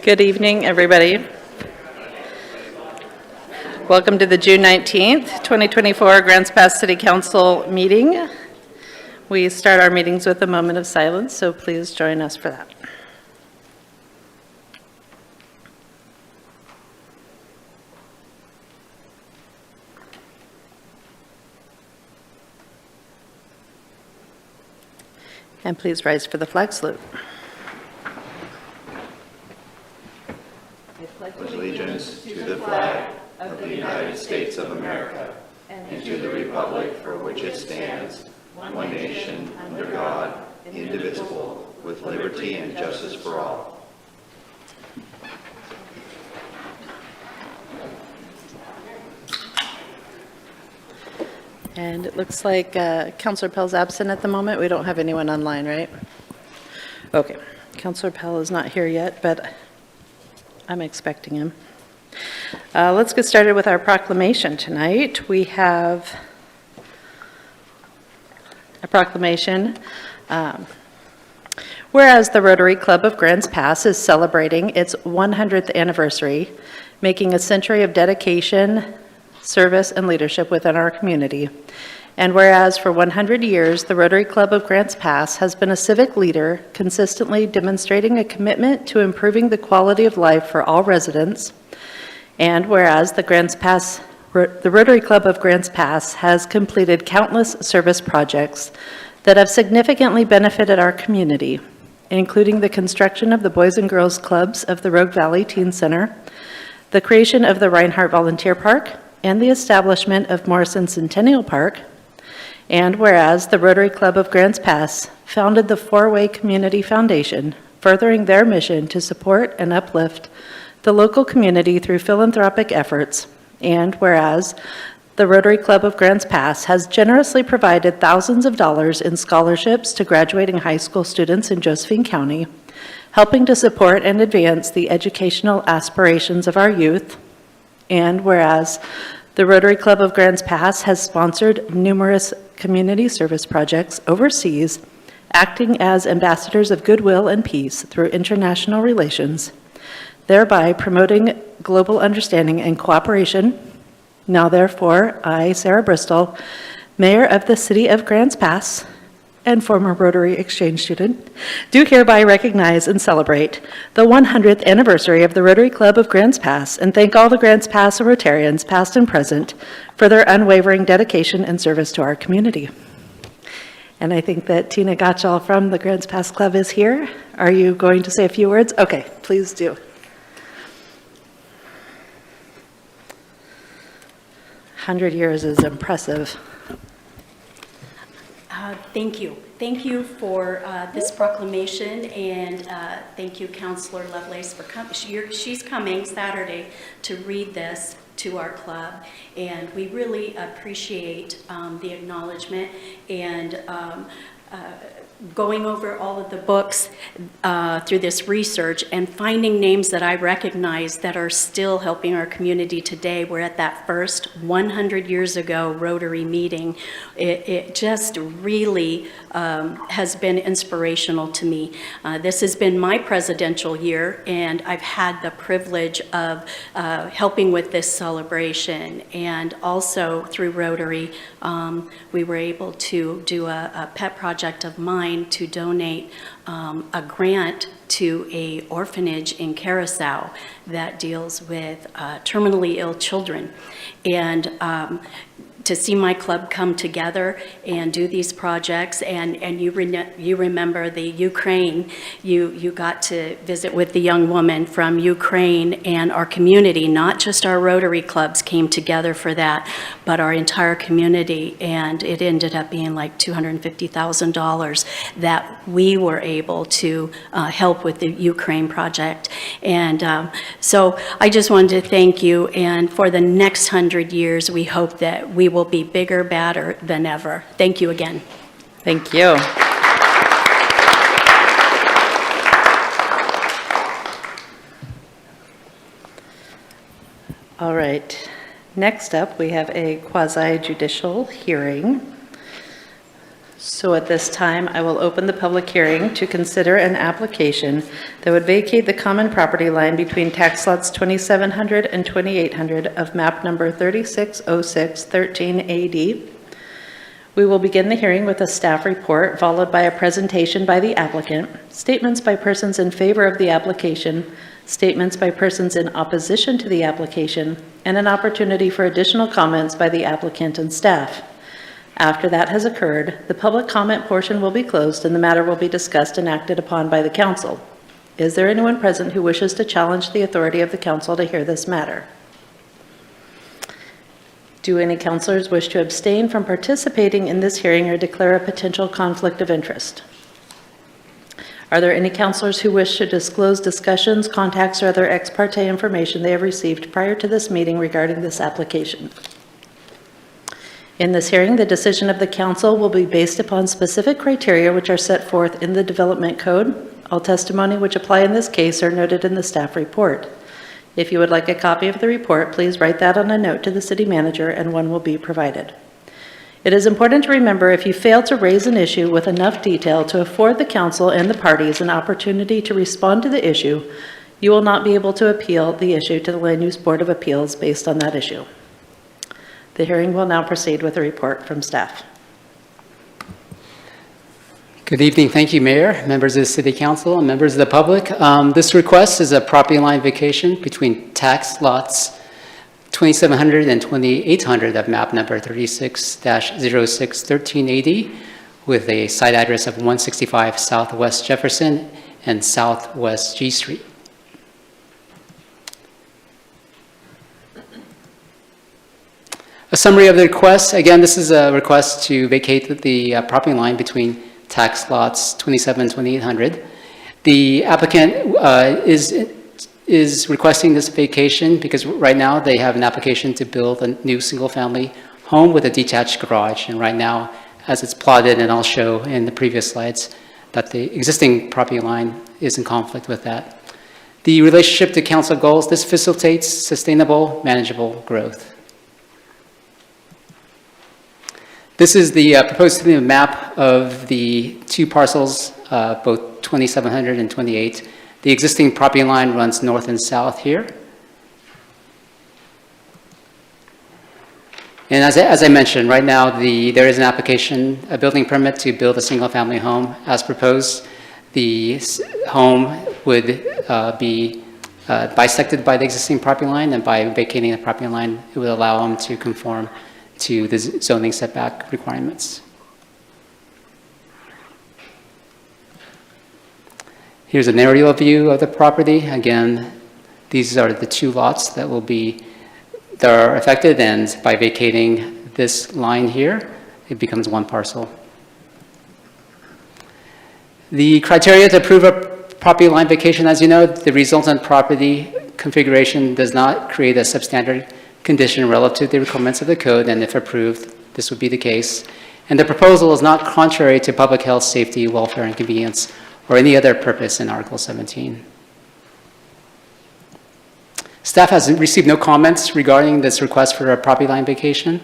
Good evening, everybody. Welcome to the June 19th, 2024 Grants Pass City Council meeting. We start our meetings with a moment of silence, so please join us for that. And please rise for the flag salute. Allegiance to the flag of the United States of America and to the republic for which it stands, one nation, under God, indivisible, with liberty and justice for all. And it looks like Councilor Pell's absent at the moment. We don't have anyone online, right? Okay. Councilor Pell is not here yet, but I'm expecting him. Let's get started with our proclamation tonight. We have a proclamation. Whereas the Rotary Club of Grants Pass is celebrating its 100th anniversary, making a century of dedication, service, and leadership within our community. And whereas for 100 years, the Rotary Club of Grants Pass has been a civic leader, consistently demonstrating a commitment to improving the quality of life for all residents. And whereas the Rotary Club of Grants Pass has completed countless service projects that have significantly benefited our community, including the construction of the Boys and Girls Clubs of the Rogue Valley Teen Center, the creation of the Reinhardt Volunteer Park, and the establishment of Morrison Centennial Park. And whereas the Rotary Club of Grants Pass founded the Four-Way Community Foundation, furthering their mission to support and uplift the local community through philanthropic efforts. And whereas the Rotary Club of Grants Pass has generously provided thousands of dollars in scholarships to graduating high school students in Josephine County, helping to support and advance the educational aspirations of our youth. And whereas the Rotary Club of Grants Pass has sponsored numerous community service projects overseas, acting as ambassadors of goodwill and peace through international relations, thereby promoting global understanding and cooperation. Now therefore, I, Sarah Bristol, Mayor of the City of Grants Pass and former Rotary Exchange student, do hereby recognize and celebrate the 100th anniversary of the Rotary Club of Grants Pass and thank all the Grants Pass Rotarians, past and present, for their unwavering dedication and service to our community. And I think that Tina Gottschall from the Grants Pass Club is here. Are you going to say a few words? Okay, please do. 100 years is impressive. Thank you. Thank you for this proclamation, and thank you, Councilor Lovelace, for coming. She's coming Saturday to read this to our club, and we really appreciate the acknowledgement and going over all of the books through this research and finding names that I recognize that are still helping our community today. We're at that first 100 years ago Rotary meeting. It just really has been inspirational to me. This has been my presidential year, and I've had the privilege of helping with this celebration. And also through Rotary, we were able to do a pet project of mine to donate a grant to a orphanage in Curacao that deals with terminally ill children. And to see my club come together and do these projects, and you remember the Ukraine, you got to visit with the young woman from Ukraine, and our community, not just our Rotary clubs came together for that, but our entire community, and it ended up being like $250,000 that we were able to help with the Ukraine project. And so I just wanted to thank you, and for the next 100 years, we hope that we will be bigger, badder than ever. Thank you again. Thank you. All right. Next up, we have a quasi-judicial hearing. So at this time, I will open the public hearing to consider an application that would vacate the common property line between tax lots 2700 and 2800 of map number 3606 13AD. We will begin the hearing with a staff report, followed by a presentation by the applicant, statements by persons in favor of the application, statements by persons in opposition to the application, and an opportunity for additional comments by the applicant and staff. After that has occurred, the public comment portion will be closed and the matter will be discussed and acted upon by the council. Is there anyone present who wishes to challenge the authority of the council to hear this matter? Do any councilors wish to abstain from participating in this hearing or declare a potential conflict of interest? Are there any councilors who wish to disclose discussions, contacts, or other ex parte information they have received prior to this meeting regarding this application? In this hearing, the decision of the council will be based upon specific criteria which are set forth in the Development Code. All testimony which apply in this case are noted in the staff report. If you would like a copy of the report, please write that on a note to the city manager and one will be provided. It is important to remember if you fail to raise an issue with enough detail to afford the council and the parties an opportunity to respond to the issue, you will not be able to appeal the issue to the Land Use Board of Appeals based on that issue. The hearing will now proceed with a report from staff. Good evening. Thank you, Mayor, members of the City Council, and members of the public. This request is a property line vacation between tax lots 2700 and 2800 of map number 36-06 1380 with a site address of 165 Southwest Jefferson and Southwest G Street. A summary of the request. Again, this is a request to vacate the property line between tax lots 27 and 2800. The applicant is requesting this vacation because right now they have an application to build a new single-family home with a detached garage. And right now, as it's plotted, and I'll show in the previous slides, that the existing property line is in conflict with that. The relationship to council goals, this facilitates sustainable, manageable growth. This is the proposed map of the two parcels, both 2700 and 28. The existing property line runs north and south here. And as I mentioned, right now there is an application, a building permit to build a single-family home as proposed. The home would be bisected by the existing property line, and by vacating the property line, it would allow them to conform to the zoning setback requirements. Here's an aerial view of the property. Again, these are the two lots that are affected, and by vacating this line here, it becomes one parcel. The criteria to approve a property line vacation, as you know, the resultant property configuration does not create a substandard condition relative to the requirements of the code, and if approved, this would be the case. And the proposal is not contrary to public health, safety, welfare, and convenience, or any other purpose in Article 17. Staff has received no comments regarding this request for a property line vacation.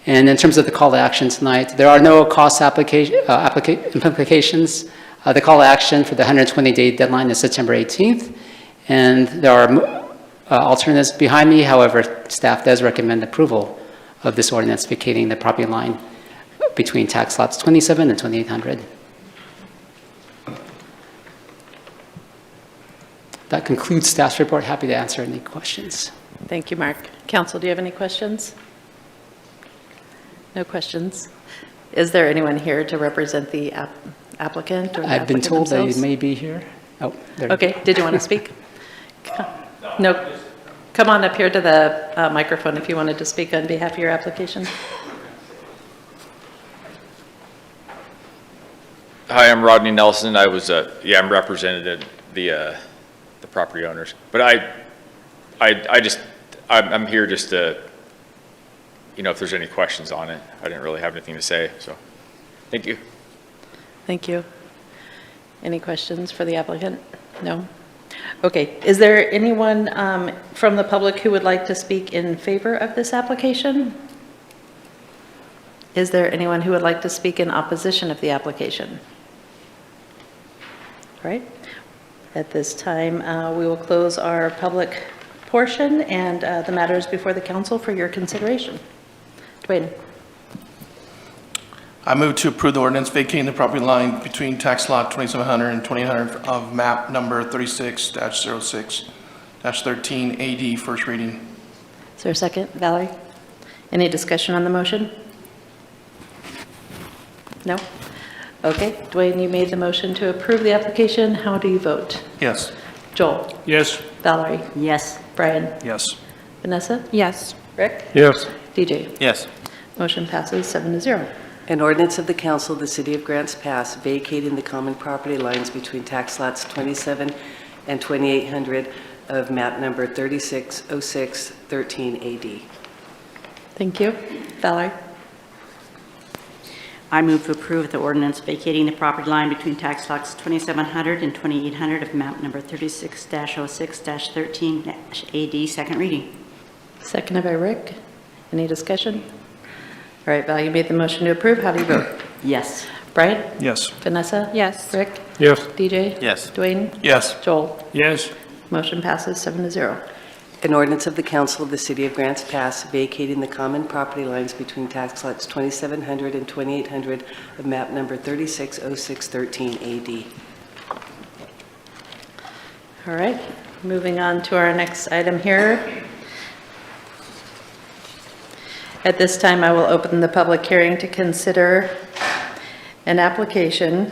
And in terms of the call to action tonight, there are no cost implications. The call to action for the 120-day deadline is September 18th, and there are alternatives behind me. However, staff does recommend approval of this ordinance vacating the property line between tax lots 27 and 2800. That concludes staff's report. Happy to answer any questions. Thank you, Mark. Council, do you have any questions? No questions. Is there anyone here to represent the applicant? Or I've been told that themselves? he may be here. Oh, there. Okay, did you want to speak? No. Come on up here to the microphone if you wanted to speak on behalf of your application. Hi, I'm Rodney Nelson. I'm represented the property owners, but I'm here just to, if there's any questions on it. I didn't really have anything to say, so thank you. Thank you. Any questions for the applicant? No? Okay, is there anyone from the public who would like to speak in favor of this application? Is there anyone who would like to speak in opposition of the application? All right. At this time, we will close our public portion, and the matter is before the council for your consideration. Dwayne. I move to approve the ordinance vacating the property line between tax lot 2700 and 2800 of map number 36-06-13 AD, first reading. Is there a second? Valerie? Any discussion on the motion? No? Okay, Dwayne, you made the motion to approve the application. How do you vote? Yes. Joel? Yes. Valerie? Yes. Brian? Yes. Vanessa? Yes. Rick? Yes. DJ? Yes. Motion passes 7-0. An ordinance of the Council of the City of Grants Pass vacating the common property lines between tax lots 27 and 2800 of map number 36-06-13 AD. Thank you. Valerie? I move to approve the ordinance vacating the property line between tax lots 2700 and 2800 of map number 36-06-13 AD, second reading. Seconded by Rick. Any discussion? All right, Val, you made the motion to approve. How do you vote? Yes. Brian? Yes. Vanessa? Yes. Rick? Yes. DJ? Yes. Dwayne? Yes. Joel? Yes. Motion passes 7-0. An ordinance of the Council of the City of Grants Pass vacating the common property lines between tax lots 2700 and 2800 of map number 36-06-13 AD. All right, moving on to our next item here. At this time, I will open the public hearing to consider an application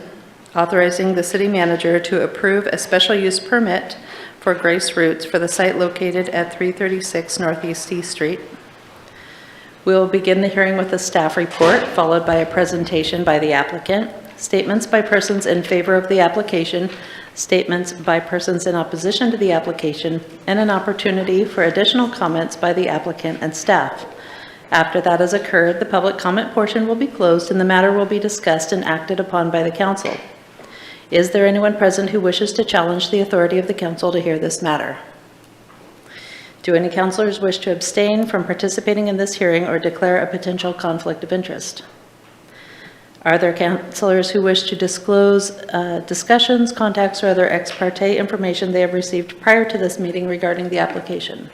authorizing the city manager to approve a special use permit for Grace Roots for the site located at 336 Northeast C Street. We will begin the hearing with a staff report, followed by a presentation by the applicant, statements by persons in favor of the application, statements by persons in opposition to the application, and an opportunity for additional comments by the applicant and staff. After that has occurred, the public comment portion will be closed and the matter will be discussed and acted upon by the council. Is there anyone present who wishes to challenge the authority of the council to hear this matter? Do any councilors wish to abstain from participating in this hearing or declare a potential conflict of interest? Are there councilors who wish to disclose discussions, contacts, or other ex parte information they have received prior to this meeting regarding the application?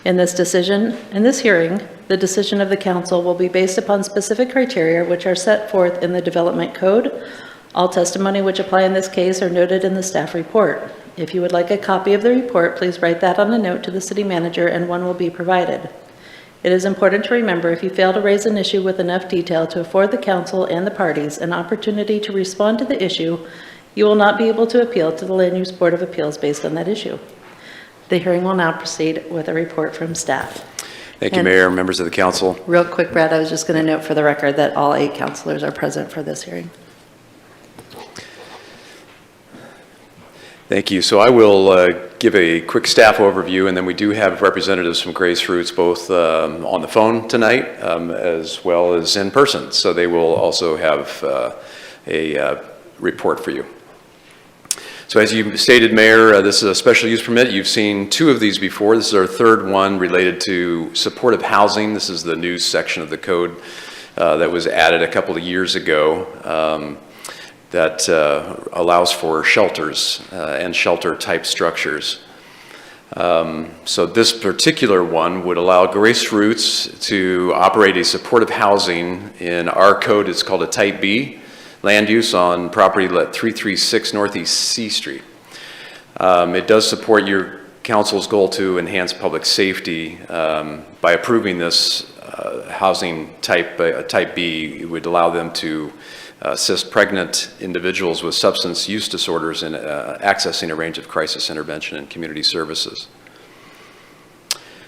In this hearing, the decision of the council will be based upon specific criteria which are set forth in the Development Code. All testimony which apply in this case are noted in the staff report. If you would like a copy of the report, please write that on a note to the city manager and one will be provided. It is important to remember if you fail to raise an issue with enough detail to afford the council and the parties an opportunity to respond to the issue, you will not be able to appeal to the Land Use Board of Appeals based on that issue. The hearing will now proceed with a report from staff. Thank you, And- Mayor, members of the council. Real quick, Brad, I was just going to note for the record that all 8 councilors are present for this hearing. Thank you. So I will give a quick staff overview, and then we do have representatives from Grace Roots both on the phone tonight as well as in person. So they will also have a report for you. So as you stated, Mayor, this is a special use permit. You've seen 2 of these before. This is our 3rd one related to supportive housing. This is the new section of the code that was added a couple of years ago. That allows for shelters and shelter-type structures. So this particular one would allow Grace Roots to operate a supportive housing. In our code, it's called a Type B land use on property at 336 Northeast C Street. It does support your council's goal to enhance public safety by approving this housing type B. It would allow them to assist pregnant individuals with substance use disorders in accessing a range of crisis intervention and community services.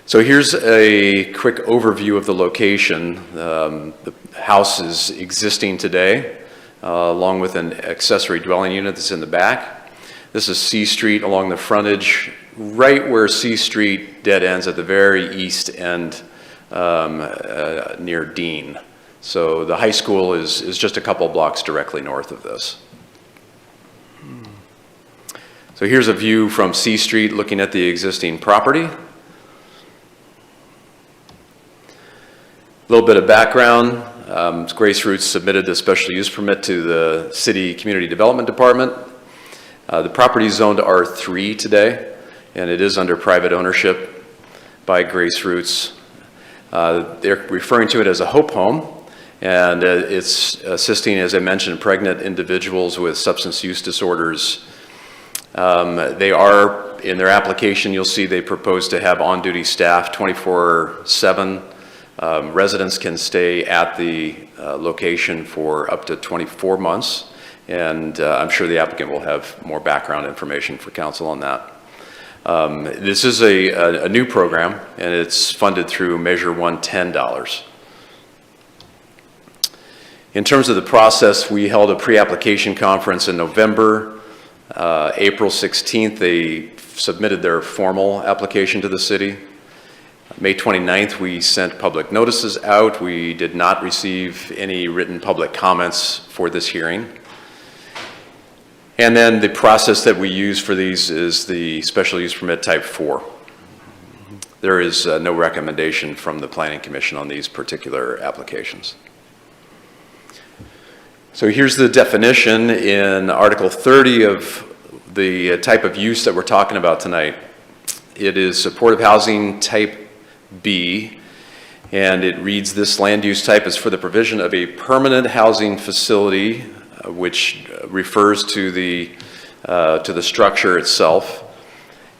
So here's a quick overview of the location. The house is existing today, along with an accessory dwelling unit that's in the back. This is C Street along the frontage, right where C Street dead ends at the very east end near Dean. So the high school is just a couple blocks directly north of this. So here's a view from C Street looking at the existing property. A little bit of background. Grace Roots submitted the special use permit to the City Community Development Department. The property is zoned R3 today, and it is under private ownership by Grace Roots. They're referring to it as a Hope Home, and it's assisting, as I mentioned, pregnant individuals with substance use disorders. They are, in their application, you'll see they propose to have on-duty staff 24/7. Residents can stay at the location for up to 24 months, and I'm sure the applicant will have more background information for council on that. This is a new program, and it's funded through Measure 110 dollars. In terms of the process, we held a pre-application conference in November. April 16th, they submitted their formal application to the city. May 29th, we sent public notices out. We did not receive any written public comments for this hearing. And then the process that we use for these is the special use permit type 4. There is no recommendation from the Planning Commission on these particular applications. So here's the definition in Article 30 of the type of use that we're talking about tonight. It is supportive housing type B, and it reads, this land use type is for the provision of a permanent housing facility, which refers to the structure itself,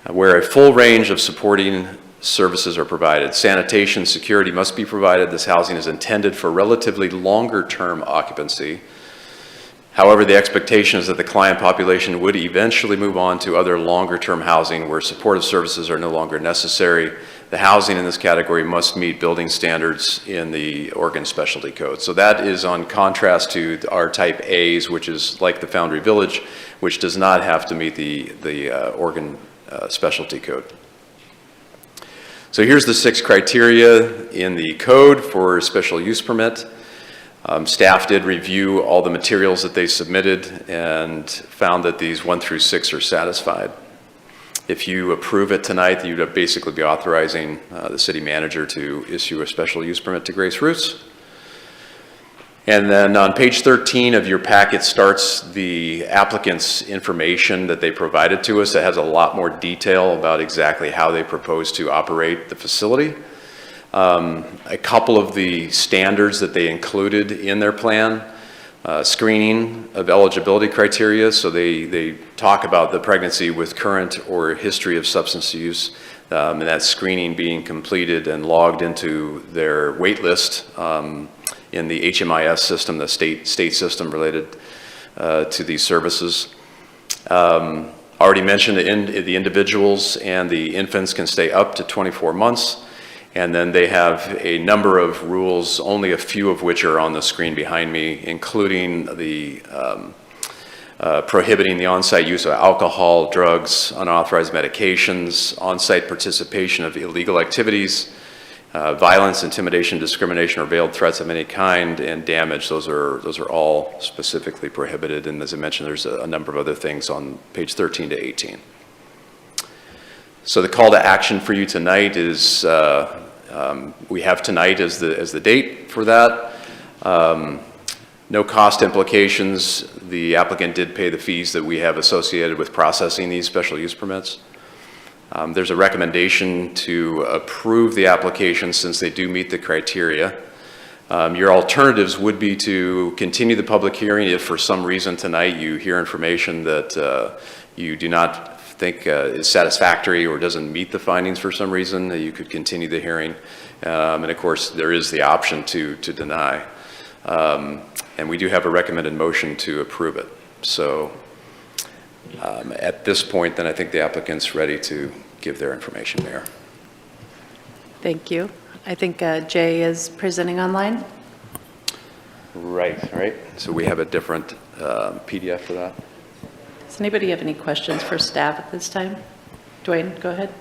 where a full range of supporting services are provided. Sanitation, security must be provided. This housing is intended for relatively longer term occupancy. However, the expectation is that the client population would eventually move on to other longer term housing where supportive services are no longer necessary. The housing in this category must meet building standards in the Oregon Specialty Code. So that is on contrast to our type A's, which is like the Foundry Village, which does not have to meet the Oregon Specialty Code. So here's the 6 criteria in the code for special use permit. Staff did review all the materials that they submitted and found that these 1 through 6 are satisfied. If you approve it tonight, you'd basically be authorizing the city manager to issue a special use permit to Grace Roots. And then on page 13 of your packet starts the applicant's information that they provided to us. That has a lot more detail about exactly how they propose to operate the facility. A couple of the standards that they included in their plan, screening of eligibility criteria. So they talk about the pregnancy with current or history of substance use, and that screening being completed and logged into their wait list in the HMIS system, the state system related to these services. Already mentioned the individuals and the infants can stay up to 24 months. And then they have a number of rules, only a few of which are on the screen behind me, including the prohibiting the on-site use of alcohol, drugs, unauthorized medications, on-site participation of illegal activities, violence, intimidation, discrimination, or veiled threats of any kind, and damage. Those are all specifically prohibited. And as I mentioned, there's a number of other things on page 13 to 18. So the call to action for you tonight is, we have tonight as the date for that. No cost implications. The applicant did pay the fees that we have associated with processing these special use permits. There's a recommendation to approve the application since they do meet the criteria. Your alternatives would be to continue the public hearing if for some reason tonight you hear information that you do not think is satisfactory or doesn't meet the findings for some reason. You could continue the hearing. And of course, there is the option to deny. And we do have a recommended motion to approve it. So at this point, then I think the applicant's ready to give their information, Mayor. Thank you. I think Jay is presenting online. Right. So we have a different PDF for that. Does anybody have any questions for staff at this time? Dwayne, go ahead.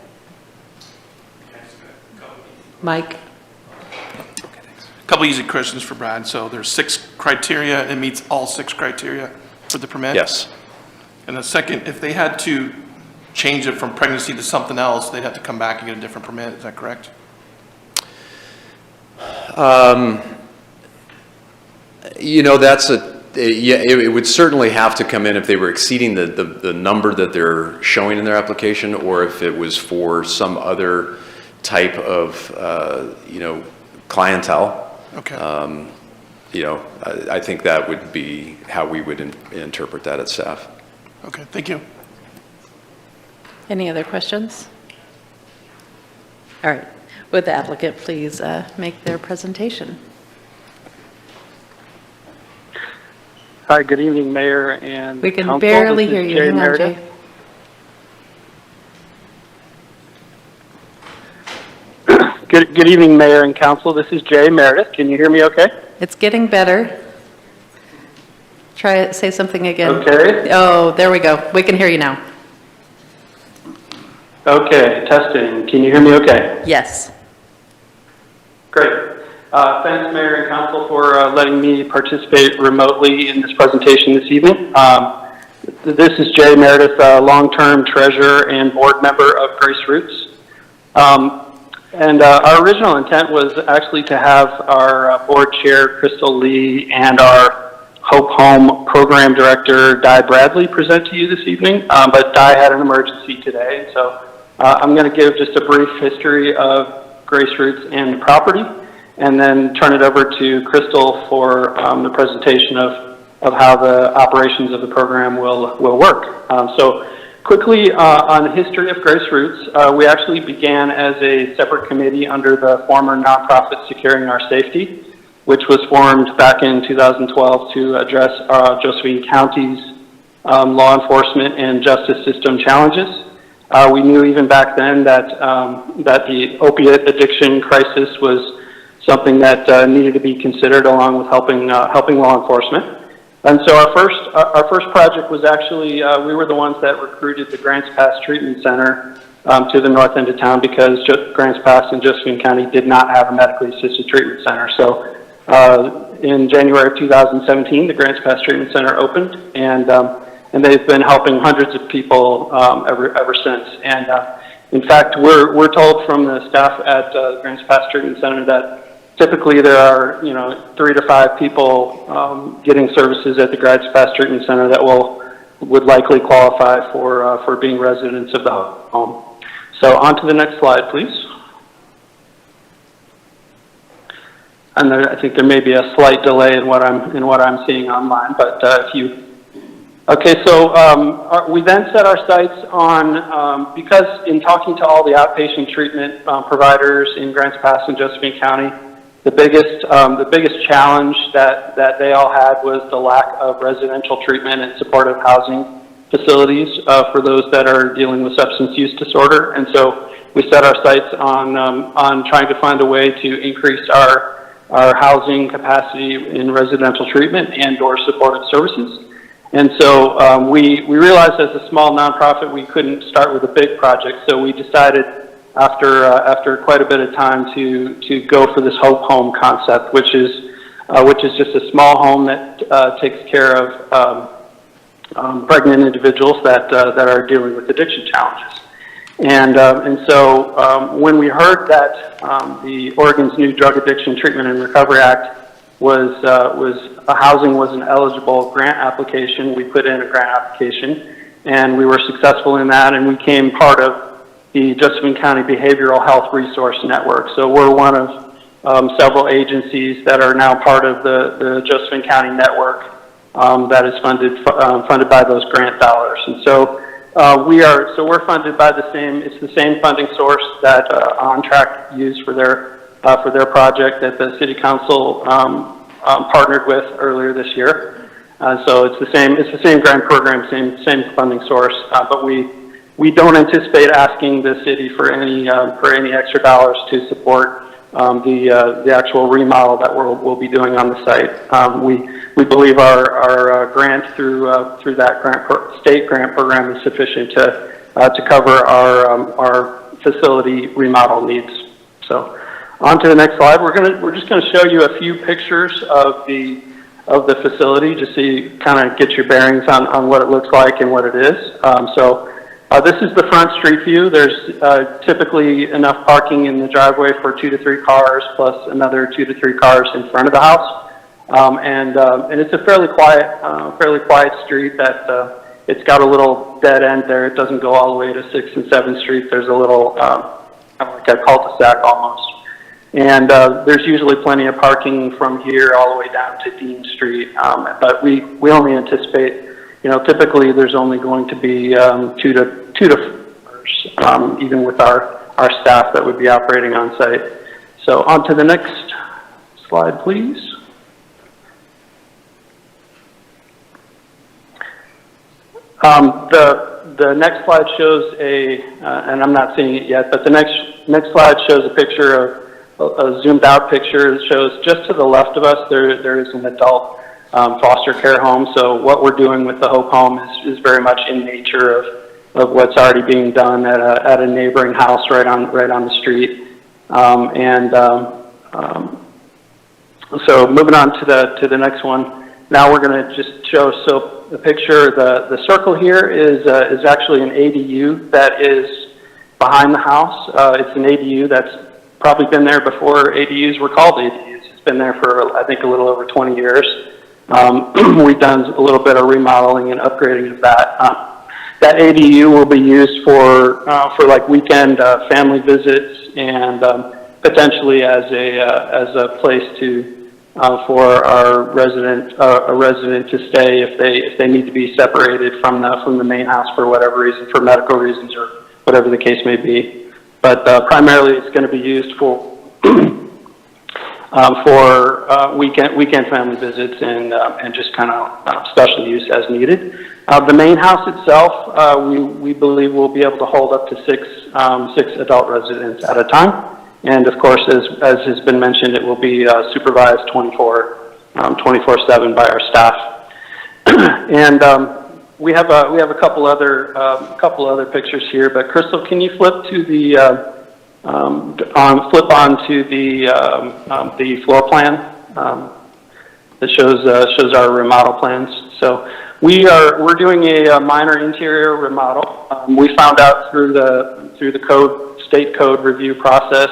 Mike? A couple easy questions for Brad. So there's 6 criteria. It meets all 6 criteria for the permit? Yes. And the second, if they had to change it from pregnancy to something else, they'd have to come back and get a different permit. Is that correct? You know, yeah, it would certainly have to come in if they were exceeding the number that they're showing in their application, or if it was for some other type of, you know, clientele. Okay. You know, I think that would be how we would interpret that at staff. Okay, thank you. Any other questions? All right. Would the applicant please make their presentation? Hi, good evening, Mayor and We can Council. barely This is hear you. Jay Hang on, Meredith. Jay. Good evening, Mayor and Council. This is Jay Meredith. Can you hear me okay? It's getting better. Try it, say something again. Okay. Oh, there we go. We can hear you now. Okay, testing. Can you hear me okay? Yes. Great. Thanks, Mayor and Council, for letting me participate remotely in this presentation this evening. This is Jay Meredith, long-term treasurer and board member of Grace Roots. And our original intent was actually to have our board chair, Crystal Lee, and our Hope Home program director, Di Bradley, present to you this evening, but Di had an emergency today, so I'm going to give just a brief history of Grace Roots and the property, and then turn it over to Crystal for the presentation of how the operations of the program will work. So quickly on the history of Grace Roots, we actually began as a separate committee under the former nonprofit Securing Our Safety, which was formed back in 2012 to address Josephine County's law enforcement and justice system challenges. We knew even back then that the opiate addiction crisis was something that needed to be considered along with helping law enforcement. And so our first project was actually, we were the ones that recruited the Grants Pass Treatment Center to the north end of town, because Grants Pass and Josephine County did not have a medically assisted treatment center. So in January of 2017, the Grants Pass Treatment Center opened, and they've been helping hundreds of people ever since. And in fact, we're told from the staff at the Grants Pass Treatment Center that typically there are 3 to 5 people getting services at the Grants Pass Treatment Center that would likely qualify for being residents of the home. So on to the next slide, please. And I think there may be a slight delay in what I'm seeing online, but if you. Okay, so we then set our sights on, because in talking to all the outpatient treatment providers in Grants Pass and Josephine County, the biggest challenge that they all had was the lack of residential treatment and supportive housing facilities for those that are dealing with substance use disorder. And so we set our sights on trying to find a way to increase our housing capacity in residential treatment and/or supportive services. And so we realized as a small nonprofit we couldn't start with a big project, so we decided after quite a bit of time to go for this Hope Home concept, which is just a small home that takes care of pregnant individuals that are dealing with addiction challenges. And so when we heard that the Oregon's new Drug Addiction Treatment and Recovery Act housing was an eligible grant application, we put in a grant application, and we were successful in that, and we became part of the Josephine County Behavioral Health Resource Network. So we're one of several agencies that are now part of the Josephine County network that is funded by those grant dollars. And so we're funded by it's the same funding source that On Track used for their project that the City Council partnered with earlier this year. So it's the same grant program, same funding source, but we don't anticipate asking the city for any extra dollars to support the actual remodel that we'll be doing on the site. We believe our grant through that state grant program is sufficient to cover our facility remodel needs. So on to the next slide. We're just gonna show you a few pictures of the facility, just so you kind of get your bearings on what it looks like and what it is. So This is the front street view. There's typically enough parking in the driveway for 2 to 3 cars, plus another 2 to 3 cars in front of the house. And it's a fairly quiet street that it's got a little dead end there. It doesn't go all the way to 6th and 7th Street. There's a little kind of like a cul-de-sac almost. And there's usually plenty of parking from here all the way down to Dean Street. But we only anticipate, typically there's only going to be 2 to 4 even with our staff that would be operating on site. So on to the next slide, please. The next slide shows and I'm not seeing it yet, but the next slide shows a picture of a zoomed out picture. It shows just to the left of us, there is an adult foster care home. So what we're doing with the Hope Home is very much in nature of what's already being done at a neighboring house right on the street. So moving on to the next one. Now we're going to just show the picture. The circle here is actually an ADU that is behind the house. It's an ADU that's probably been there before ADUs were called ADUs. It's been there for I think a little over 20 years. We've done a little bit of remodeling and upgrading of that. That ADU will be used for like weekend family visits and potentially as a place for our resident to stay if they need to be separated from the main house for whatever reason, for medical reasons or whatever the case may be. But primarily it's going to be used for weekend family visits and just kind of special use as needed. The main house itself, we believe will be able to hold up to six adult residents at a time. And of course, as has been mentioned, it will be supervised 24/7 by our staff. And we have a couple other pictures here. But Crystal, can you flip to the flip onto the floor plan that shows our remodel plans? So we're doing a minor interior remodel. We found out through the state code review process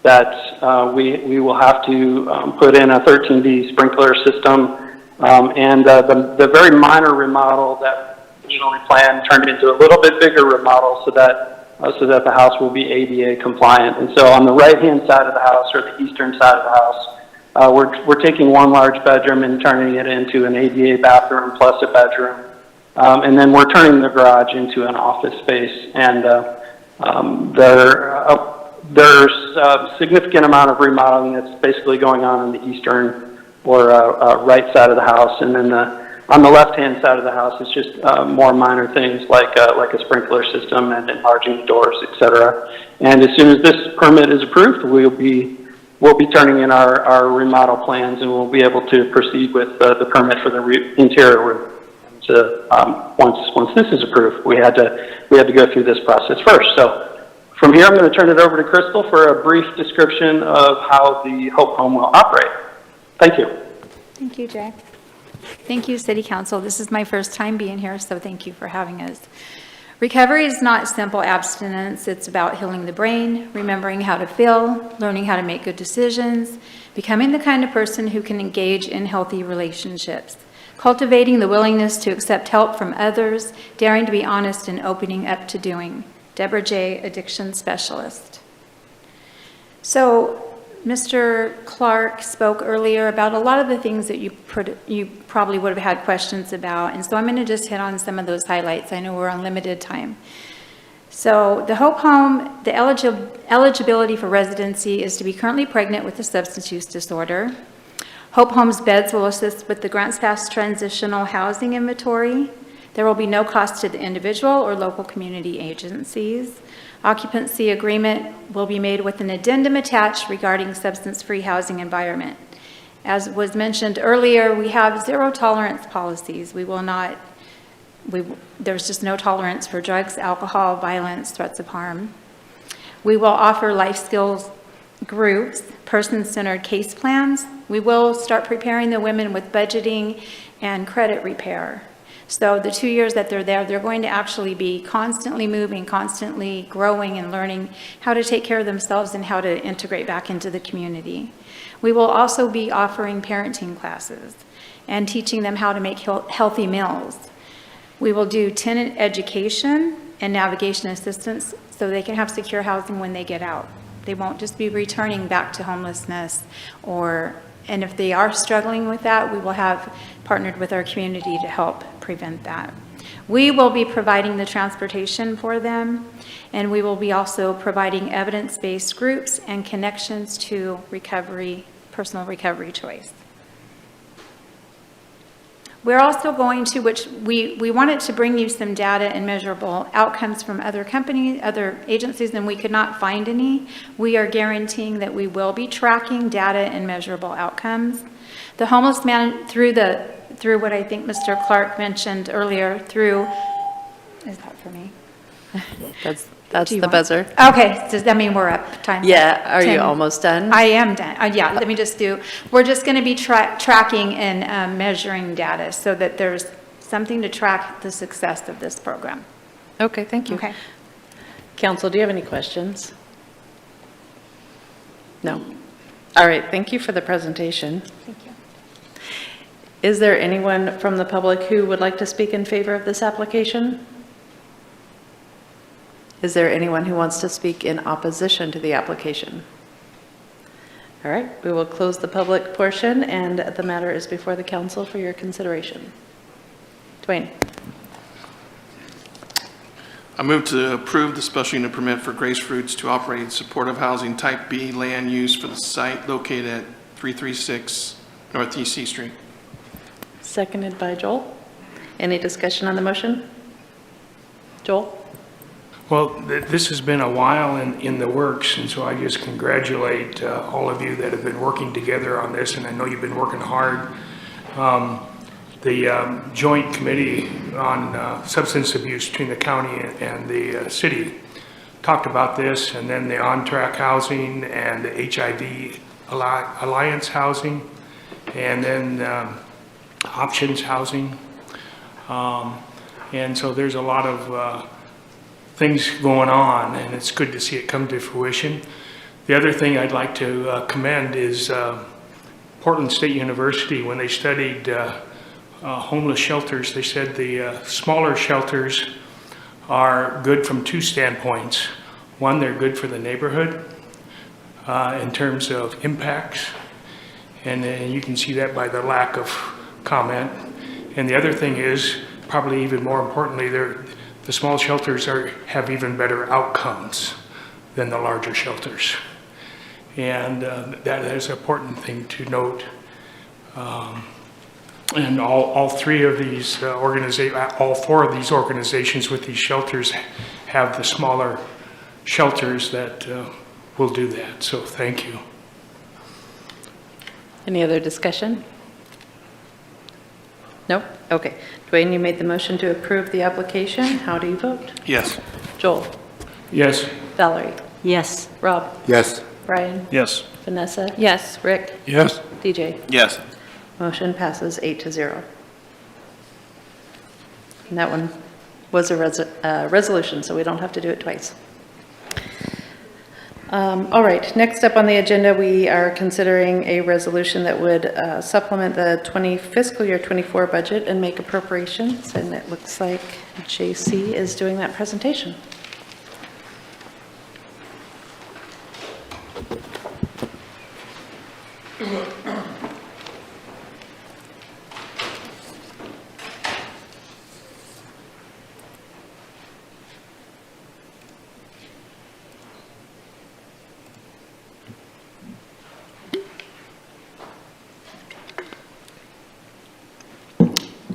that we will have to put in a 13D sprinkler system, and the very minor remodel that originally planned turned into a little bit bigger remodel so that the house will be ADA compliant. And so on the right-hand side of the house, or the eastern side of the house, we're taking one large bedroom and turning it into an ADA bathroom plus a bedroom, and then we're turning the garage into an office space. And there's a significant amount of remodeling that's basically going on the eastern or right side of the house, and then on the left-hand side of the house is just more minor things like a sprinkler system and enlarging the doors, etc. And as soon as this permit is approved, we'll be turning in our remodel plans, and we'll be able to proceed with the permit for the interior room. So once this is approved, we had to go through this process first. So from here, I'm going to turn it over to Crystal for a brief description of how the Hope Home will operate. Thank you. Thank you, Jay. Thank you, City Council. This is my first time being here, so thank you for having us. Recovery is not simple abstinence. It's about healing the brain, remembering how to feel, learning how to make good decisions, becoming the kind of person who can engage in healthy relationships, cultivating the willingness to accept help from others, daring to be honest and opening up to doing. Deborah J., Addiction Specialist. So, Mr. Clark spoke earlier about a lot of the things that you probably would have had questions about, and so I'm going to just hit on some of those highlights. I know we're on limited time. So the Hope Home, the eligibility for residency is to be currently pregnant with a substance use disorder. Hope Home's beds will assist with the Grants Pass transitional housing inventory. There will be no cost to the individual or local community agencies. Occupancy agreement will be made with an addendum attached regarding substance-free housing environment. As was mentioned earlier, we have zero tolerance policies. There's just no tolerance for drugs, alcohol, violence, threats of harm. We will offer life skills groups, person-centered case plans. We will start preparing the women with budgeting and credit repair. So the 2 years that they're there, they're going to actually be constantly moving, constantly growing and learning how to take care of themselves and how to integrate back into the community. We will also be offering parenting classes and teaching them how to make healthy meals. We will do tenant education and navigation assistance so they can have secure housing when they get out. They won't just be returning back to homelessness and if they are struggling with that, we will have partnered with our community to help prevent that. We will be providing the transportation for them, and we will be also providing evidence-based groups and connections to recovery, personal recovery choice. We're also going to, which we wanted to bring you some data and measurable outcomes from other companies, other agencies, and we could not find any. We are guaranteeing that we will be tracking data and measurable outcomes. The homeless man, through what I think Mr. Clark mentioned earlier, is that for me? That's Do you the want- buzzer. Okay, does that mean we're up time? Yeah, are you 10? almost done? I am done. Yeah, let me just we're just going to be tracking and measuring data so that there's something to track the success of this program. Okay, thank you. Okay. Council, do you have any questions? No. All right, thank you for the presentation. Thank you. Is there anyone from the public who would like to speak in favor of this application? Is there anyone who wants to speak in opposition to the application? All right, we will close the public portion, and the matter is before the council for your consideration. Dwayne. I move to approve the special unit permit for Grace Fruits to operate supportive housing type B land use for the site located at 336 Northeast C Street. Seconded by Joel. Any discussion on the motion? Joel? Well, this has been a while in the works, and so I just congratulate all of you that have been working together on this, and I know you've been working hard. The Joint Committee on Substance Abuse between the county and the city talked about this, and then the on-track housing and the HIV Alliance housing, and then options housing. And so there's a lot of things going on, and it's good to see it come to fruition. The other thing I'd like to commend is Portland State University. When they studied homeless shelters, they said the smaller shelters are good from two standpoints. One, they're good for the neighborhood in terms of impacts, and you can see that by the lack of comment. And the other thing is, probably even more importantly, the small shelters have even better outcomes than the larger shelters. And that is an important thing to note. And all three of these all four of these organizations with these shelters have the smaller shelters that will do that. So thank you. Any other discussion? No? Okay. Dwayne, you made the motion to approve the application. How do you vote? Yes. Joel? Yes. Valerie? Yes. Rob? Yes. Brian? Yes. Vanessa? Yes. Rick? Yes. DJ? Yes. Motion passes 8-0. And that one was a resolution, so we don't have to do it twice. All right, next up on the agenda, we are considering a resolution that would supplement the fiscal year 24 budget and make appropriations, and it looks like JC is doing that presentation.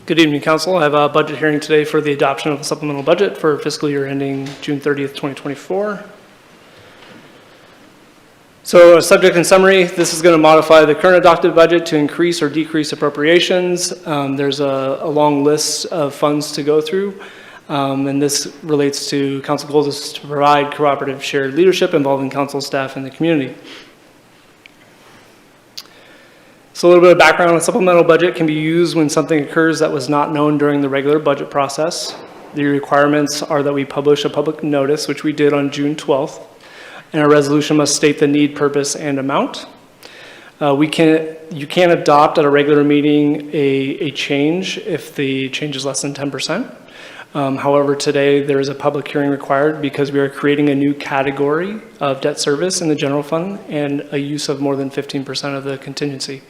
Good evening, Council. I have a budget hearing today for the adoption of the supplemental budget for fiscal year ending June 30th, 2024. So, subject and summary, this is going to modify the current adopted budget to increase or decrease appropriations. There's a long list of funds to go through, and this relates to council goals is to provide cooperative shared leadership involving council staff and the community. So a little bit of background, a supplemental budget can be used when something occurs that was not known during the regular budget process. The requirements are that we publish a public notice, which we did on June 12th, and a resolution must state the need, purpose, and amount. You can adopt at a regular meeting a change if the change is less than 10%. However, today there is a public hearing required because we are creating a new category of debt service in the general fund and a use of more than 15% of the contingency,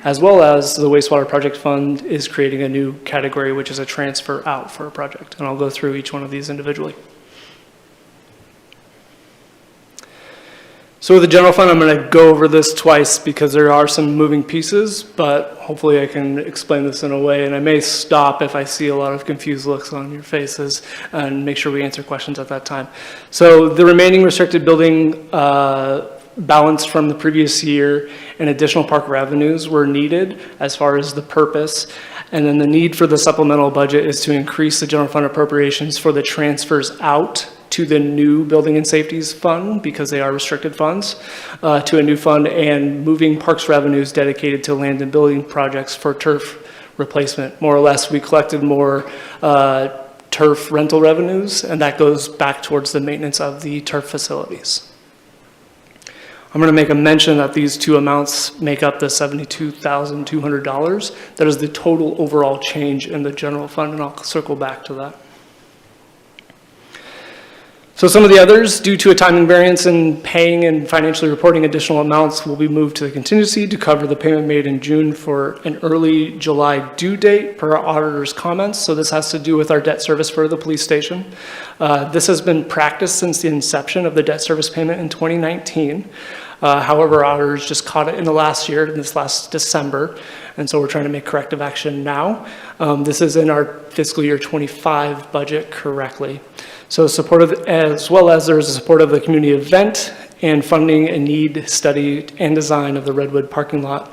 as well as the wastewater project fund is creating a new category, which is a transfer out for a project. And I'll go through each one of these individually. So with the general fund, I'm going to go over this twice because there are some moving pieces, but hopefully I can explain this in a way, and I may stop if I see a lot of confused looks on your faces and make sure we answer questions at that time. So the remaining restricted building balance from the previous year and additional park revenues were needed as far as the purpose. And then the need for the supplemental budget is to increase the general fund appropriations for the transfers out to the new building and safeties fund, because they are restricted funds, to a new fund, and moving parks revenues dedicated to land and building projects for turf replacement. More or less, we collected more turf rental revenues, and that goes back towards the maintenance of the turf facilities. I'm going to make a mention that these two amounts make up the $72,200. That is the total overall change in the general fund, and I'll circle back to that. So some of the others, due to a timing variance in paying and financially reporting additional amounts, will be moved to the contingency to cover the payment made in June for an early July due date per our auditor's comments. So this has to do with our debt service for the police station. This has been practiced since the inception of the debt service payment in 2019. However, our auditors just caught it in the last year, in this last December, and so we're trying to make corrective action now. This is in our fiscal year 25 budget correctly. So support of, as well as there's a support of the community event and funding a need study and design of the Redwood parking lot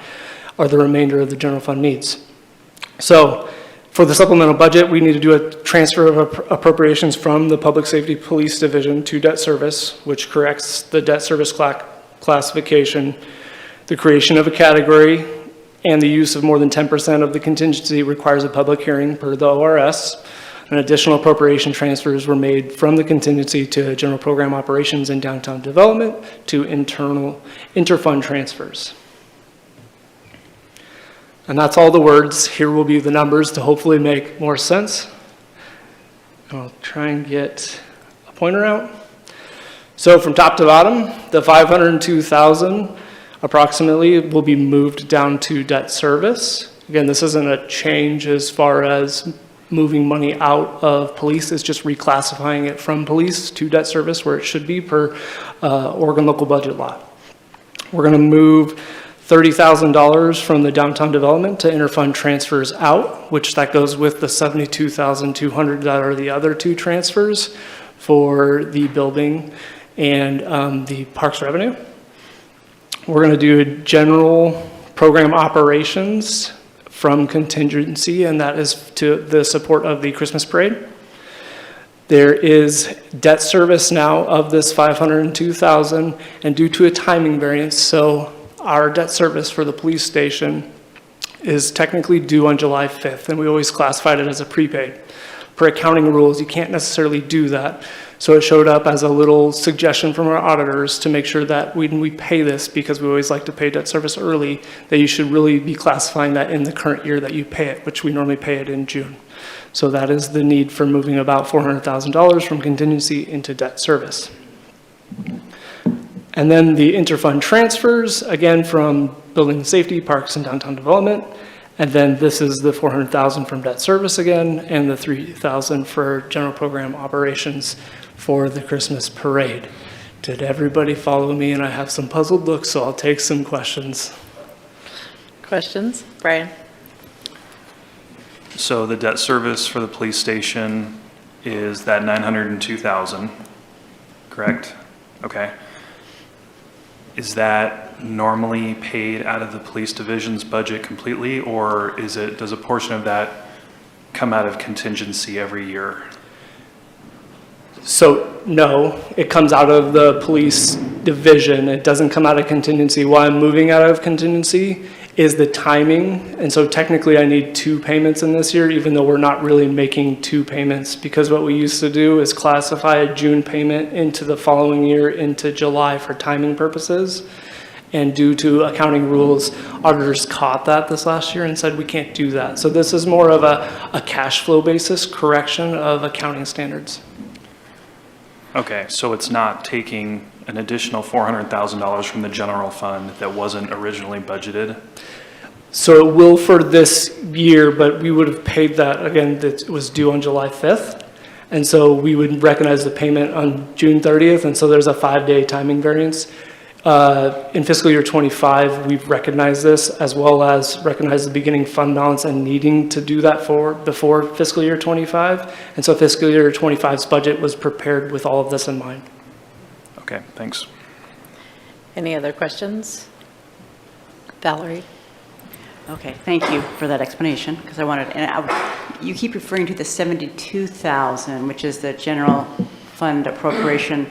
are the remainder of the general fund needs. So for the supplemental budget, we need to do a transfer of appropriations from the Public Safety Police Division to debt service, which corrects the debt service classification, the creation of a category, and the use of more than 10% of the contingency requires a public hearing per the ORS. And additional appropriation transfers were made from the contingency to general program operations and downtown development to interfund transfers. And that's all the words. Here will be the numbers to hopefully make more sense. I'll try and get a pointer out. So from top to bottom, the $502,000 approximately will be moved down to debt service. Again, this isn't a change as far as moving money out of police, is just reclassifying it from police to debt service where it should be per Oregon local budget law. We're going to move $30,000 from the downtown development to interfund transfers out, which that goes with the $72,200 that are the other two transfers for the building and the parks revenue. We're going to do general program operations from contingency, and that is to the support of the Christmas parade. There is debt service now of this $502,000, and due to a timing variance, so our debt service for the police station is technically due on July 5th, and we always classified it as a prepaid. Per accounting rules, you can't necessarily do that. So it showed up as a little suggestion from our auditors to make sure that when we pay this, because we always like to pay debt service early, that you should really be classifying that in the current year that you pay it, which we normally pay it in June. So that is the need for moving about $400,000 from contingency into debt service. And then the interfund transfers, again, from building safety, parks, and downtown development. And then this is the $400,000 from debt service again, and the $3,000 for general program operations for the Christmas parade. Did everybody follow me? And I have some puzzled looks, so I'll take some questions. Questions? Brian? So the debt service for the police station is that $902,000, correct? Okay. Is that normally paid out of the police division's budget completely, or does a portion of that come out of contingency every year? So no, it comes out of the police division. It doesn't come out of contingency. Why I'm moving out of contingency is the timing. And so technically I need 2 payments in this year, even though we're not really making 2 payments, because what we used to do is classify a June payment into the following year into July for timing purposes. And due to accounting rules, auditors caught that this last year and said we can't do that. So this is more of a cash flow basis correction of accounting standards. Okay, so it's not taking an additional $400,000 from the general fund that wasn't originally budgeted? So it will for this year, but we would have paid that, again, that was due on July 5th. And so we would recognize the payment on June 30th, and so there's a 5-day timing variance. In fiscal year 25, we've recognized this, as well as recognized the beginning fund balance and needing to do that before fiscal year 25. And so fiscal year 25's budget was prepared with all of this in mind. Okay, thanks. Any other questions? Valerie? Okay, thank you for that explanation, because I wanted, you keep referring to the 72,000, which is the general fund appropriation.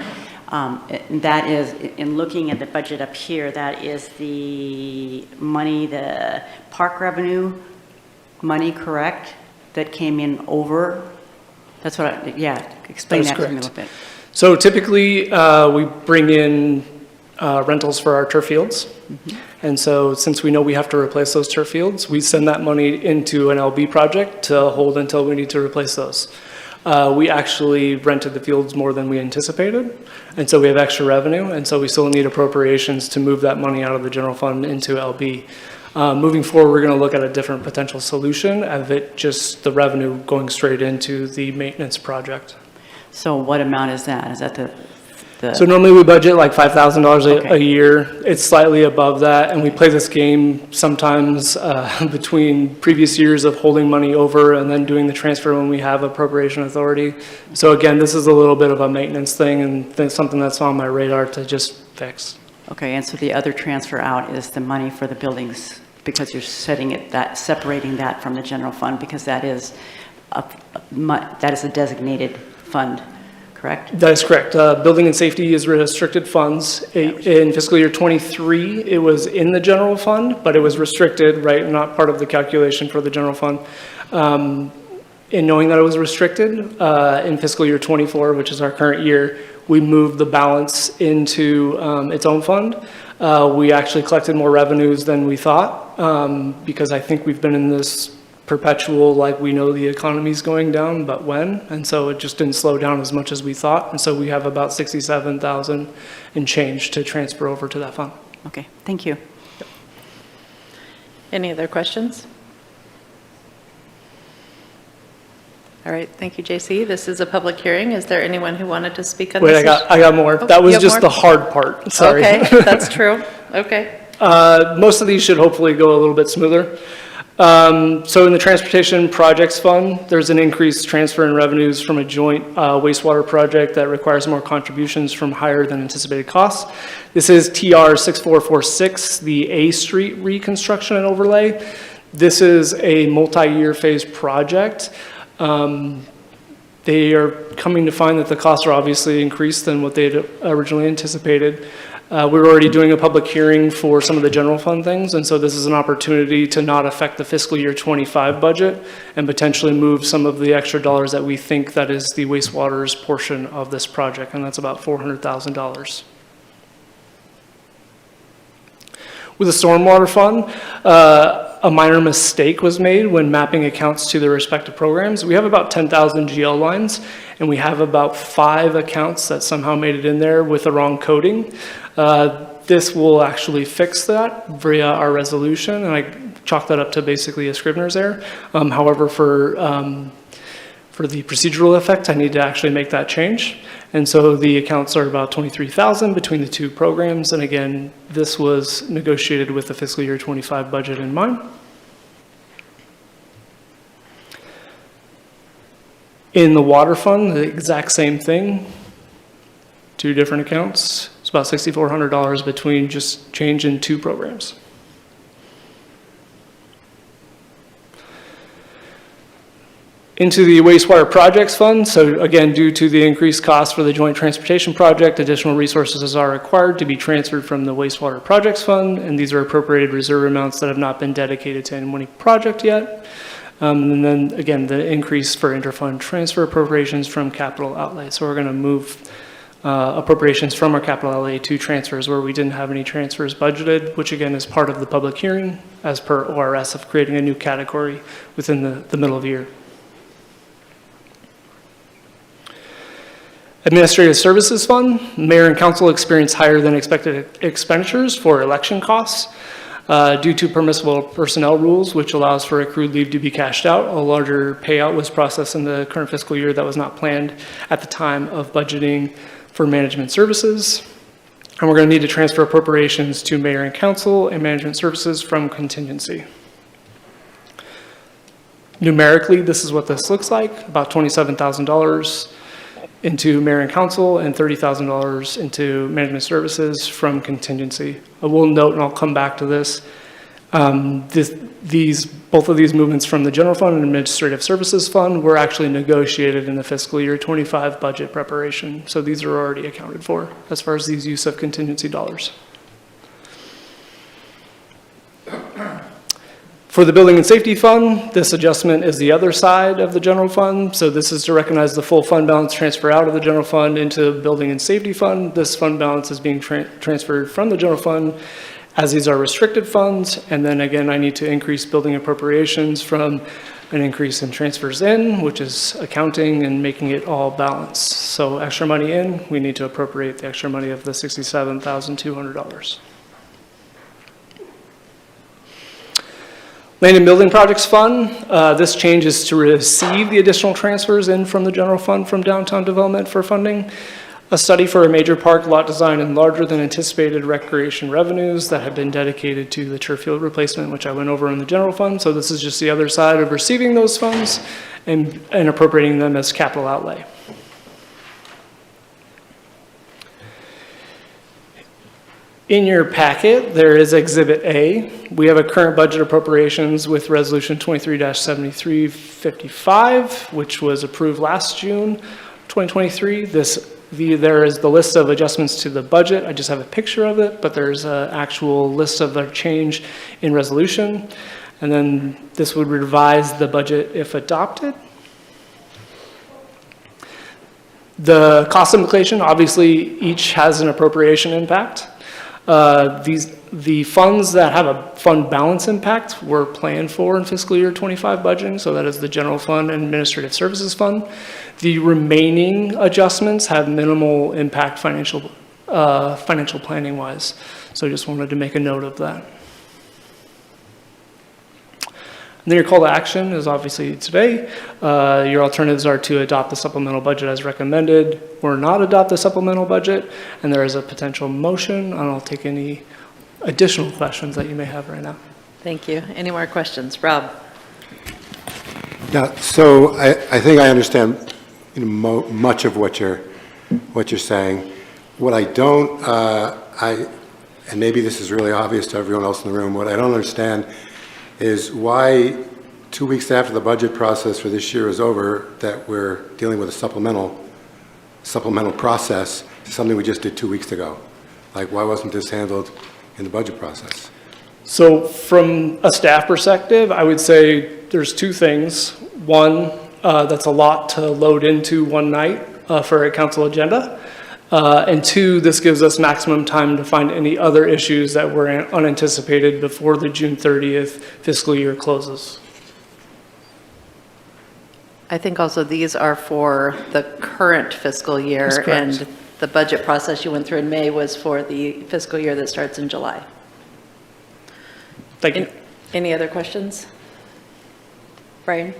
That is, in looking at the budget up here, that is the money, the park revenue money, correct? That came in over? That's what explain that to me a little bit. So typically, we bring in rentals for our turf fields. Mm-hmm. And so since we know we have to replace those turf fields, we send that money into an LB project to hold until we need to replace those. We actually rented the fields more than we anticipated, and so we have extra revenue, and so we still need appropriations to move that money out of the general fund into LB. Moving forward, we're going to look at a different potential solution of it, just the revenue going straight into the maintenance project. So what amount is that? Is that the So normally we budget like $5,000 Okay. a year. It's slightly above that, and we play this game sometimes between previous years of holding money over and then doing the transfer when we have appropriation authority. So again, this is a little bit of a maintenance thing and something that's on my radar to just fix. Okay, and so the other transfer out is the money for the buildings, because you're separating that from the general fund, because that is a designated fund, correct? That is correct. Building and safety is restricted funds. In fiscal year 23, it was in the general fund, but it was restricted, right? Not part of the calculation for the general fund. In knowing that it was restricted, in fiscal year 24, which is our current year, we moved the balance into its own fund. We actually collected more revenues than we thought, because I think we've been in this perpetual, like, we know the economy's going down, but when? And so it just didn't slow down as much as we thought. And so we have about 67,000 and change to transfer over to that fund. Okay, thank you. Any other questions? All right, thank you, JC. This is a public hearing. Is there anyone who wanted to speak on this? Wait, I got more. That was you have just more? the hard part. Sorry. Okay, that's true. Okay. Most of these should hopefully go a little bit smoother. So in the Transportation Projects Fund, there's an increased transfer in revenues from a joint wastewater project that requires more contributions from higher than anticipated costs. This is TR 6446, the A Street reconstruction and overlay. This is a multi-year phase project. They are coming to find that the costs are obviously increased than what they had originally anticipated. We were already doing a public hearing for some of the general fund things, and so this is an opportunity to not affect the fiscal year 25 budget and potentially move some of the extra dollars that we think that is the wastewater's portion of this project, and that's about $400,000. With the stormwater fund, a minor mistake was made when mapping accounts to the respective programs. We have about 10,000 GL lines, and we have about 5 accounts that somehow made it in there with the wrong coding. This will actually fix that via our resolution, and I chalked that up to basically a Scrivener's error. However, for the procedural effect, I need to actually make that change. And so the accounts are about 23,000 between the 2 programs. And again, this was negotiated with the fiscal year 25 budget in mind. In the water fund, the exact same thing. 2 different accounts. It's about $6,400 between just change in 2 programs. into the wastewater projects fund. So again, due to the increased cost for the joint transportation project, additional resources are required to be transferred from the wastewater projects fund, and these are appropriated reserve amounts that have not been dedicated to any project yet. And then again, the increase for interfund transfer appropriations from capital outlay. So we're going to move appropriations from our capital outlay to transfers where we didn't have any transfers budgeted, which again is part of the public hearing as per ORS of creating a new category within the middle of the year. Administrative Services Fund, Mayor and Council experienced higher than expected expenditures for election costs due to permissible personnel rules, which allows for accrued leave to be cashed out. A larger payout was processed in the current fiscal year that was not planned at the time of budgeting for management services. And we're going to need to transfer appropriations to Mayor and Council and management services from contingency. Numerically, this is what this looks like, about $27,000 into Mayor and Council and $30,000 into management services from contingency. I will note, and I'll come back to this, both of these movements from the General Fund and Administrative Services Fund were actually negotiated in the fiscal year 25 budget preparation. So these are already accounted for as far as these use of contingency dollars. For the Building and Safety Fund, this adjustment is the other side of the general fund. So this is to recognize the full fund balance transfer out of the general fund into the Building and Safety Fund. This fund balance is being transferred from the general fund as these are restricted funds. And then again, I need to increase building appropriations from an increase in transfers in, which is accounting and making it all balanced. So extra money in, we need to appropriate the extra money of the $67,200. Land and Building Projects Fund, this change is to receive the additional transfers in from the general fund from downtown development for funding. A study for a major park lot design and larger than anticipated recreation revenues that have been dedicated to the turf field replacement, which I went over in the general fund. So this is just the other side of receiving those funds and appropriating them as capital outlay. In your packet, there is Exhibit A. We have a current budget appropriations with Resolution 23-7355, which was approved last June 2023. There is the list of adjustments to the budget. I just have a picture of it, but there's an actual list of the change in resolution. And then this would revise the budget if adopted. The cost implication, obviously, each has an appropriation impact. The funds that have a fund balance impact were planned for in fiscal year 25 budgeting, so that is the general fund and administrative services fund. The remaining adjustments have minimal impact financial planning wise. So I just wanted to make a note of that. And then your call to action is obviously today. Your alternatives are to adopt the supplemental budget as recommended or not adopt the supplemental budget. And there is a potential motion, and I'll take any additional questions that you may have right now. Thank you. Any more questions? Rob? Yeah, so I think I understand much of what you're saying. What I don't, and maybe this is really obvious to everyone else in the room, what I don't understand is why 2 weeks after the budget process for this year is over that we're dealing with a supplemental process, something we just did 2 weeks ago. Like, why wasn't this handled in the budget process? So from a staff perspective, I would say there's two things. One, that's a lot to load into one night for a council agenda. And two, this gives us maximum time to find any other issues that were unanticipated before the June 30th fiscal year closes. I think also these are for the current fiscal year, and the budget process you went through in May was for the fiscal year that starts in July. Thank you. Any other questions? Brian?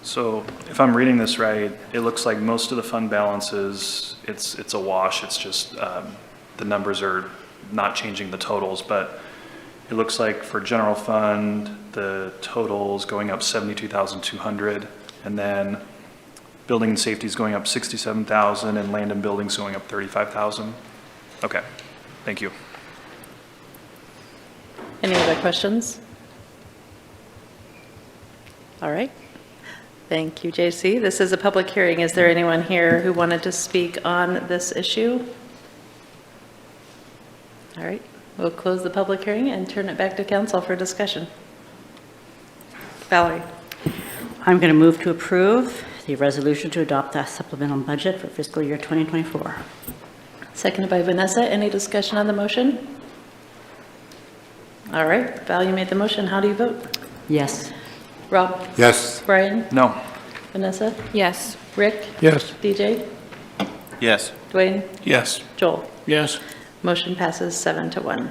So if I'm reading this right, it looks like most of the fund balances, it's a wash. It's just the numbers are not changing the totals, but it looks like for general fund, the total's going up 72,200, and then building and safety is going up 67,000, and land and buildings going up 35,000. Okay, thank you. Any other questions? All right. Thank you, JC. This is a public hearing. Is there anyone here who wanted to speak on this issue? All right, we'll close the public hearing and turn it back to council for discussion. Valerie. I'm going to move to approve the resolution to adopt the supplemental budget for fiscal year 2024. Seconded by Vanessa. Any discussion on the motion? All right, Val, you made the motion. How do you vote? Yes. Rob? Yes. Brian? No. Vanessa? Yes. Rick? Yes. DJ? Yes. Dwayne? Yes. Joel? Yes. Motion passes 7-1.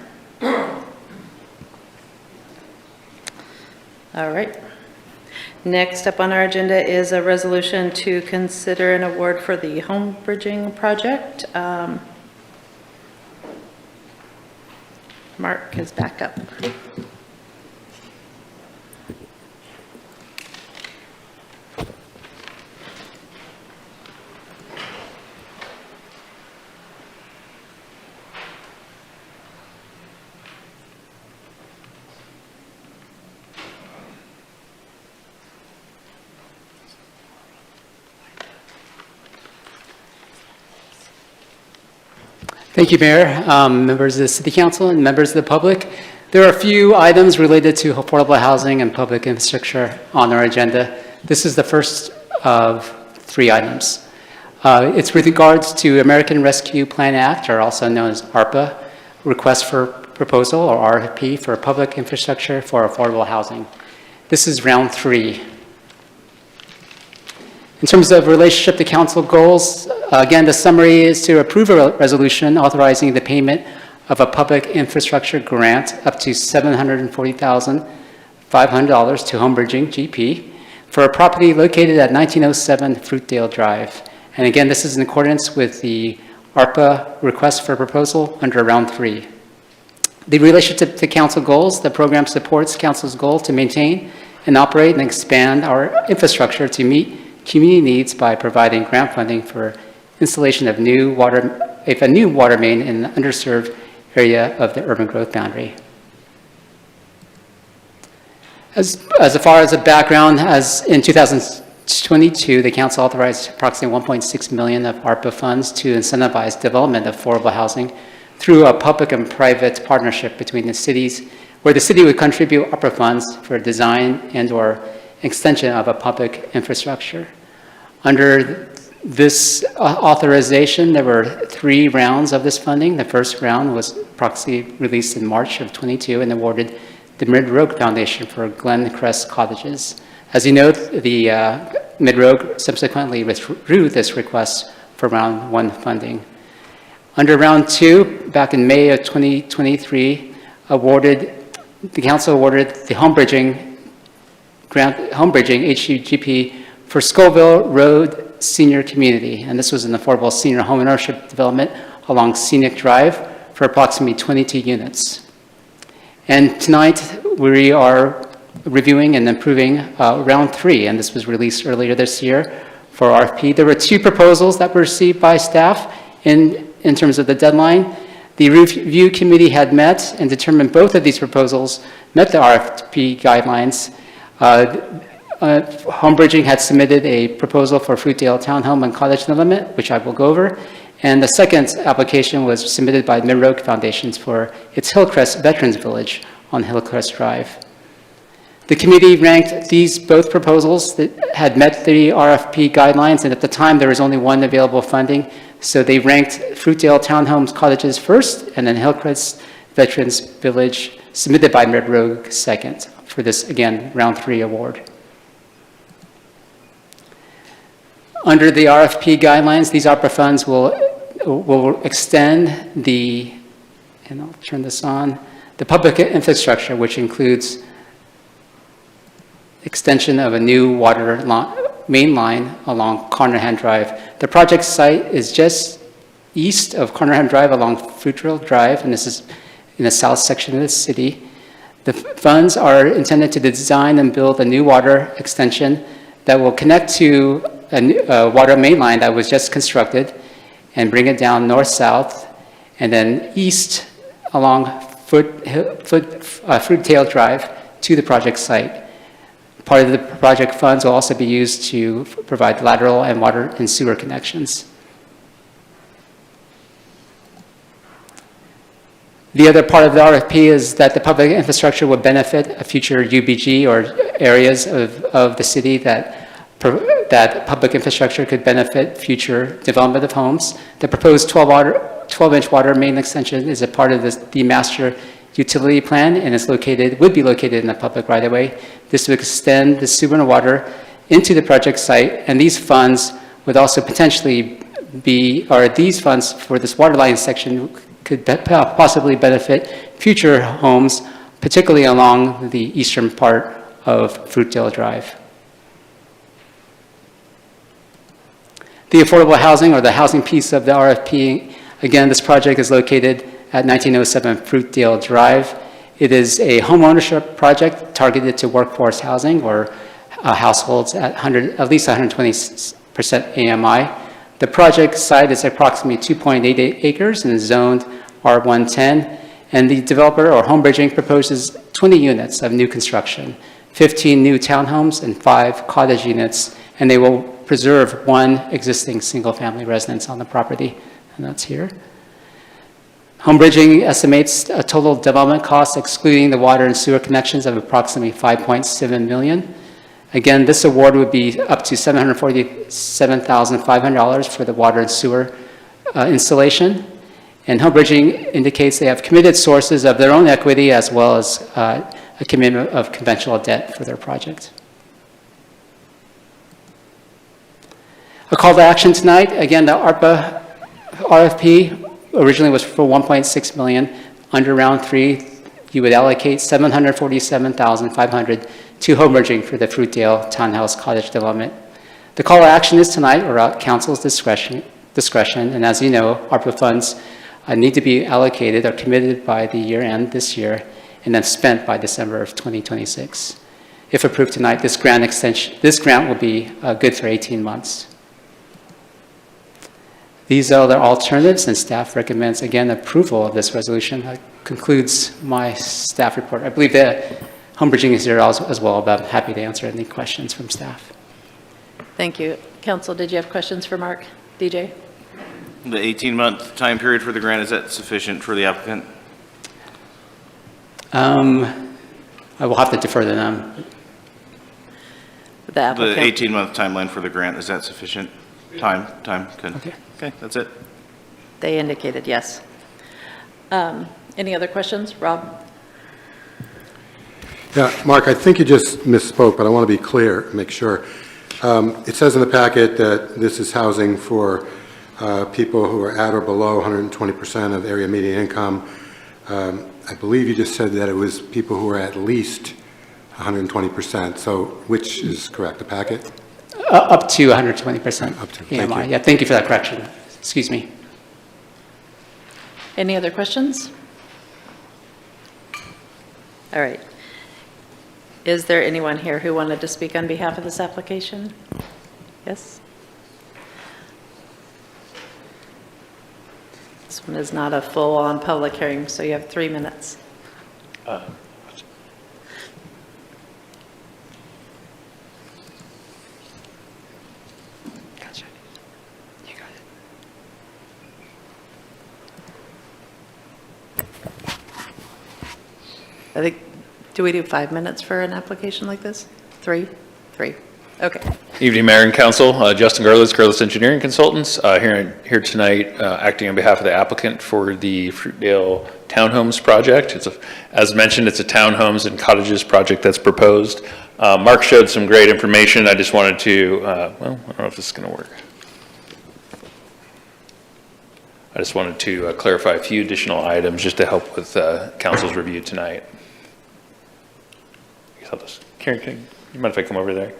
All right. Next up on our agenda is a resolution to consider an award for the home bridging project. Mark is back up. Thank you, Mayor, members of the City Council, and members of the public. There are a few items related to affordable housing and public infrastructure on our agenda. This is the first of 3 items. It's with regards to American Rescue Plan Act, or also known as ARPA, Request for Proposal, or RFP, for public infrastructure for affordable housing. This is round 3. In terms of relationship to council goals, again, the summary is to approve a resolution authorizing the payment of a public infrastructure grant up to $740,500 to Home Bridging GP for a property located at 1907 Fruitdale Drive. And again, this is in accordance with the ARPA request for proposal under round 3. The relationship to council goals, the program supports council's goal to maintain and operate and expand our infrastructure to meet community needs by providing grant funding for installation of a new water main in an underserved area of the urban growth boundary. As far as a background, as in 2022, the council authorized approximately $1.6 million of ARPA funds to incentivize development of affordable housing through a public and private partnership between the cities, where the city would contribute ARPA funds for design and/or extension of a public infrastructure. Under this authorization, there were 3 rounds of this funding. The first round was approximately released in March of 22 and awarded the Mid-Rogue Foundation for Glen Crest Cottages. As you know, the Mid-Rogue subsequently withdrew this request for round 1 funding. Under round 2, back in May of 2023, the council awarded the Home Bridging HUGP for Scoville Road Senior Community, and this was an affordable senior home ownership development along Scenic Drive for approximately 22 units. And tonight, we are reviewing and approving round 3, and this was released earlier this year for RFP. There were 2 proposals that were received by staff in terms of the deadline. The review committee had met and determined both of these proposals met the RFP guidelines. Home Bridging had submitted a proposal for Fruitdale Townhome and Cottage Development, which I will go over. And the second application was submitted by Mid-Rogue Foundations for its Hillcrest Veterans Village on Hillcrest Drive. The committee ranked both proposals that had met the RFP guidelines, and at the time there was only 1 available funding. So they ranked Fruitdale Townhomes Cottages first, and then Hillcrest Veterans Village, submitted by Mid-Rogue, second for this, again, round 3 award. Under the RFP guidelines, these ARPA funds will extend and I'll turn this on, the public infrastructure, which includes extension of a new water main line along Carnahan Drive. The project site is just east of Carnahan Drive along Fruitdale Drive, and this is in the south section of the city. The funds are intended to design and build a new water extension that will connect to a water main line that was just constructed and bring it down north-south and then east along Fruitdale Drive to the project site. Part of the project funds will also be used to provide lateral and water and sewer connections. The other part of the RFP is that the public infrastructure would benefit a future UBG or areas of the city that public infrastructure could benefit future development of homes. The proposed 12-inch water main extension is a part of the master utility plan and would be located in the public right-of-way. This would extend the sewer and water into the project site, and these funds would also potentially these funds for this water line section could possibly benefit future homes, particularly along the eastern part of Fruitdale Drive. The affordable housing, or the housing piece of the RFP, again, this project is located at 1907 Fruitdale Drive. It is a home ownership project targeted to workforce housing or households at least 120% AMI. The project site is approximately 2.88 acres and is zoned R110, and the developer or home bridging proposes 20 units of new construction, 15 new townhomes and 5 cottage units, and they will preserve 1 existing single-family residence on the property, and that's here. Home bridging estimates a total development cost, excluding the water and sewer connections, of approximately $5.7 million. Again, this award would be up to $747,500 for the water and sewer installation. And home bridging indicates they have committed sources of their own equity as well as a commitment of conventional debt for their project. A call to action tonight. Again, the ARPA RFP originally was for $1.6 million. Under round 3, you would allocate $747,500 to home bridging for the Fruitdale Townhouse Cottage development. The call to action is tonight, or at council's discretion, and as you know, ARPA funds need to be allocated or committed by the year end this year, and then spent by December of 2026. If approved tonight, this grant will be good for 18 months. These are the alternatives, and staff recommends, again, approval of this resolution. That concludes my staff report. I believe that home bridging is here as well, but I'm happy to answer any questions from staff. Thank you. Council, did you have questions for Mark? DJ? The 18-month time period for the grant, is that sufficient for the applicant? I will have to defer to them. The applicant? The 18-month timeline for the grant, is that sufficient? Time, good. Okay, that's it. They indicated yes. Any other questions? Rob? Yeah, Mark, I think you just misspoke, but I want to be clear, make sure. It says in the packet that this is housing for people who are at or below 120% of area median income. I believe you just said that it was people who are at least 120%. So which is correct, the packet? Up to 120% Up to, AMI. thank you. Yeah, thank you for that correction. Excuse me. Any other questions? All right. Is there anyone here who wanted to speak on behalf of this application? Yes? This one is not a full-on public hearing, so you have 3 minutes. Gotcha. You got it. I think, do we do 5 minutes for an application like this? 3? 3. Okay. Evening, Mayor and Council. Justin Gerlis Engineering Consultants, here tonight, acting on behalf of the applicant for the Fruitdale Townhomes project. As mentioned, it's a townhomes and cottages project that's proposed. Mark showed some great information. I just wanted to, well, I don't know if this is going to work. I just wanted to clarify a few additional items just to help with Council's review tonight. Karen, you mind if I come over there?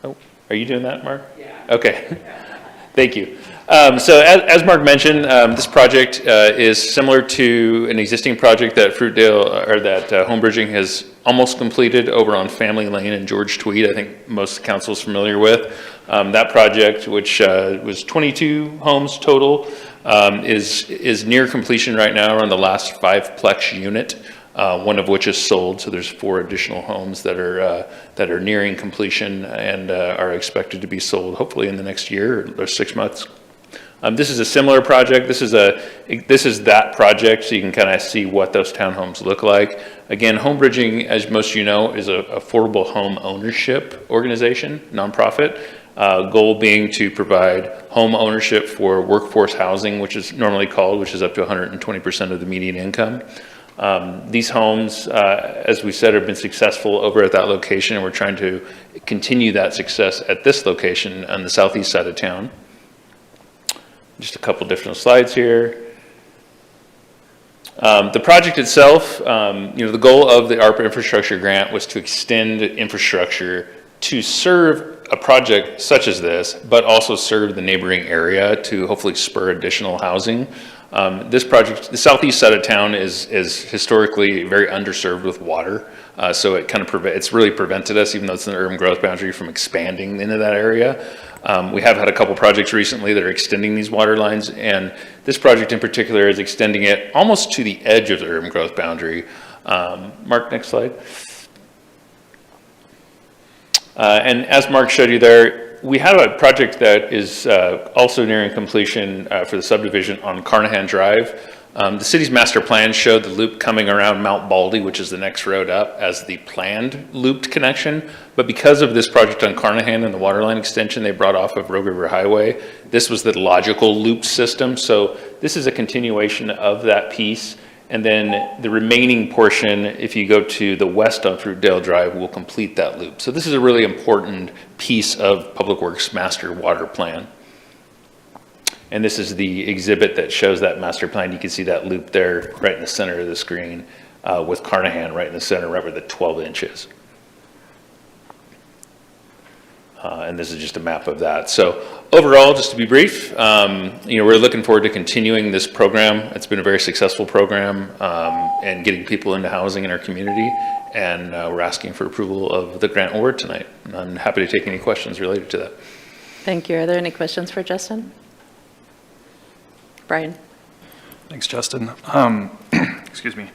Oh, are you doing that, Mark? Yeah. Okay. Thank you. So as Mark mentioned, this project is similar to an existing project that Fruitdale or that Home Bridging has almost completed over on Family Lane and George Tweed. I think most council is familiar with. That project, which was 22 homes total, is near completion right now. We're on the last 5-plex unit, one of which is sold. So there's 4 additional homes that are nearing completion and are expected to be sold hopefully in the next year or 6 months. This is a similar project. This is that project, so you can kind of see what those townhomes look like. Again, Home Bridging, as most of you know, is an affordable home ownership organization, nonprofit. Goal being to provide home ownership for workforce housing, which is normally called, which is up to 120% of the median income. These homes, as we said, have been successful over at that location, and we're trying to continue that success at this location on the southeast side of town. Just a couple different slides here. The project itself, the goal of the ARPA infrastructure grant was to extend infrastructure to serve a project such as this, but also serve the neighboring area to hopefully spur additional housing. This project, the southeast side of town is historically very underserved with water. So it kind of it's really prevented us, even though it's an urban growth boundary, from expanding into that area. We have had a couple projects recently that are extending these water lines, and this project in particular is extending it almost to the edge of the urban growth boundary. Mark, next slide. And as Mark showed you there, we have a project that is also nearing completion for the subdivision on Carnahan Drive. The city's master plan showed the loop coming around Mount Baldy, which is the next road up, as the planned looped connection. But because of this project on Carnahan and the waterline extension they brought off of Rogue River Highway, this was the logical loop system. So this is a continuation of that piece. And then the remaining portion, if you go to the west on Fruitdale Drive, will complete that loop. So this is a really important piece of Public Works Master Water Plan. And this is the exhibit that shows that master plan. You can see that loop there right in the center of the screen with Carnahan right in the center, right where the 12 inches. And this is just a map of that. So overall, just to be brief, we're looking forward to continuing this program. It's been a very successful program and getting people into housing in our community. And we're asking for approval of the grant award tonight. And I'm happy to take any questions related to that. Thank you. Are there any questions for Justin? Brian? Thanks, Justin. Excuse me.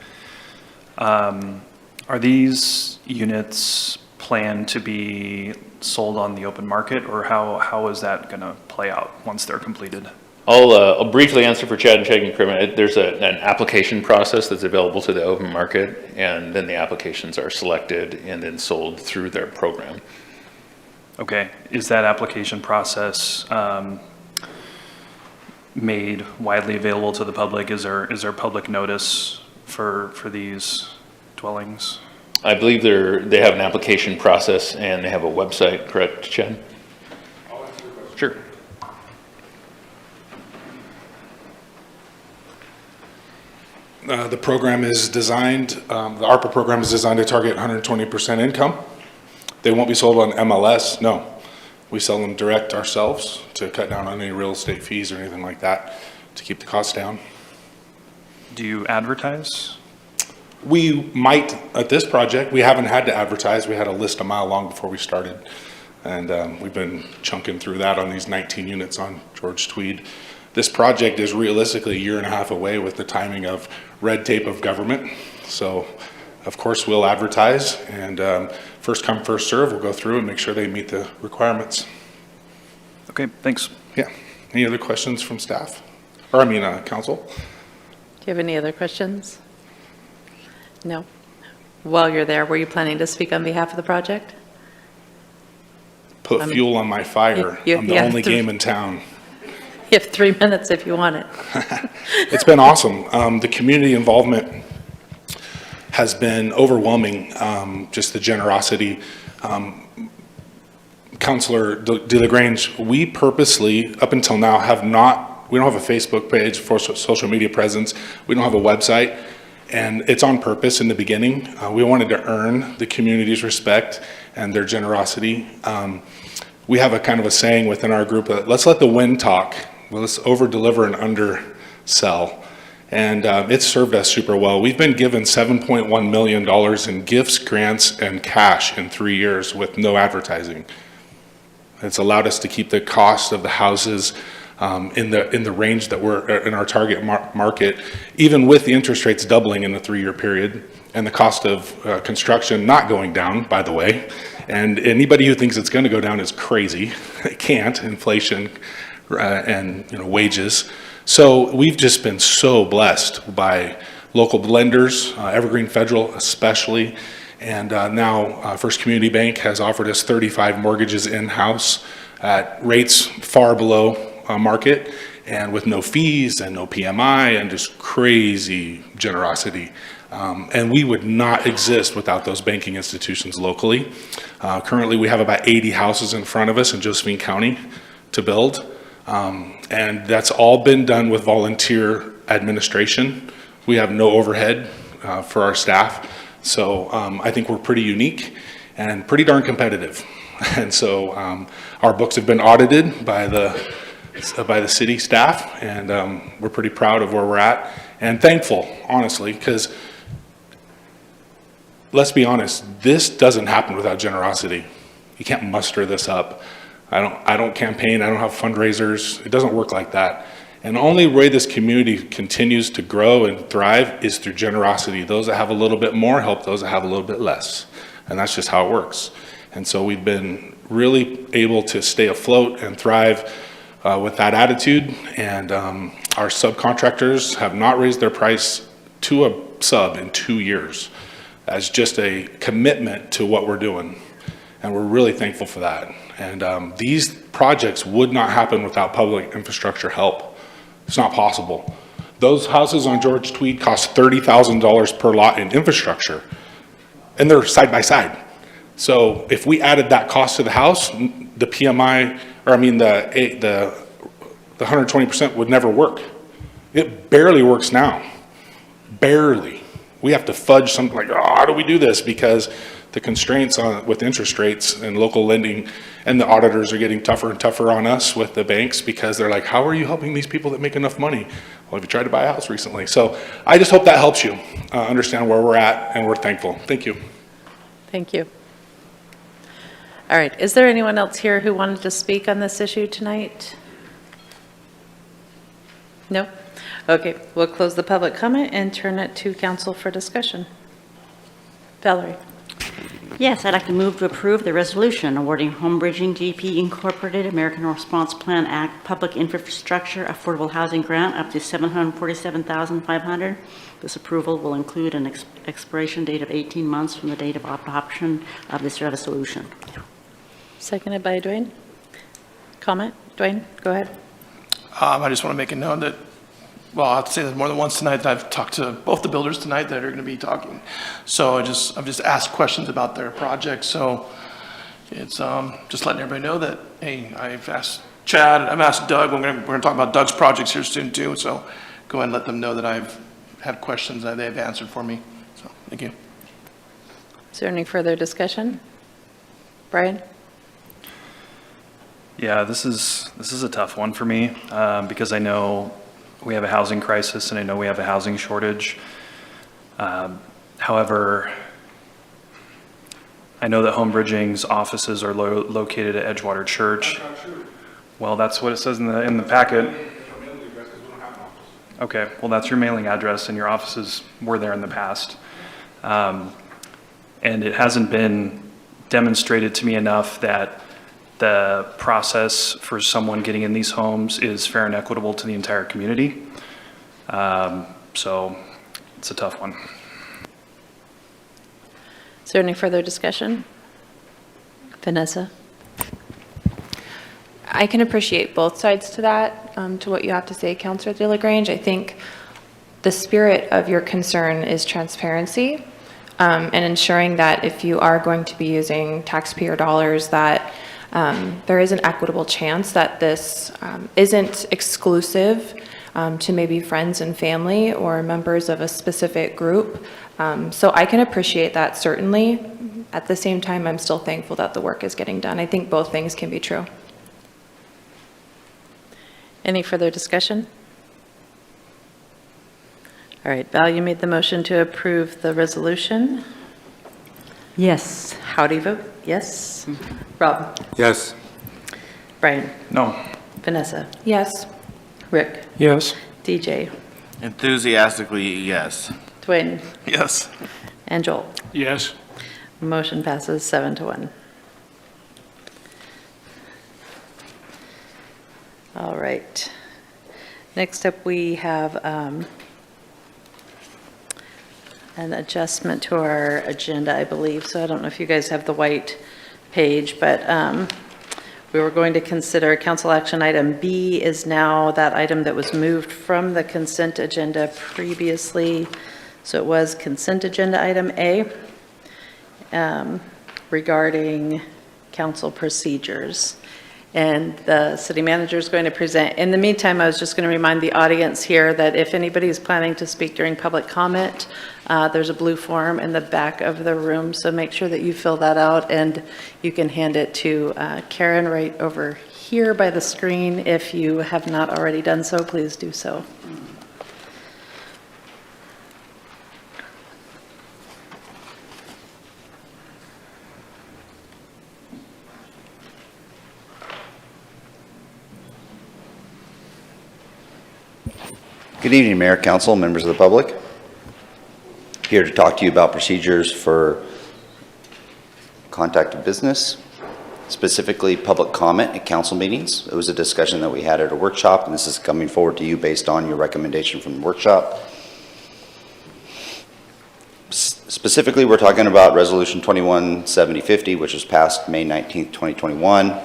Are these units planned to be sold on the open market, or how is that going to play out once they're completed? I'll briefly answer for Chad and Chad and Kermit. There's an application process that's available to the open market, and then the applications are selected and then sold through their program. Okay. Is that application process made widely available to the public? Is there public notice for these dwellings? I believe they have an application process and they have a website, correct, Chad? I'll answer your question. Sure. The program is designed, the ARPA program is designed to target 120% income. They won't be sold on MLS, no. We sell them direct ourselves to cut down on any real estate fees or anything like that to keep the costs down. Do you advertise? We might, at this project, we haven't had to advertise. We had a list a mile long before we started. And we've been chunking through that on these 19 units on George Tweed. This project is realistically a year and a half away with the timing of red tape of government. So, of course, we'll advertise, and first come, first serve, we'll go through and make sure they meet the requirements. Okay, thanks. Yeah. Any other questions from staff? Or, I mean, council? Do you have any other questions? No? While you're there, were you planning to speak on behalf of the project? Put fuel on my fire. I'm the only game in town. You have 3 minutes if you want it. It's been awesome. The community involvement has been overwhelming, just the generosity. Councilor De La Grange, we purposely, up until now, we don't have a Facebook page for social media presence. We don't have a website, and it's on purpose in the beginning. We wanted to earn the community's respect and their generosity. We have a kind of a saying within our group that let's let the wind talk. Well, let's over-deliver and undersell. And it's served us super well. We've been given $7.1 million in gifts, grants, and cash in 3 years with no advertising. It's allowed us to keep the cost of the houses in the range that we're in our target market, even with the interest rates doubling in a 3-year period, and the cost of construction not going down, by the way. And anybody who thinks it's going to go down is crazy. It can't. Inflation and wages. So we've just been so blessed by local lenders, Evergreen Federal especially, and now First Community Bank has offered us 35 mortgages in-house at rates far below market, and with no fees and no PMI and just crazy generosity. And we would not exist without those banking institutions locally. Currently, we have about 80 houses in front of us in Josephine County to build. And that's all been done with volunteer administration. We have no overhead for our staff. So I think we're pretty unique and pretty darn competitive. And so our books have been audited by the city staff, and we're pretty proud of where we're at and thankful, honestly, because let's be honest, this doesn't happen without generosity. You can't muster this up. I don't campaign, I don't have fundraisers. It doesn't work like that. And the only way this community continues to grow and thrive is through generosity. Those that have a little bit more help those that have a little bit less. And that's just how it works. And so we've been really able to stay afloat and thrive with that attitude. And our subcontractors have not raised their price to a sub in 2 years as just a commitment to what we're doing. And we're really thankful for that. And these projects would not happen without public infrastructure help. It's not possible. Those houses on George Tweed cost $30,000 per lot in infrastructure, and they're side by side. So if we added that cost to the house, the PMI, or I mean the 120% would never work. It barely works now, barely. We have to fudge something like, oh, how do we do this? Because the constraints with interest rates and local lending and the auditors are getting tougher and tougher on us with the banks, because they're like, how are you helping these people that make enough money? Well, have you tried to buy a house recently? So I just hope that helps you understand where we're at, and we're thankful. Thank you. Thank you. All right, is there anyone else here who wanted to speak on this issue tonight? No? Okay, we'll close the public comment and turn it to council for discussion. Valerie. Yes, I'd like to move to approve the resolution awarding Home Bridging GP Incorporated American Response Plan Act Public Infrastructure Affordable Housing Grant up to $747,500. This approval will include an expiration date of 18 months from the date of adoption of this resolution. Seconded by Dwayne. Comment? Dwayne, go ahead. I just want to make a note that, well, I'll have to say that more than once tonight that I've talked to both the builders tonight that are going to be talking. So I've just asked questions about their project. So it's just letting everybody know that, hey, I've asked Chad, I've asked Doug, we're going to talk about Doug's projects here soon too. So go ahead and let them know that I've had questions that they've answered for me. So thank you. Is there any further discussion? Brian? Yeah, this is a tough one for me because I know we have a housing crisis and I know we have a housing shortage. However, I know that Home Bridging's offices are located at Edgewater Church. That's not true. Well, that's what it says in the packet. Okay, well, that's your mailing address and your offices were there in the past. And it hasn't been demonstrated to me enough that the process for someone getting in these homes is fair and equitable to the entire community. So it's a tough one. Is there any further discussion? Vanessa? I can appreciate both sides to that, to what you have to say, Councillor De La Grange. I think the spirit of your concern is transparency and ensuring that if you are going to be using taxpayer dollars, that there is an equitable chance that this isn't exclusive to maybe friends and family or members of a specific group. So I can appreciate that, certainly. At the same time, I'm still thankful that the work is getting done. I think both things can be true. Any further discussion? All right, Val, you made the motion to approve the resolution. Yes. How do you vote? Yes? Rob? Yes. Brian? No. Vanessa? Yes. Rick? Yes. DJ? Enthusiastically, yes. Dwayne? Yes. And Joel? Yes. Motion passes 7-1. All right. Next up, we have an adjustment to our agenda, I believe. So I don't know if you guys have the white page, but we were going to consider council action item B is now that item that was moved from the consent agenda previously. So it was consent agenda item A regarding council procedures. And the city manager is going to present. In the meantime, I was just going to remind the audience here that if anybody is planning to speak during public comment, there's a blue form in the back of the room, so make sure that you fill that out, and you can hand it to Karen right over here by the screen. If you have not already done so, please do so. Good evening, Mayor, Council, members of the public. Here to talk to you about procedures for contact of business, specifically public comment at council meetings. It was a discussion that we had at a workshop, and this is coming forward to you based on your recommendation from the workshop. Specifically, we're talking about Resolution 217050, which was passed May 19th, 2021.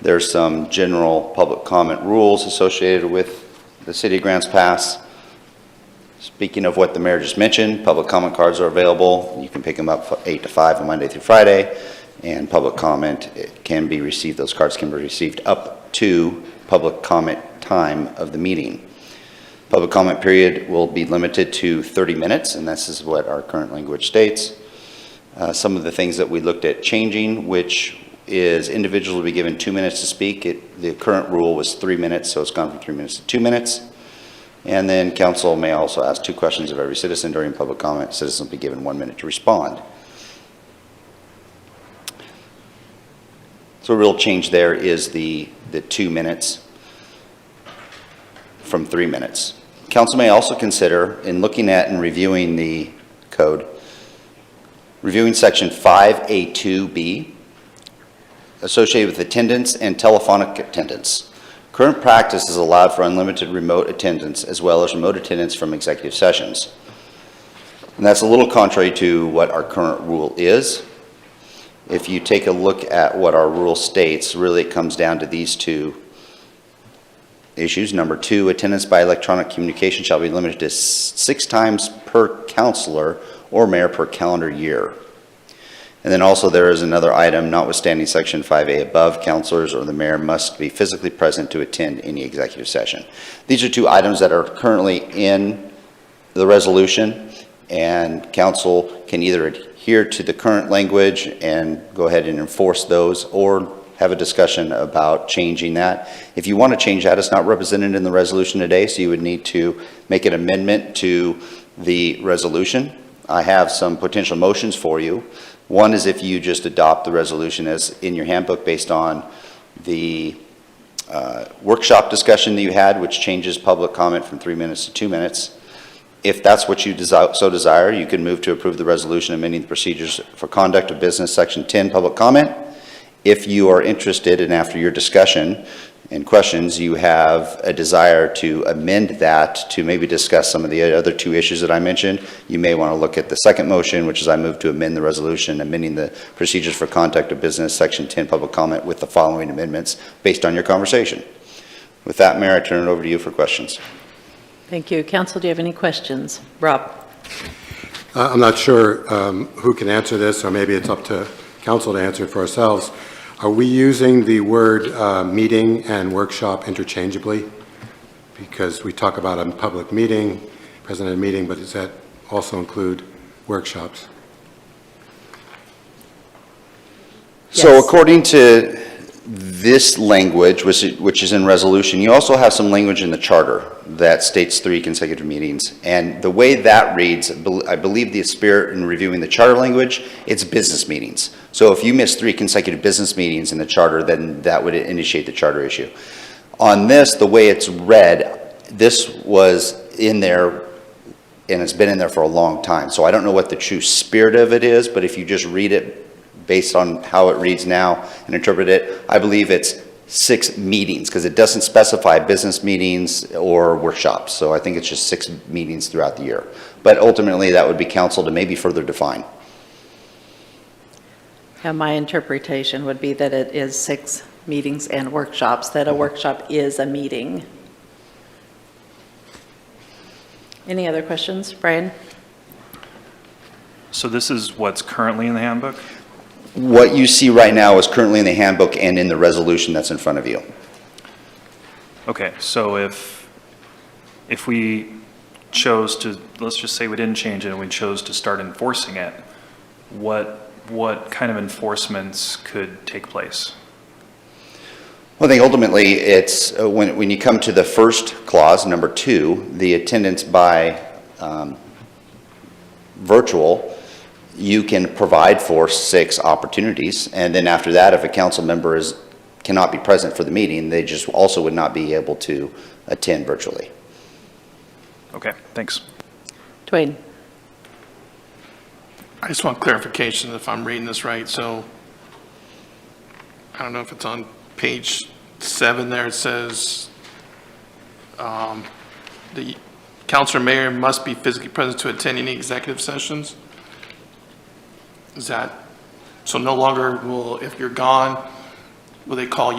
There's some general public comment rules associated with the City of Grants Pass. Speaking of what the mayor just mentioned, public comment cards are available. You can pick them up 8 to 5 on Monday through Friday, and public comment can be received. Those cards can be received up to public comment time of the meeting. Public comment period will be limited to 30 minutes, and this is what our current language states. Some of the things that we looked at changing, which is individuals will be given 2 minutes to speak. The current rule was 3 minutes, so it's gone from 3 minutes to 2 minutes. And then council may also ask 2 questions of every citizen during public comment. Citizens will be given 1 minute to respond. So a real change there is the 2 minutes from 3 minutes. Council may also consider, in looking at and reviewing the code, reviewing section 5A2B, associated with attendance and telephonic attendance. Current practice is allowed for unlimited remote attendance as well as remote attendance from executive sessions. And that's a little contrary to what our current rule is. If you take a look at what our rule states, really it comes down to these 2 issues. Number 2, attendance by electronic communication shall be limited to 6 times per councilor or mayor per calendar year. And then also there is another item, notwithstanding section 5A above, councilors or the mayor must be physically present to attend any executive session. These are 2 items that are currently in the resolution, and council can either adhere to the current language and go ahead and enforce those, or have a discussion about changing that. If you want to change that, it's not represented in the resolution today, so you would need to make an amendment to the resolution. I have some potential motions for you. One is if you just adopt the resolution as in your handbook based on the workshop discussion that you had, which changes public comment from 3 minutes to 2 minutes. If that's what you so desire, you can move to approve the resolution amending the procedures for conduct of business, section 10, public comment. If you are interested, and after your discussion and questions, you have a desire to amend that to maybe discuss some of the other 2 issues that I mentioned, you may want to look at the second motion, which is I move to amend the resolution, amending the procedures for conduct of business, section 10, public comment, with the following amendments based on your conversation. With that, Mayor, I turn it over to you for questions. Thank you. Council, do you have any questions? Rob? I'm not sure who can answer this, or maybe it's up to council to answer it for ourselves. Are we using the word meeting and workshop interchangeably? Because we talk about a public meeting, president meeting, but does that also include workshops? So according to this language, which is in resolution, you also have some language in the charter. that states 3 consecutive meetings. And the way that reads, I believe the spirit in reviewing the charter language, it's business meetings. So if you miss 3 consecutive business meetings in the charter, then that would initiate the charter issue. On this, the way it's read, this was in there and it's been in there for a long time. So I don't know what the true spirit of it is, but if you just read it based on how it reads now and interpret it, I believe it's 6 meetings, because it doesn't specify business meetings or workshops. So I think it's just 6 meetings throughout the year. But ultimately, that would be council to maybe further define. And my interpretation would be that it is 6 meetings and workshops, that a workshop is a meeting. Any other questions? Brian? So this is what's currently in the handbook? What you see right now is currently in the handbook and in the resolution that's in front of you. Okay, so if we chose to, let's just say we didn't change it and we chose to start enforcing it, what kind of enforcements could take place? Well, I think ultimately it's when you come to the first clause, number 2, the attendance by virtual, you can provide for 6 opportunities, and then after that, if a council member cannot be present for the meeting, they just also would not be able to attend virtually. Okay, thanks. Dwayne? I just want clarification if I'm reading this right. So I don't know if it's on page 7 there. It says the council or mayor must be physically present to attend any executive sessions. Is that, so no longer will, if you're gone, will they call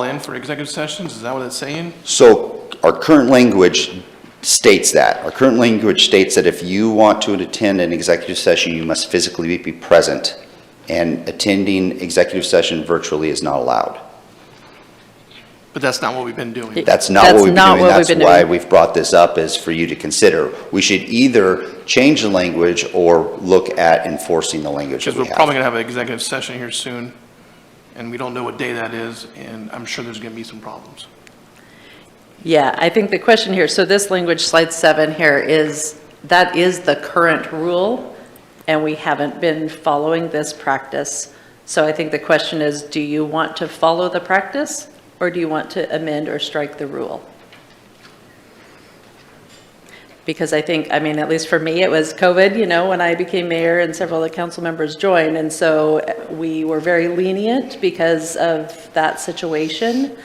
in for executive sessions? Is that what it's saying? So our current language states that. Our current language states that if you want to attend an executive session, you must physically be present, and attending executive session virtually is not allowed. But that's not what we've been doing. That's not what we've been doing. That's why we've brought this up, is for you to consider. We should either change the language or look at enforcing the language that Because we we're probably have. going to have an executive session here soon, and we don't know what day that is, and I'm sure there's going to be some problems. Yeah, I think the question here, so this language, slide 7 here, is that is the current rule, and we haven't been following this practice. So I think the question is, do you want to follow the practice, or do you want to amend or strike the rule? Because I think, I mean, at least for me, it was COVID, you know, when I became mayor and several of the council members joined. And so we were very lenient because of that situation.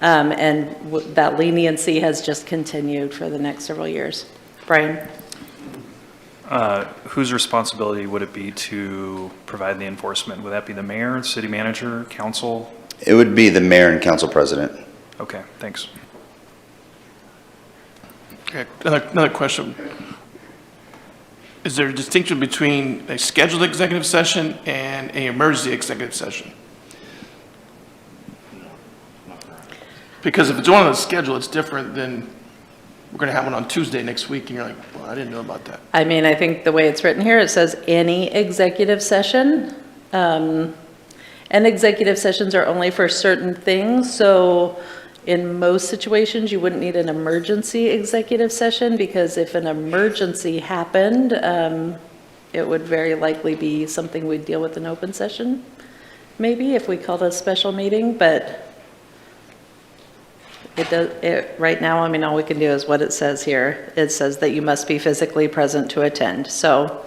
And that leniency has just continued for the next several years. Brian? Whose responsibility would it be to provide the enforcement? Would that be the mayor, city manager, council? It would be the mayor and council president. Okay, thanks. Okay, another question. Is there a distinction between a scheduled executive session and an emergency executive session? Because if it's one on the schedule, it's different than we're going to have one on Tuesday next week, and you're like, well, I didn't know about that. I mean, I think the way it's written here, it says any executive session. And executive sessions are only for certain things. So in most situations, you wouldn't need an emergency executive session, because if an emergency happened, it would very likely be something we'd deal with in open session, maybe if we called a special meeting. But right now, I mean, all we can do is what it says here. It says that you must be physically present to attend. So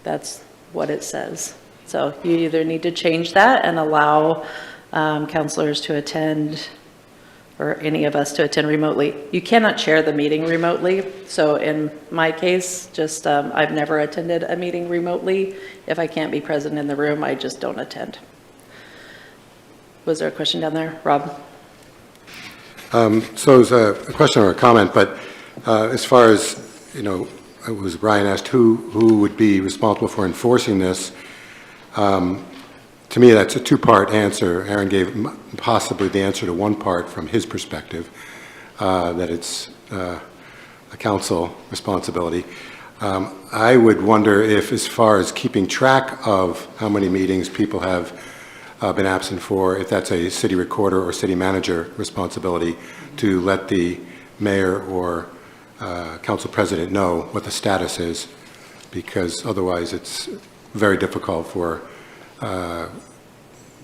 that's what it says. So you either need to change that and allow counselors to attend, or any of us to attend remotely. You cannot chair the meeting remotely. So in my case, just I've never attended a meeting remotely. If I can't be present in the room, I just don't attend. Was there a question down there? Rob? So it's a question or a comment, but as far as, you know, it was Brian asked who would be responsible for enforcing this. To me, that's a 2-part answer. Aaron gave possibly the answer to 1 part from his perspective, that it's a council responsibility. I would wonder if, as far as keeping track of how many meetings people have been absent for, if that's a city recorder or city manager responsibility to let the mayor or council president know what the status is, because otherwise it's very difficult for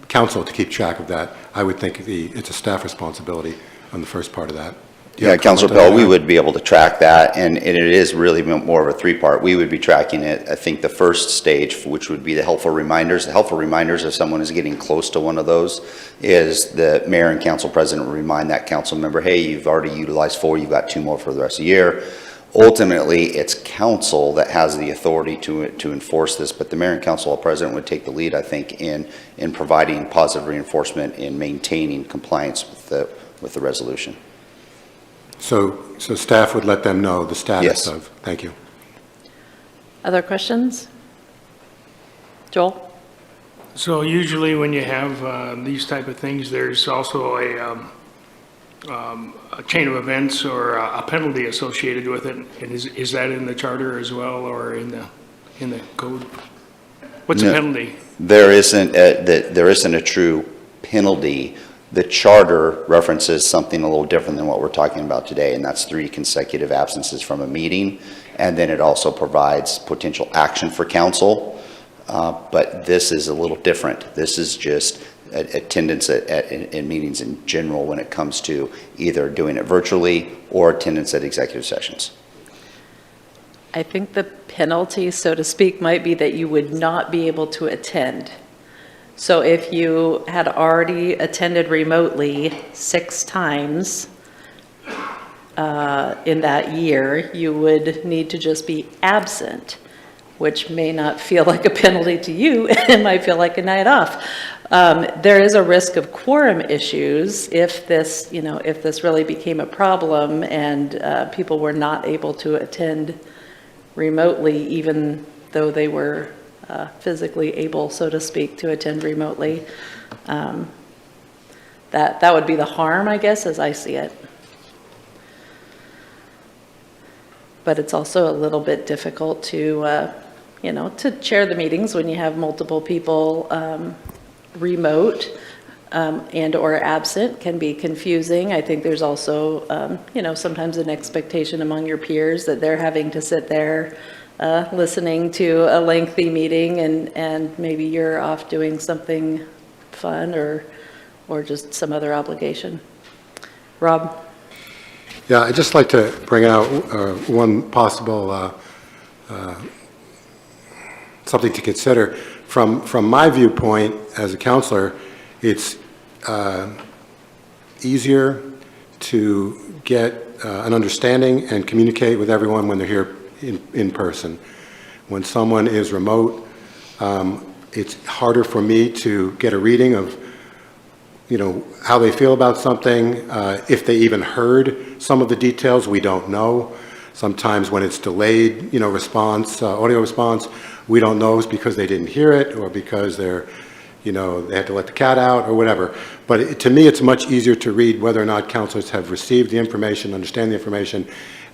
council to keep track of that. I would think it's a staff responsibility on the first part of that. Yeah, Councilor Pell, we would be able to track that, and it is really more of a three-part. We would be tracking it. I think the first stage, which would be the helpful reminders. The helpful reminders, if someone is getting close to one of those, is the mayor and council president will remind that council member, hey, you've already utilized 4, you've got 2 more for the rest of the year. Ultimately, it's council that has the authority to enforce this, but the mayor and council president would take the lead, I think, in providing positive reinforcement in maintaining compliance with the resolution. So staff would let them know the status Yes. of, thank you. Other questions? Joel? So usually when you have these type of things, there's also a chain of events or a penalty associated with it. And is that in the charter as well, or in the code? What's the No. penalty? There isn't a true penalty. The charter references something a little different than what we're talking about today, and that's 3 consecutive absences from a meeting. And then it also provides potential action for council. But this is a little different. This is just attendance in meetings in general when it comes to either doing it virtually or attendance at executive sessions. I think the penalty, so to speak, might be that you would not be able to attend. So if you had already attended remotely 6 times in that year, you would need to just be absent, which may not feel like a penalty to you. It might feel like a night off. There is a risk of quorum issues if this really became a problem and people were not able to attend remotely, even though they were physically able, so to speak, to attend remotely. That would be the harm, I guess, as I see it. But it's also a little bit difficult to, to chair the meetings when you have multiple people remote and or absent can be confusing. I think there's also, sometimes an expectation among your peers that they're having to sit there listening to a lengthy meeting and maybe you're off doing something fun or just some other obligation. Rob? Yeah, I'd just like to bring out one possible something to consider. From my viewpoint as a counselor, it's easier to get an understanding and communicate with everyone when they're here in person. When someone is remote, it's harder for me to get a reading of how they feel about something, if they even heard some of the details, we don't know. Sometimes when it's delayed, response, audio response, we don't know it's because they didn't hear it or because they had to let the cat out or whatever. But to me, it's much easier to read whether or not counselors have received the information, understand the information,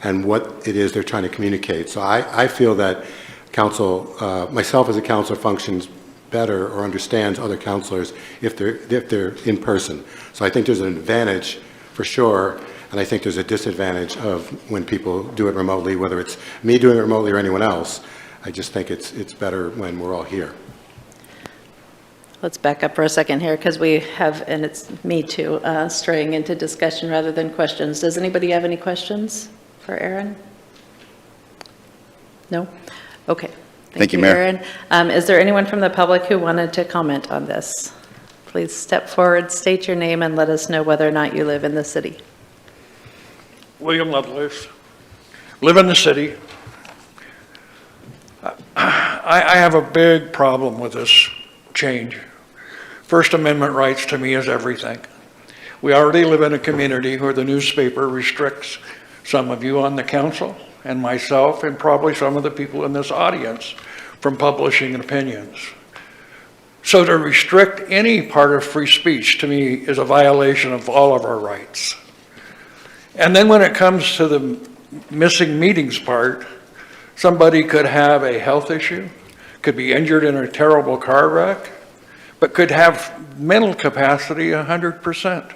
and what it is they're trying to communicate. So I feel that council, myself as a counselor, functions better or understands other counselors if they're in person. So I think there's an advantage for sure, and I think there's a disadvantage of when people do it remotely, whether it's me doing it remotely or anyone else. I just think it's better when we're all here. Let's back up for a second here because we have, and it's me too, straying into discussion rather than questions. Does anybody have any questions for Aaron? No? Okay. Thank you, Mayor. Aaron. Is there anyone from the public who wanted to comment on this? Please step forward, state your name, and let us know whether or not you live in the city. William Lovelace, live in the city. I have a big problem with this change. First Amendment rights to me is everything. We already live in a community where the newspaper restricts some of you on the council and myself and probably some of the people in this audience from publishing opinions. So to restrict any part of free speech to me is a violation of all of our rights. And then when it comes to the missing meetings part, somebody could have a health issue, could be injured in a terrible car wreck, but could have mental capacity 100%.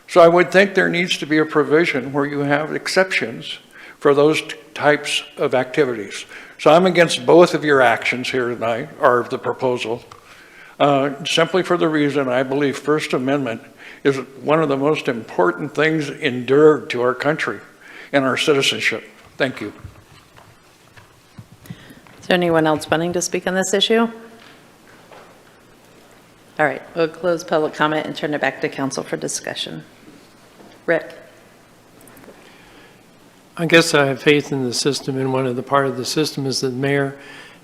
So I would think there needs to be a provision where you have exceptions for those types of activities. So I'm against both of your actions here tonight, or the proposal, simply for the reason I believe First Amendment is one of the most important things endured to our country and our citizenship. Thank you. Is there anyone else wanting to speak on this issue? All right, we'll close public comment and turn it back to council for discussion. Rick? I guess I have faith in the system, and one of the part of the system is that the mayor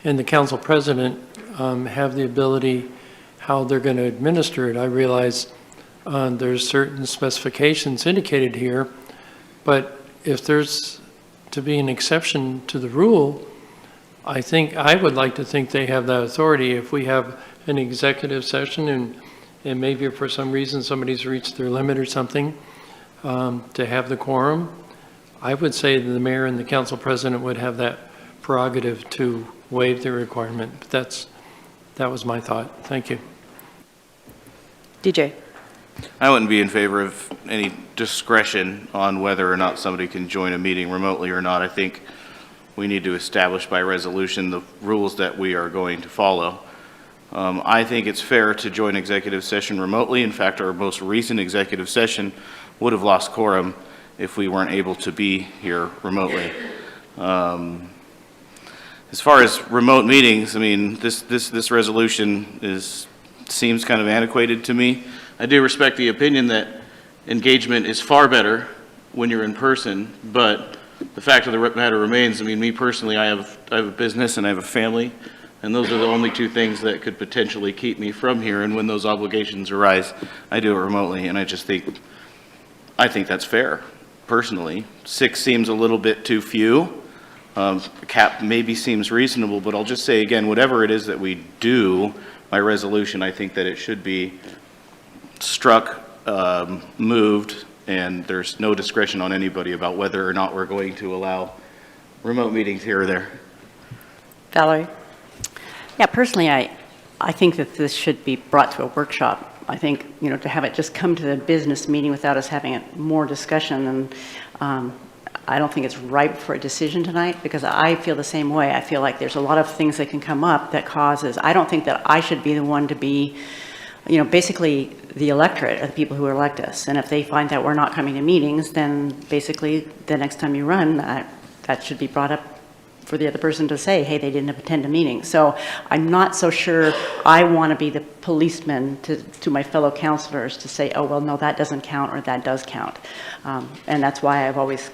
and the council president have the ability how they're going to administer it. I realize there's certain specifications indicated here, but if there's to be an exception to the rule, I would like to think they have that authority. If we have an executive session and maybe for some reason somebody's reached their limit or something, to have the quorum, I would say that the mayor and the council president would have that prerogative to waive the requirement. But that was my thought. Thank you. DJ? I wouldn't be in favor of any discretion on whether or not somebody can join a meeting remotely or not. I think we need to establish by resolution the rules that we are going to follow. I think it's fair to join executive session remotely. In fact, our most recent executive session would have lost quorum if we weren't able to be here remotely. As far as remote meetings, I mean, this resolution seems kind of antiquated to me. I do respect the opinion that engagement is far better when you're in person, but the fact of the matter remains, I mean, me personally, I have a business and I have a family, and those are the only two things that could potentially keep me from here, and when those obligations arise, I do it remotely, and I think that's fair, personally. 6 seems a little bit too few. Cap maybe seems reasonable, but I'll just say again, whatever it is that we do, my resolution, I think that it should be struck, moved, and there's no discretion on anybody about whether or not we're going to allow remote meetings here or there. Valerie? Yeah, personally, I think that this should be brought to a workshop. I think, to have it just come to the business meeting without us having more discussion, and I don't think it's ripe for a decision tonight, because I feel the same way. I feel like there's a lot of things that can come up that causes, I don't think that I should be the one to be, basically the electorate, the people who elect us. And if they find that we're not coming to meetings, then basically the next time you run, that should be brought up for the other person to say, hey, they didn't attend a meeting. So I'm not so sure I want to be the policeman to my fellow counselors to say, oh, well, no, that doesn't count, or that does count. And that's why I've always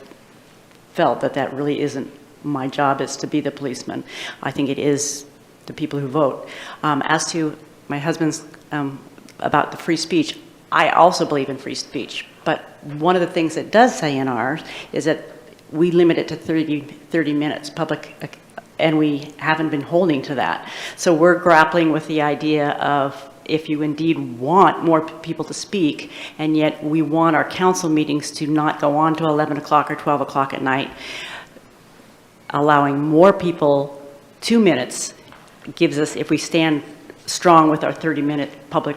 felt that really isn't my job, is to be the policeman. I think it is the people who vote. As to my husband's about the free speech, I also believe in free speech. But one of the things that does say in ours is that we limit it to 30 minutes public, and we haven't been holding to that. So we're grappling with the idea of, if you indeed want more people to speak, and yet we want our council meetings to not go on to 11 o'clock or 12 o'clock at night, allowing more people 2 minutes gives us, if we stand strong with our 30-minute public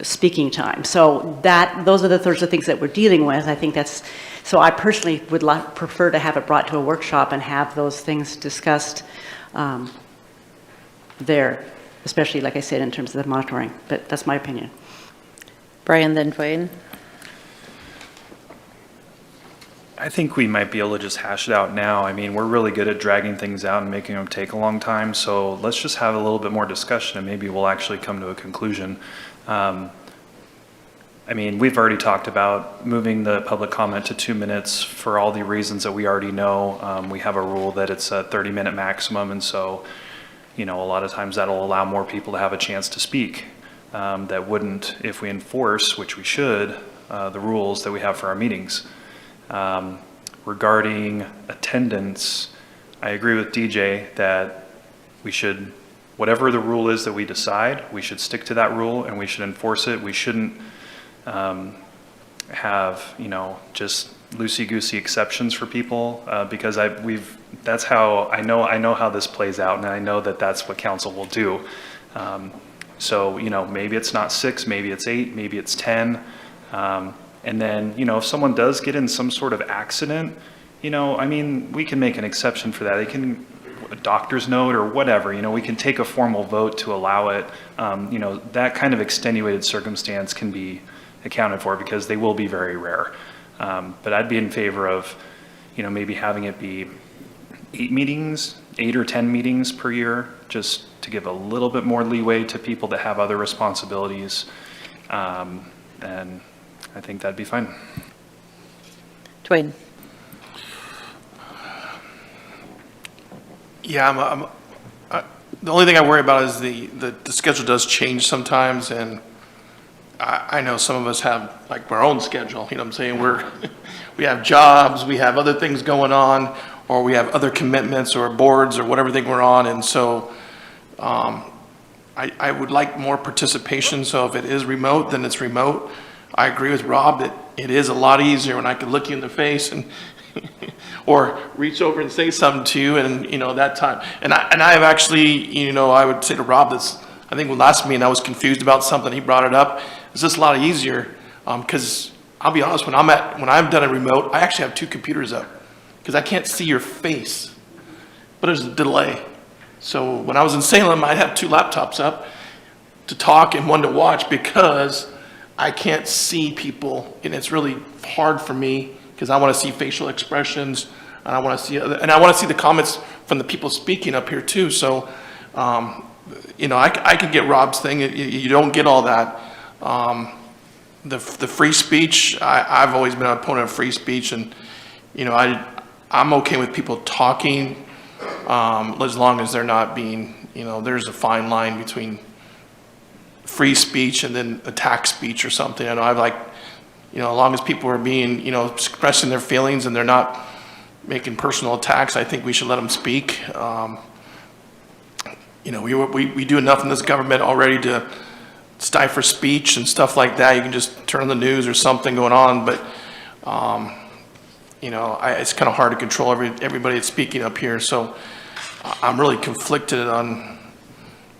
speaking time. So those are the sorts of things that we're dealing with. I think that's, so I personally would prefer to have it brought to a workshop and have those things discussed there, especially, like I said, in terms of the monitoring. But that's my opinion. Brian, then Dwayne. I think we might be able to just hash it out now. I mean, we're really good at dragging things out and making them take a long time. So let's just have a little bit more discussion, and maybe we'll actually come to a conclusion. I mean, we've already talked about moving the public comment to 2 minutes for all the reasons that we already know. We have a rule that it's a 30-minute maximum, and so, a lot of times that'll allow more people to have a chance to speak. That wouldn't, if we enforce, which we should, the rules that we have for our meetings. Regarding attendance, I agree with DJ that we should, whatever the rule is that we decide, we should stick to that rule and we should enforce it. We shouldn't have, just loosey-goosey exceptions for people, because that's how I know how this plays out, and I know that that's what council will do. So, maybe it's not 6, maybe it's 8, maybe it's 10. And then, if someone does get in some sort of accident, I mean, we can make an exception for that. They can, a doctor's note or whatever, we can take a formal vote to allow it. That kind of extenuated circumstance can be accounted for because they will be very rare. But I'd be in favor of, maybe having it be 8 or 10 meetings per year, just to give a little bit more leeway to people that have other responsibilities. And I think that'd be fine. Dwayne? Yeah, the only thing I worry about is the schedule does change sometimes, and I know some of us have like our own schedule, you know what I'm saying? We have jobs, we have other things going on, or we have other commitments or boards or whatever thing we're on, and so I would like more participation, so if it is remote, then it's remote. I agree with Rob that it is a lot easier when I can look you in the face and or reach over and say something to you, and that time. And I have actually, I would say to Rob, I think when last meeting I was confused about something, he brought it up. It's just a lot easier, because I'll be honest, when I've done a remote, I actually have 2 computers up because I can't see your face, but there's a delay. So when I was in Salem, I'd have 2 laptops up to talk and one to watch because I can't see people, and it's really hard for me because I want to see facial expressions, and I want to see the comments from the people speaking up here too. So, I could get Rob's thing. You don't get all that. The free speech, I've always been an opponent of free speech, and I'm okay with people talking as long as they're not being, there's a fine line between free speech and then attack speech or something. I know I like, as long as people are being, expressing their feelings and they're not making personal attacks, I think we should let them speak. We do enough in this government already to stifle speech and stuff like that. You can just turn on the news or something going on, but it's kind of hard to control everybody that's speaking up here. So I'm really conflicted on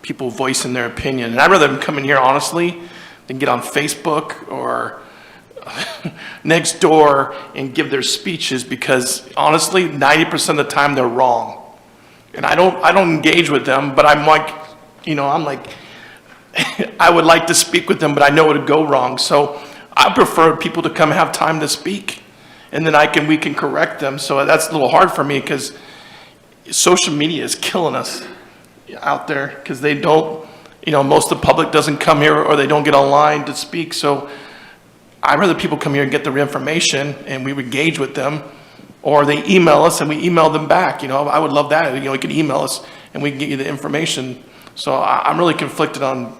people voicing their opinion, and I'd rather them come in here honestly than get on Facebook or next door and give their speeches, because honestly 90% of the time they're wrong, and I don't engage with them, but I'm like I would like to speak with them, but I know it would go wrong. So I prefer people to come have time to speak, and then we can correct them. So that's a little hard for me because social media is killing us out there, because they don't, most of the public doesn't come here, or they don't get online to speak. So I'd rather people come here and get their information and we engage with them, or they email us and we email them back. I would love that. You can email us and we can get you the information. So I'm really conflicted on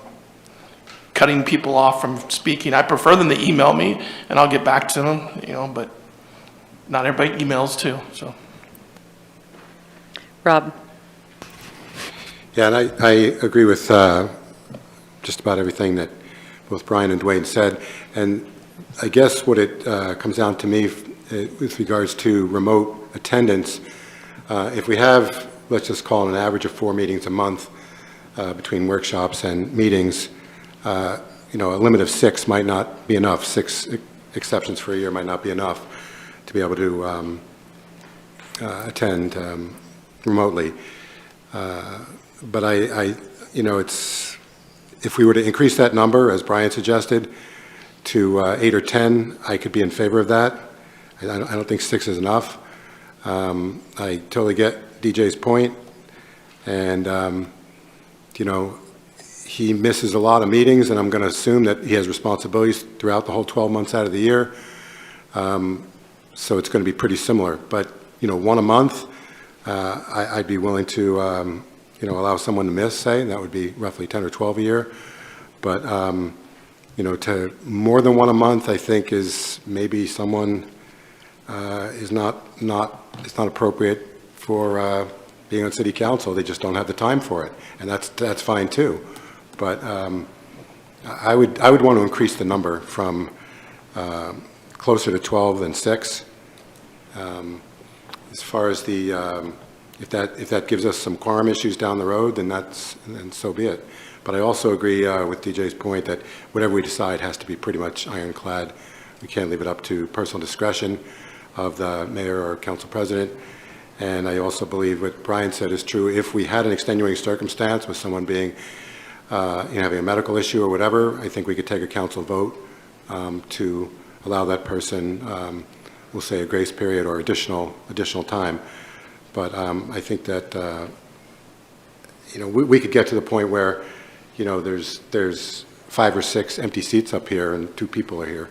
cutting people off from speaking. I prefer them to email me and I'll get back to them, but not everybody emails too, so. Rob? Yeah, and I agree with just about everything that both Brian and Dwayne said. And I guess what it comes down to me with regards to remote attendance, if we have, let's just call it an average of 4 meetings a month between workshops and meetings, a limit of 6 might not be enough. 6 exceptions for a year might not be enough to be able to attend remotely. But it's, if we were to increase that number, as Brian suggested, to 8 or 10, I could be in favor of that. I don't think 6 is enough. I totally get DJ's point, and he misses a lot of meetings, and I'm going to assume that he has responsibilities throughout the whole 12 months out of the year. So it's going to be pretty similar. But 1 a month, I'd be willing to allow someone to miss, say, and that would be roughly 10 or 12 a year. But to more than 1 a month, I think is maybe someone is not appropriate for being on city council. They just don't have the time for it, and that's fine too. But I would want to increase the number from closer to 12 than 6. As far as the if that gives us some quorum issues down the road, then so be it. But I also agree with DJ's point that whatever we decide has to be pretty much ironclad. We can't leave it up to personal discretion of the mayor or council president. And I also believe what Brian said is true. If we had an extenuating circumstance with someone being, having a medical issue or whatever, I think we could take a council vote to allow that person, we'll say a grace period or additional time. But I think that, we could get to the point where, there's 5 or 6 empty seats up here and 2 people are here.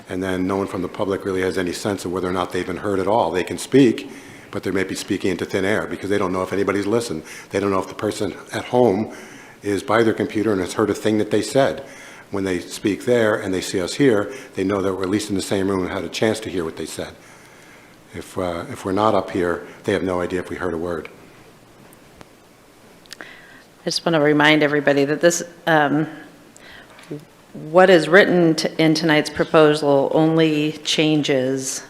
And then no one from the public really has any sense of whether or not they've been heard at all. They can speak, but they may be speaking into thin air because they don't know if anybody's listened. They don't know if the person at home is by their computer and has heard a thing that they said. When they speak there and they see us here, they know that we're at least in the same room and had a chance to hear what they said. If we're not up here, they have no idea if we heard a word. I just want to remind everybody that this, what is written in tonight's proposal only changes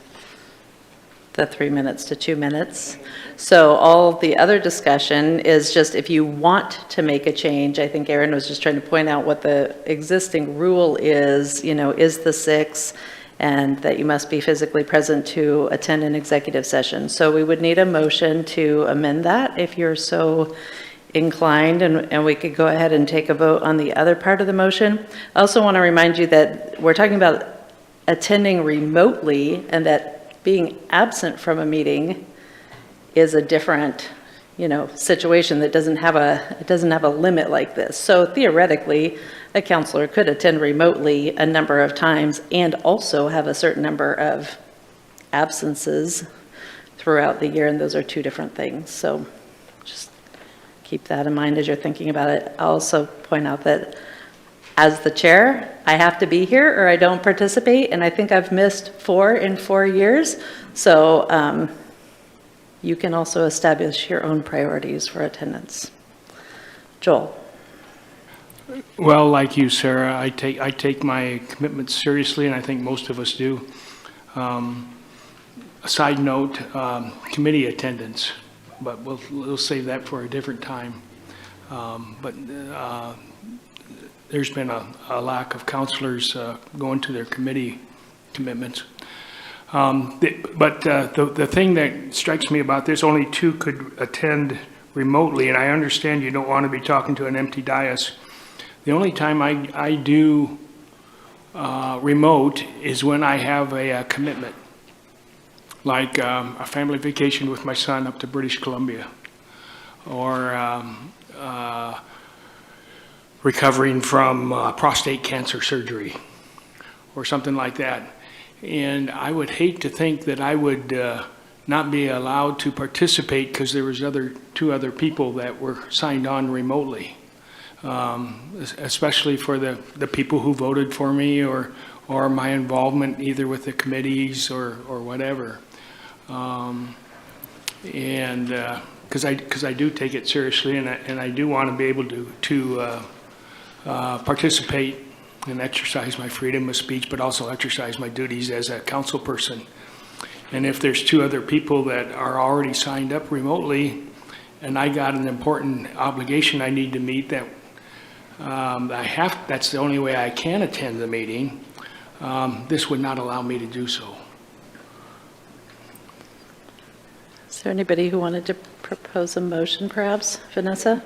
the 3 minutes to 2 minutes. So all the other discussion is just if you want to make a change. I think Aaron was just trying to point out what the existing rule is the 6, and that you must be physically present to attend an executive session. So we would need a motion to amend that if you're so inclined, and we could go ahead and take a vote on the other part of the motion. I also want to remind you that we're talking about attending remotely, and that being absent from a meeting is a different, situation that doesn't have a limit like this. So theoretically, a counselor could attend remotely a number of times and also have a certain number of absences throughout the year, and those are 2 different things. So just keep that in mind as you're thinking about it. I'll also point out that as the chair, I have to be here or I don't participate, and I think I've missed 4 in 4 years. So you can also establish your own priorities for attendance. Joel. Well, like you, Sarah, I take my commitments seriously, and I think most of us do. A side note, committee attendance, but we'll save that for a different time. But there's been a lack of counselors going to their committee commitments. But the thing that strikes me about this, only 2 could attend remotely, and I understand you don't want to be talking to an empty dais. The only time I do remote is when I have a commitment, like a family vacation with my son up to British Columbia, or recovering from prostate cancer surgery, or something like that. And I would hate to think that I would not be allowed to participate because there was 2 other people that were signed on remotely. Especially for the people who voted for me, or my involvement either with the committees or whatever. And because I do take it seriously, and I do want to be able to participate and exercise my freedom of speech, but also exercise my duties as a council person. And if there's 2 other people that are already signed up remotely, and I got an important obligation I need to meet that that's the only way I can attend the meeting, this would not allow me to do so. Is there anybody who wanted to propose a motion, perhaps? Vanessa?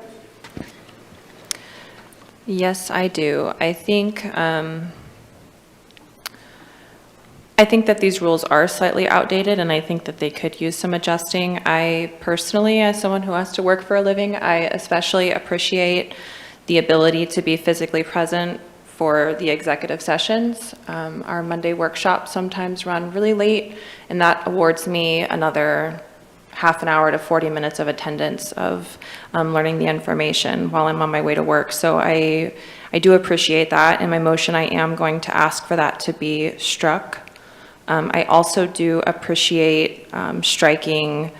Yes, I do. I think that these rules are slightly outdated, and I think that they could use some adjusting. I personally, as someone who has to work for a living, I especially appreciate the ability to be physically present for the executive sessions. Our Monday workshops sometimes run really late, and that awards me another half an hour to 40 minutes of attendance of learning the information while I'm on my way to work. So I do appreciate that. In my motion, I am going to ask for that to be struck. I also do appreciate striking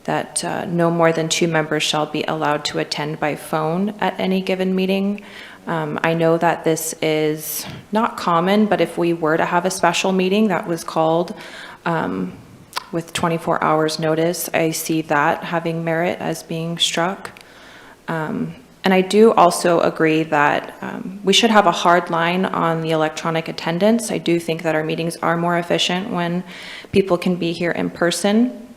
that no more than 2 members shall be allowed to attend by phone at any given meeting. I know that this is not common, but if we were to have a special meeting that was called with 24 hours notice, I see that having merit as being struck. And And I do also agree that we should have a hard line on the electronic attendance. I do think that our meetings are more efficient when people can be here in person.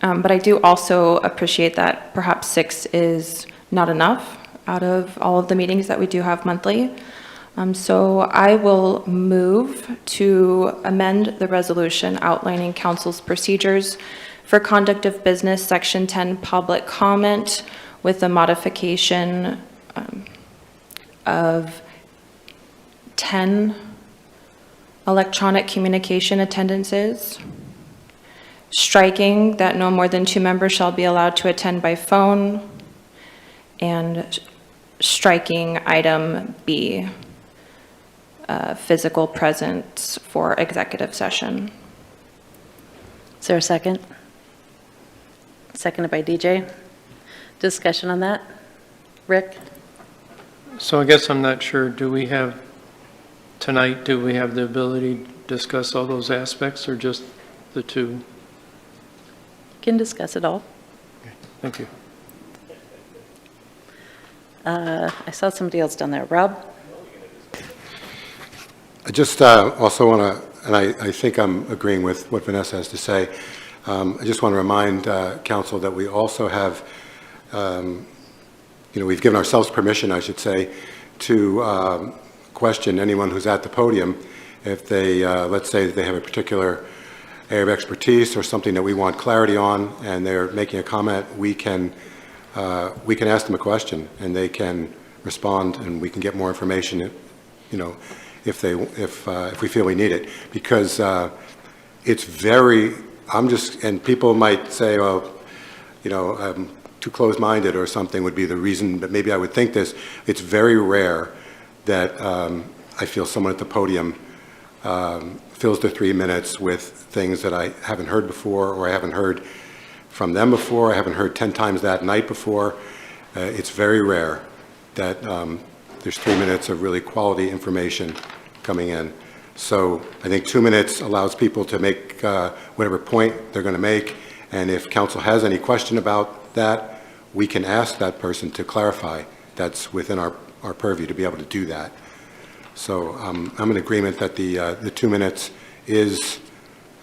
But I do also appreciate that perhaps 6 is not enough out of all of the meetings that we do have monthly. So I will move to amend the resolution outlining council's procedures for conduct of business, Section 10, public comment, with the modification of 10 electronic communication attendances, striking that no more than 2 members shall be allowed to attend by phone, and striking item B, physical presence for executive session. Is there a second? Seconded by DJ. Discussion on that? Rick? So I guess I'm not sure, do we have the ability to discuss all those aspects or just the 2? Can discuss it all. Thank you. I saw somebody else down there. Rob? I just also want to, and I think I'm agreeing with what Vanessa has to say, I just want to remind council that we also have, we've given ourselves permission, I should say, to question anyone who's at the podium if they, let's say that they have a particular area of expertise or something that we want clarity on, and they're making a comment, we can ask them a question, and they can respond, and we can get more information, if we feel we need it, because it's very, and people might say, oh, I'm too closed-minded or something would be the reason, but maybe I would think this. It's very rare that I feel someone at the podium fills the 3 minutes with things that I haven't heard before, or I haven't heard from them before, I haven't heard 10 times that night before. It's very rare that there's 3 minutes of really quality information coming in. So I think 2 minutes allows people to make whatever point they're going to make, and if council has any question about that, we can ask that person to clarify. That's within our purview to be able to do that. So I'm in agreement that the 2 minutes is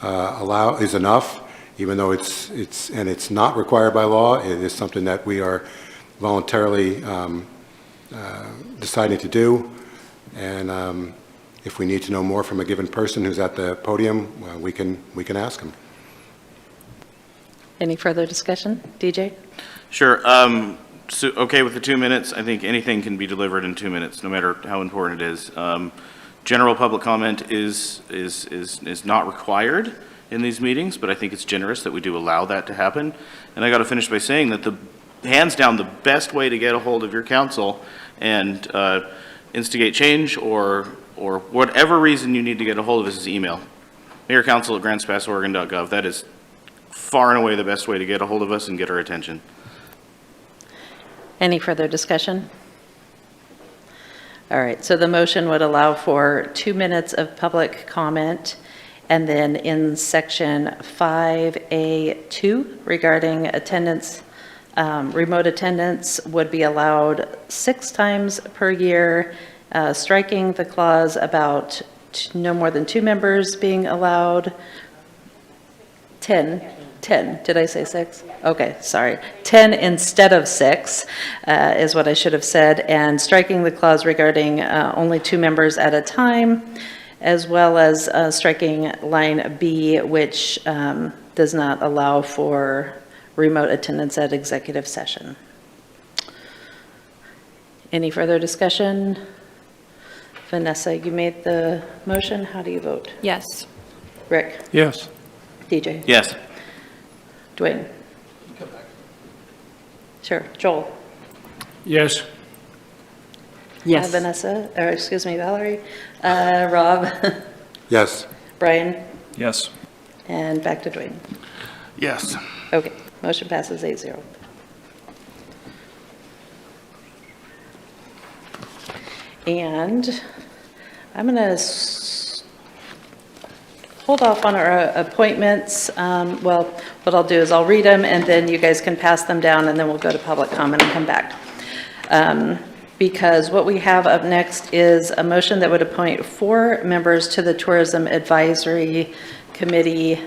enough, even though it's not required by law. It is something that we are voluntarily deciding to do, and if we need to know more from a given person who's at the podium, we can ask them. Any further discussion? DJ? Sure. So, okay with the 2 minutes. I think anything can be delivered in 2 minutes, no matter how important it is. General public comment is not required in these meetings, but I think it's generous that we do allow that to happen. And I got to finish by saying that hands down, the best way to get a hold of your council and instigate change or whatever reason you need to get a hold of us is email. mayorcouncil@grantspassoregon.gov. That is far and away the best way to get a hold of us and get our attention. Any further discussion? All right, so the motion would allow for 2 minutes of public comment, and then in section 5A2 regarding attendance, remote attendance would be allowed 6 times per year, striking the clause about no more than 2 members being allowed. 10, did I say 6? Okay, sorry. 10 instead of 6 is what I should have said, and striking the clause regarding only 2 members at a time, as well as striking line B, which does not allow for remote attendance at executive session. Any further discussion? Vanessa, you made the motion. How do you vote? Yes. Rick? Yes. DJ? Yes. Dwayne? Sure. Joel? Yes. Yes. Vanessa, or excuse me, Valerie? Rob? Yes. Brian? Yes. And back to Dwayne. Yes. Okay, motion passes 8-0. And I'm going to hold off on our appointments. Well, what I'll do is I'll read them, and then you guys can pass them down, and then we'll go to public comment and come back. Because what we have up next is a motion that would appoint 4 members to the Tourism Advisory Committee.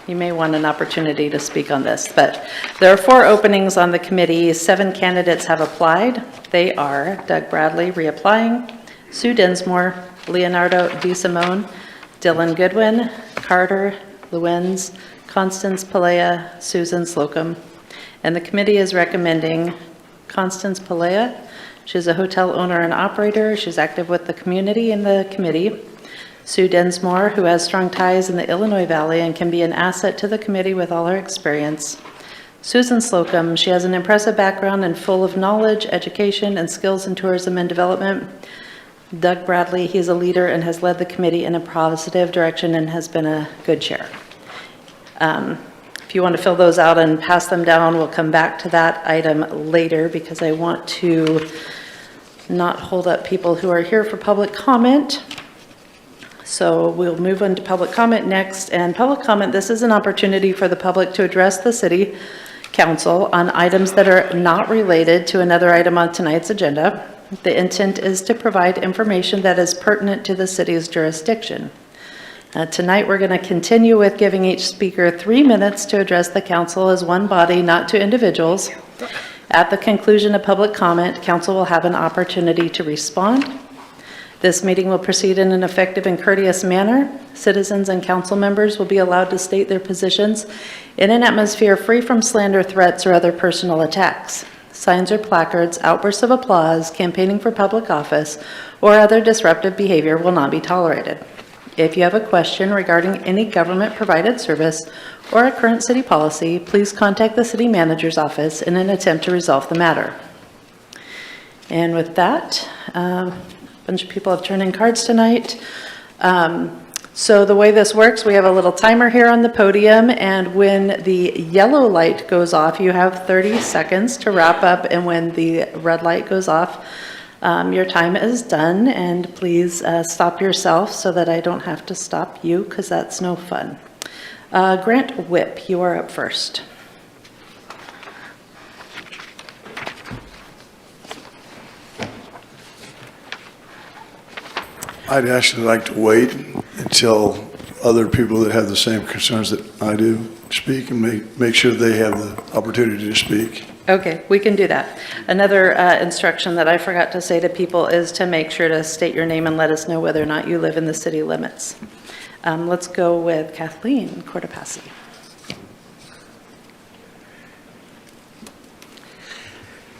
You may want an opportunity to speak on this, but there are 4 openings on the committee. 7 candidates have applied. They are Doug Bradley, reapplying, Sue Dinsmore, Leonardo DeSimone, Dylan Goodwin, Carter Lewins, Constance Pelea, Susan Slocum. And the committee is recommending Constance Pelea. She's a hotel owner and operator. She's active with the community in the committee. Sue Dinsmore, who has strong ties in the Illinois Valley and can be an asset to the committee with all her experience. Susan Slocum, she has an impressive background and full of knowledge, education, and skills in tourism and development. Doug Bradley, he's a leader and has led the committee in a positive direction and has been a good chair. If you want to fill those out and pass them down, we'll come back to that item later because I want to not hold up people who are here for public comment. So we'll move on to public comment next. And public comment, this is an opportunity for the public to address the city council on items that are not related to another item on tonight's agenda. The intent is to provide information that is pertinent to the city's jurisdiction. Tonight, we're going to continue with giving each speaker 3 minutes to address the council as one body, not to individuals. At the conclusion of public comment, council will have an opportunity to respond. This meeting will proceed in an effective and courteous manner. Citizens and council members will be allowed to state their positions in an atmosphere free from slander, threats, or other personal attacks. Signs or placards, outbursts of applause, campaigning for public office, or other disruptive behavior will not be tolerated. If you have a question regarding any government-provided service or a current city policy, please contact the city manager's office in an attempt to resolve the matter. And with that, a bunch of people have turned in cards tonight. So the way this works, we have a little timer here on the podium, and when the yellow light goes off, you have 30 seconds to wrap up, and when the red light goes off, your time is done, and please stop yourself so that I don't have to stop you, because that's no fun. Grant Whipp, you are up first. I'd actually like to wait until other people that have the same concerns that I do speak and make sure they have the opportunity to speak. Okay, we can do that. Another instruction that I forgot to say to people is to make sure to state your name and let us know whether or not you live in the city limits. Let's go with Kathleen Cortopassi.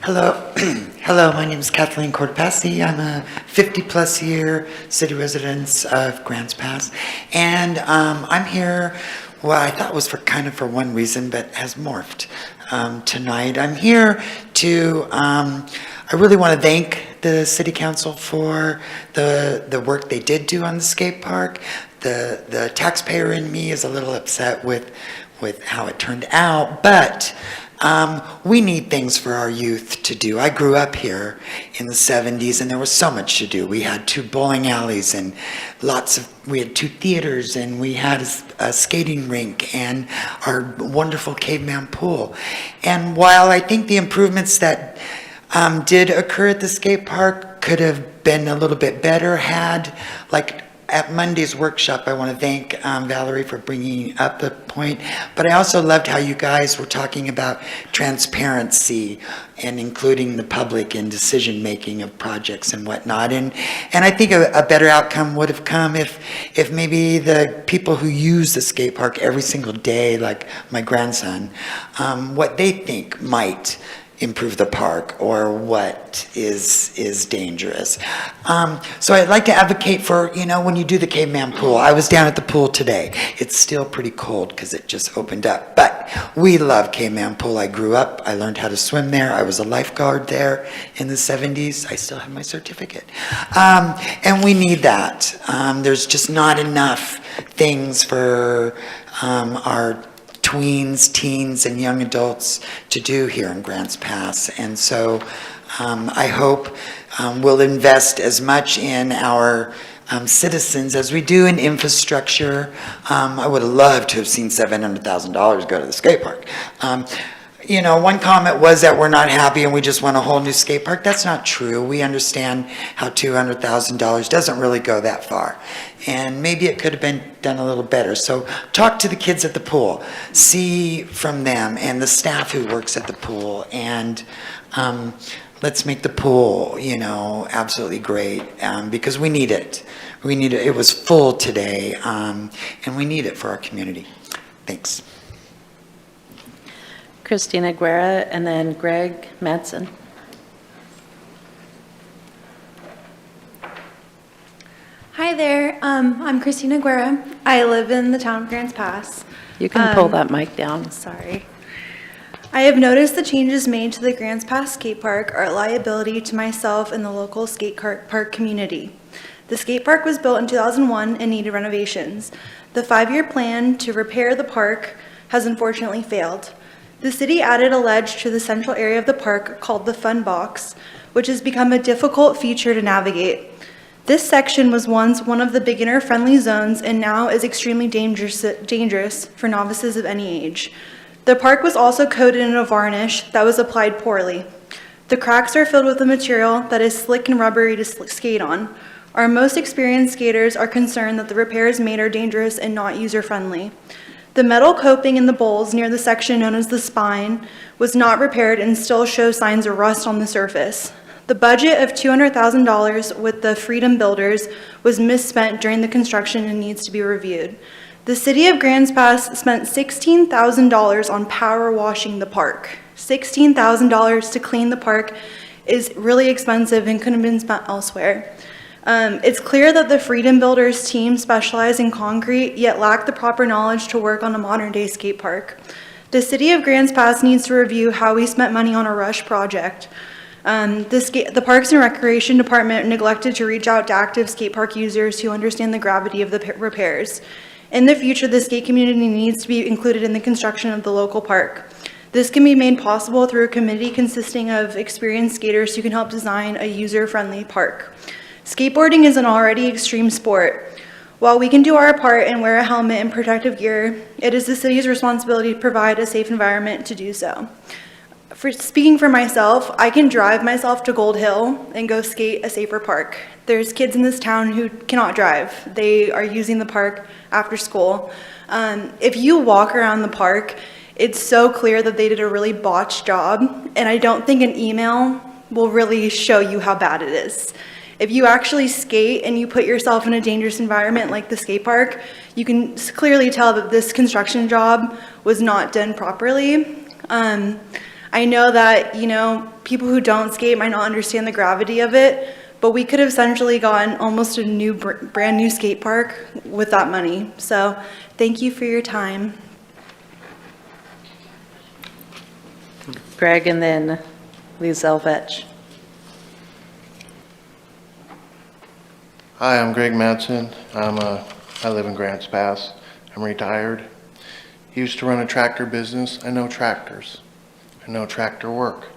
Hello, hello. My name is Kathleen Cortopassi. I'm a 50-plus year city resident of Grants Pass, and I'm here. Well, I thought it was for one reason, but has morphed tonight. I'm here to. I really want to thank the City Council for the work they did do on the skate park. The taxpayer in me is a little upset with how it turned out, but. We need things for our youth to do. I grew up here in the 70s and there was so much to do. We had 2 bowling alleys and we had 2 theaters and we had a skating rink and our wonderful caveman pool. And while I think the improvements that did occur at the skate park could have been a little bit better had, like at Monday's workshop, I want to thank Valerie for bringing up the point, but I also loved how you guys were talking about transparency and including the public in decision-making of projects and whatnot. And I think a better outcome would have come if maybe the people who use the skate park every single day, like my grandson, what they think might improve the park or what is dangerous. So I'd like to advocate for, when you do the caveman pool, I was down at the pool today. It's still pretty cold because it just opened up, but we love caveman pool. I grew up, I learned how to swim there. I was a lifeguard there in the 70s. I still have my certificate. And we need that. There's just not enough things for our tweens, teens, and young adults to do here in Grants Pass. And so I hope we'll invest as much in our citizens as we do in infrastructure. I would have loved to have seen $700,000 go to the skate park. you know, one comment was that we're not happy and we just want a whole new skate park. That's not true. We understand how $200,000 doesn't really go that far. And maybe it could have been done a little better. So talk to the kids at the pool, see from them and the staff who works at the pool, and let's make the pool, you know, absolutely great, because we need it. We need it. It was full today, and we need it for our community. Thanks. Christina Guerra, and then Greg Madsen. Hi there, I'm Christina Guerra. I live in the town of Grants Pass. You can pull that mic down. Sorry. I have noticed the changes made to the Grants Pass skate park are a liability to myself and the local skate park community. The skate park was built in 2001 and needed renovations. The 5-year plan to repair the park has unfortunately failed. The city added a ledge to the central area of the park called the Fun Box, which has become a difficult feature to navigate. This section was once one of the beginner-friendly zones and now is extremely dangerous for novices of any age. The park was also coated in a varnish that was applied poorly. The cracks are filled with a material that is slick and rubbery to skate on. Our most experienced skaters are concerned that the repairs made are dangerous and not user-friendly. The metal coping in the bowls near the section known as the spine was not repaired and still shows signs of rust on the surface. The budget of $200,000 with the Freedom Builders was misspent during the construction and needs to be reviewed. The city of Grants Pass spent $16,000 on power washing the park. $16,000 to clean the park is really expensive and could have been spent elsewhere. It's clear that the Freedom Builders team specialize in concrete, yet lack the proper knowledge to work on a modern-day skate park. The city of Grants Pass needs to review how we spent money on a rush project. The Parks and Recreation Department neglected to reach out to active skate park users who understand the gravity of the repairs. In the future, the skate community needs to be included in the construction of the local park. This can be made possible through a committee consisting of experienced skaters who can help design a user-friendly park. Skateboarding is an already extreme sport. While we can do our part and wear a helmet and protective gear, it is the city's responsibility to provide a safe environment to do so. Speaking for myself, I can drive myself to Gold Hill and go skate a safer park. There's kids in this town who cannot drive. They are using the park after school. If you walk around the park, it's so clear that they did a really botched job, and I don't think an email will really show you how bad it is. If you actually skate and you put yourself in a dangerous environment like the skate park, you can clearly tell that this construction job was not done properly. I know that, you know, people who don't skate might not understand the gravity of it, but we could have essentially gotten almost a brand new skate park with that money. So thank you for your time. Greg, and then Lizelle Vetch. Hi, I'm Greg Madsen. I live in Grants Pass. I'm retired. Used to run a tractor business. I know tractors. I know tractor work.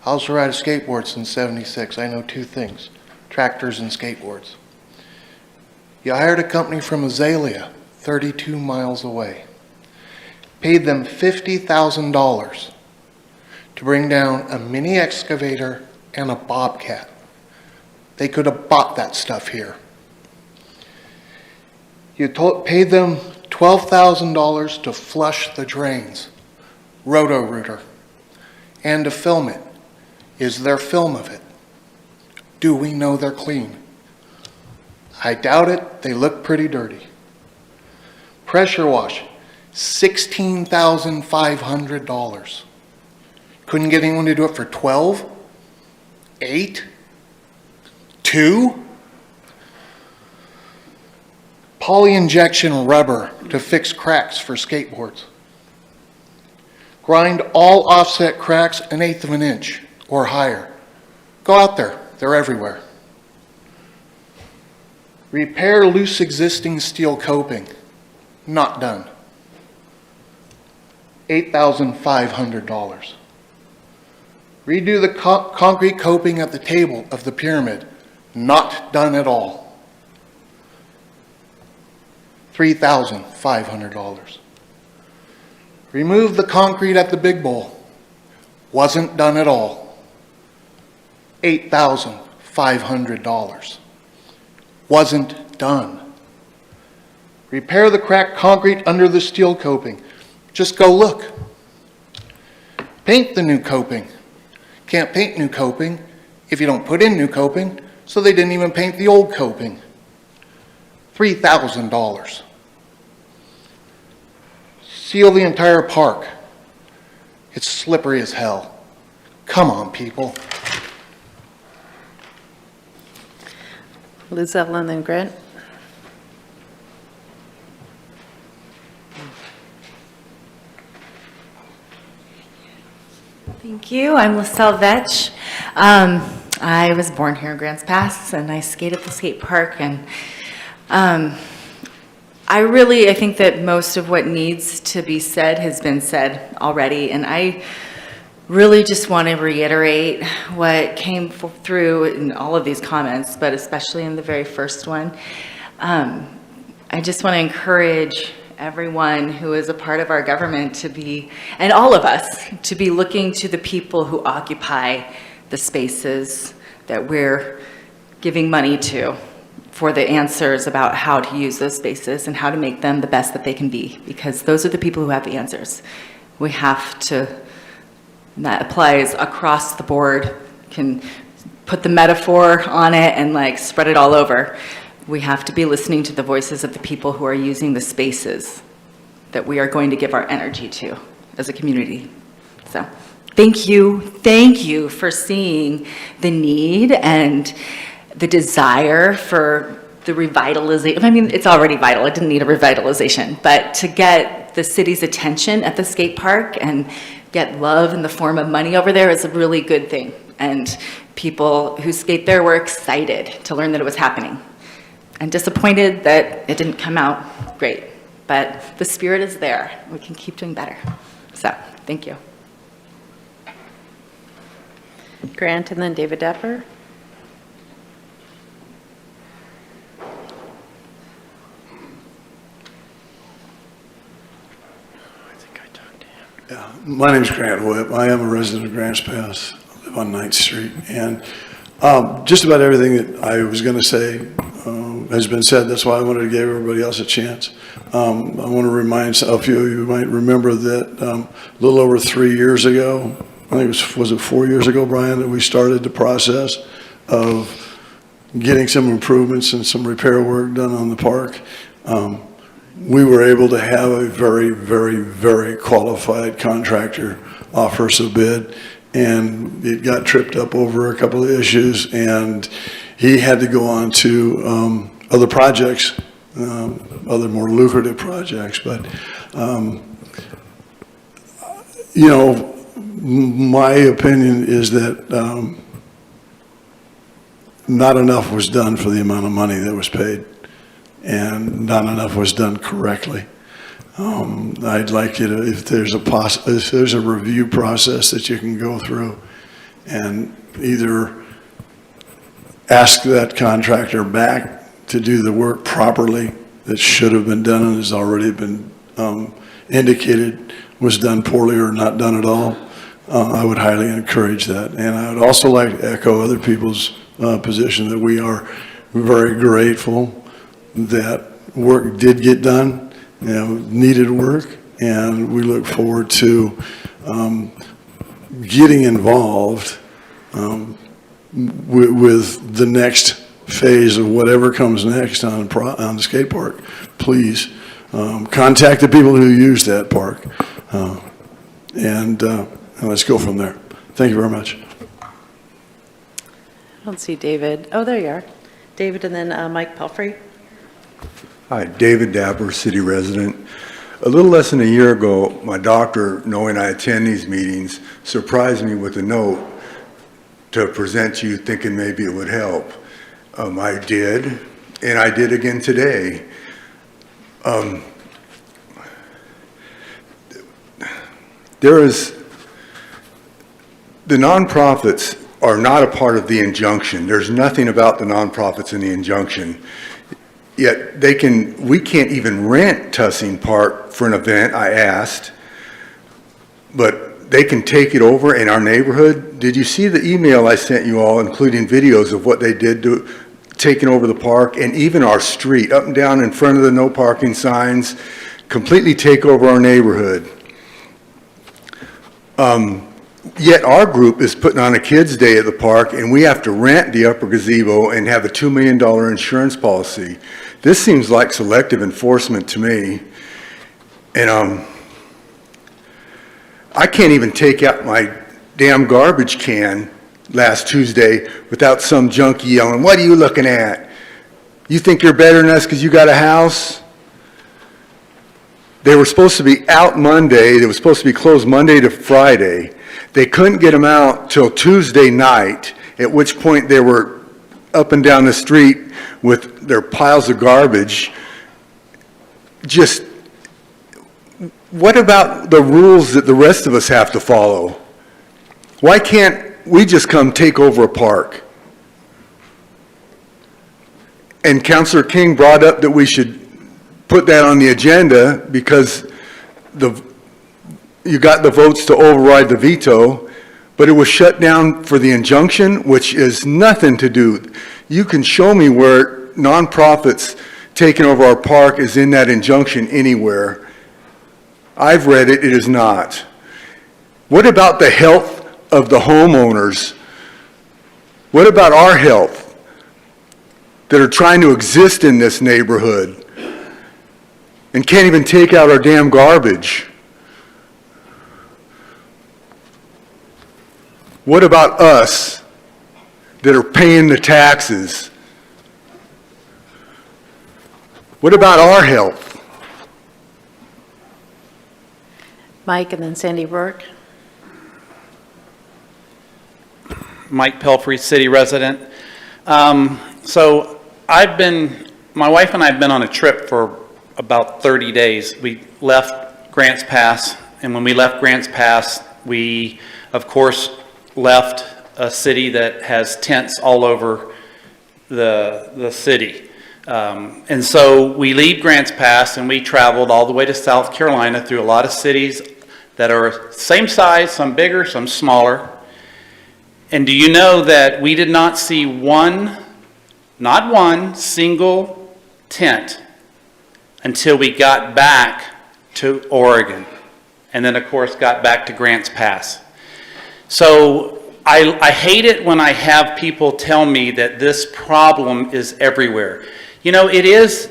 I also ride a skateboard since '76. I know two things, tractors and skateboards. You hired a company from Azalea, 32 miles away. Paid them $50,000 to bring down a mini excavator and a bobcat. They could have bought that stuff here. You paid them $12,000 to flush the drains, Roto-Rooter, and to film it. Is there film of it? Do we know they're clean? I doubt it. They look pretty dirty. Pressure wash, $16,500. Couldn't get anyone to do it for 12? 8? 2? Poly injection rubber to fix cracks for skateboards. Grind all offset cracks 1/8 of an inch or higher. Go out there, they're everywhere. Repair loose existing steel coping, not done. $8,500. Redo the concrete coping at the table of the pyramid, not done at all. $3,500. Remove the concrete at the big bowl, Wasn't done at all. $8,500. Wasn't done. Repair the cracked concrete under the steel coping. Just go look. Paint the new coping. Can't paint new coping if you don't put in new coping, so they didn't even paint the old coping. $3,000. Seal the entire park. It's slippery as hell. Come on, people. Lizelle and then Grant. Thank you. I'm Lyselle Vetch. I was born here in Grants Pass, and I skate at the skate park. And I think that most of what needs to be said has been said already. And I really just want to reiterate what came through in all of these comments, but especially in the very first one. I just want to encourage everyone who is a part of our government to be, and all of us, to be looking to the people who occupy the spaces that we're giving money to for the answers about how to use those spaces and how to make them the best that they can be, because those are the people who have the answers. We have to, and that applies across the board, can put the metaphor on it and like spread it all over. We have to be listening to the voices of the people who are using the spaces that we are going to give our energy to as a community. So thank you for seeing the need and the desire for the revitalization. I mean, it's already vital, it didn't need a revitalization, but to get the city's attention at the skate park and get love in the form of money over there is a really good thing. And people who skate there were excited to learn that it was happening. And disappointed that it didn't come out great, but the spirit is there. We can keep doing better. So, thank you. Grant and then David Dapper. Yeah, my name's Grant Whip. I am a resident of Grants Pass. I live on 9th Street. And just about everything that I was going to say has been said. That's why I wanted to give everybody else a chance. I want to remind some of you might remember that a little over 3 years ago, I think was it 4 years ago, Brian, that we started the process of getting some improvements and some repair work done on the park. We were able to have a very, very, very qualified contractor offer us a bid, and it got tripped up over a couple of issues, and he had to go on to other projects, other more lucrative projects. But, you know, my opinion is that not enough was done for the amount of money that was paid, and not enough was done correctly. I'd like you to, if there's a review process that you can go through and either ask that contractor back to do the work properly that should have been done and has already been indicated was done poorly or not done at all. I would highly encourage that. And I would also like to echo other people's position that we are very grateful that work did get done, you know, needed work, and we look forward to getting involved with the next phase of whatever comes next on the skate park. Please contact the people who use that park, and let's go from there. Thank you very much. I don't see David. Oh, there you are. David and then Mike Pelfrey. Hi, David Dapper, city resident. A little less than a year ago, my doctor, knowing I attend these meetings, surprised me with a note to present to you, thinking maybe it would help. I did, and I did again today. The nonprofits are not a part of the injunction. There's nothing about the nonprofits in the injunction. Yet we can't even rent Tussing Park for an event, I asked, but they can take it over in our neighborhood. Did you see the email I sent you all, including videos of what they did to taking over the park and even our street, up and down in front of the no parking signs, completely take over our neighborhood. Yet our group is putting on a kids' day at the park, and we have to rent the upper gazebo and have a $2 million insurance policy. This seems like selective enforcement to me. And I can't even take out my damn garbage can last Tuesday without some junkie yelling, "What are you looking at? You think you're better than us because you got a house?" They were supposed to be out Monday. They were supposed to be closed Monday to Friday. They couldn't get them out till Tuesday night, at which point they were up and down the street with their piles of garbage. Just, what about the rules that the rest of us have to follow? Why can't we just come take over a park? And Councilor King brought up that we should put that on the agenda because you got the votes to override the veto, but it was shut down for the injunction, which is nothing to do. You can show me where nonprofits taking over our park is in that injunction anywhere. I've read it, it is not. What about the health of the homeowners? What about our health that are trying to exist in this neighborhood and can't even take out our damn garbage? What about us that are paying the taxes? What about our health? Mike and then Sandy Rourke. Mike Pelfrey, city resident. So my wife and I have been on a trip for about 30 days. We left Grants Pass, and when we left Grants Pass, we, of course, left a city that has tents all over the city. And so we leave Grants Pass and we traveled all the way to South Carolina through a lot of cities that are same size, some bigger, some smaller. And do you know that we did not see not one single tent until we got back to Oregon. And then, of course, got back to Grants Pass. So I hate it when I have people tell me that this problem is everywhere. You know, it is,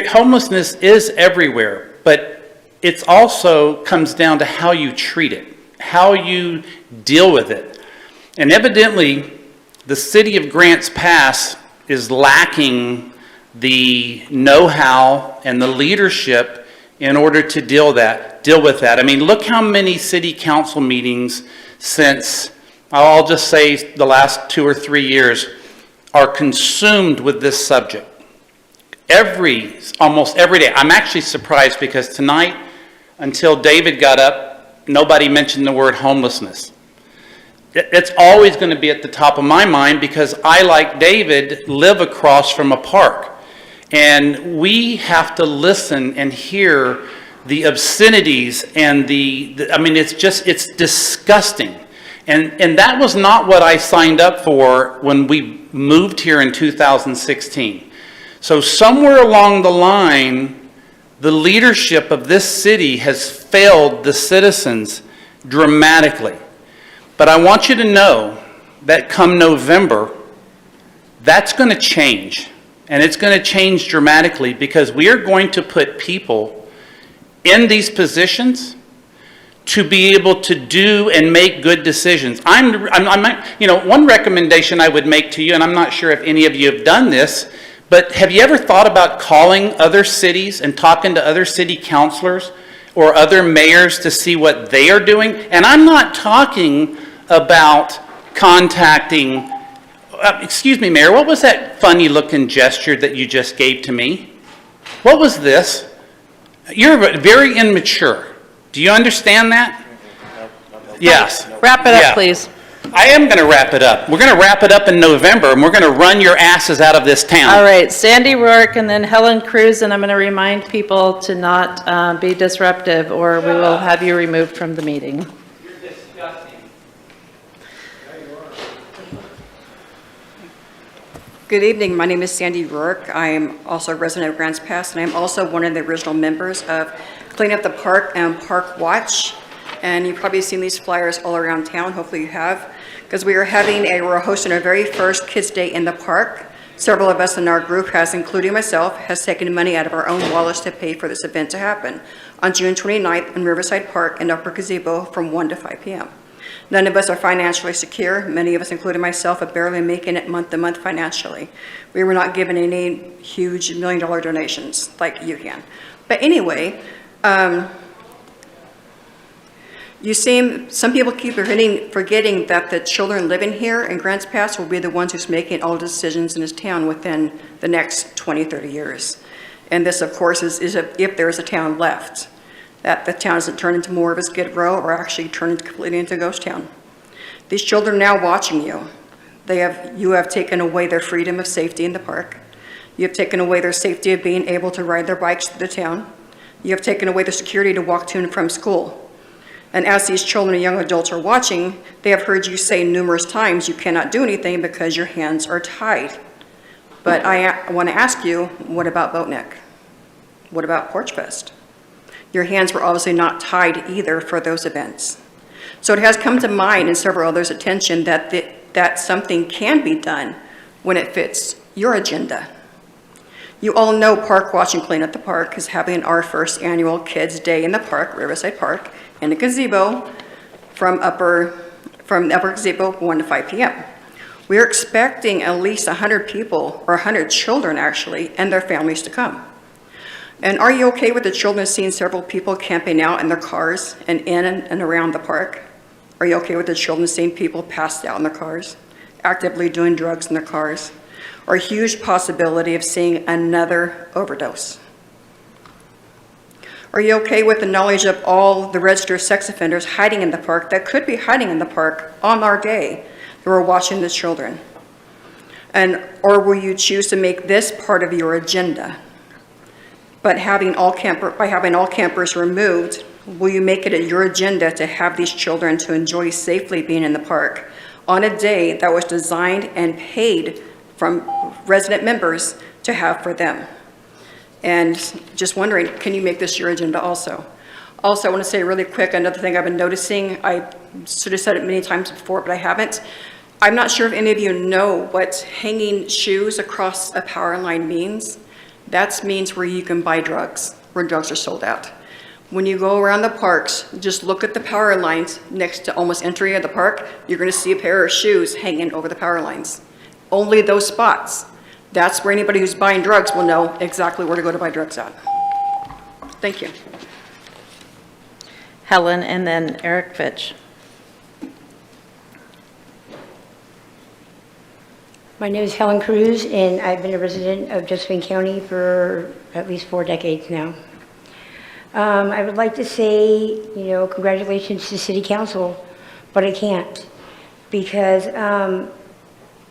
homelessness is everywhere, but it also comes down to how you treat it, how you deal with it. And evidently, the city of Grants Pass is lacking the know-how and the leadership in order to deal with that. I mean, look how many city council meetings since, I'll just say the last 2 or 3 years, are consumed with this subject. Almost every day. I'm actually surprised because tonight, until David got up, nobody mentioned the word homelessness. It's always going to be at the top of my mind because I, like David, live across from a park. And we have to listen and hear the obscenities and I mean, it's disgusting. And that was not what I signed up for when we moved here in 2016. So somewhere along the line, the leadership of this city has failed the citizens dramatically. But I want you to know that come November, that's going to change. And it's going to change dramatically because we are going to put people in these positions to be able to do and make good decisions. One recommendation I would make to you, and I'm not sure if any of you have done this, but have you ever thought about calling other cities and talking to other city councilors or other mayors to see what they are doing? And I'm not talking about contacting, excuse me, Mayor, what was that funny looking gesture that you just gave to me? What was this? You're very immature. Do you understand that? Yes. Wrap it up, please. I am going to wrap it up. We're going to wrap it up in November, and we're going to run your asses out of this town. All right, Sandy Rourke and then Helen Cruz, and I'm going to remind people to not be disruptive or we will have you removed from the meeting. Good evening. My name is Sandy Rourke. I am also a resident of Grants Pass, and I'm also one of the original members of Clean Up the Park and Park Watch. And you've probably seen these flyers all around town. Hopefully you have, because we're hosting our very first Kids Day in the park. Several of us in our group, including myself, has taken money out of our own wallets to pay for this event to happen on June 29th in Riverside Park in Upper Gazebo from 1 to 5 p.m. None of us are financially secure. Many of us, including myself, are barely making it month to month financially. We were not given any huge $1 million donations like you can. But anyway, some people keep forgetting that the children living here in Grants Pass will be the ones who's making all the decisions in this town within the next 20, 30 years. And this, of course, is if there is a town left, that the town doesn't turn into more of a Skid Row or actually turn completely into a ghost town. These children are now watching you. You have taken away their freedom of safety in the park. You have taken away their safety of being able to ride their bikes through the town. You have taken away the security to walk to and from school. And as these children and young adults are watching, they have heard you say numerous times you cannot do anything because your hands are tied. But I want to ask you, what about Boat Neck? What about Porch Fest? Your hands were obviously not tied either for those events. So it has come to mine and several others' attention that something can be done when it fits your agenda. You all know Park Watch and Clean Up the Park is having our first annual Kids Day in the Park, Riverside Park, in the gazebo from upper gazebo 1 to 5 p.m. We are expecting at least 100 people, or 100 children actually, and their families to come. And are you okay with the children seeing several people camping out in their cars and in and around the park? Are you okay with the children seeing people passed out in their cars, actively doing drugs in their cars, or a huge possibility of seeing another overdose? Are you okay with the knowledge of all the registered sex offenders hiding in the park that could be hiding in the park on our day who are watching the children? Or will you choose to make this part of your agenda? But by having all campers removed, will you make it your agenda to have these children to enjoy safely being in the park on a day that was designed and paid from resident members to have for them? And just wondering, can you make this your agenda also? Also, I want to say really quick, another thing I've been noticing, I should have said it many times before, but I haven't. I'm not sure if any of you know what hanging shoes across a power line means. That means where you can buy drugs, where drugs are sold out. When you go around the parks, just look at the power lines next to almost entry of the park, you're going to see a pair of shoes hanging over the power lines. Only those spots. That's where anybody who's buying drugs will know exactly where to go to buy drugs at. Thank you. Helen, and then Eric Fitch. My name is Helen Cruz, and I've been a resident of Josephine County for at least 4 decades now. I would like to say, congratulations to City Council, but I can't, because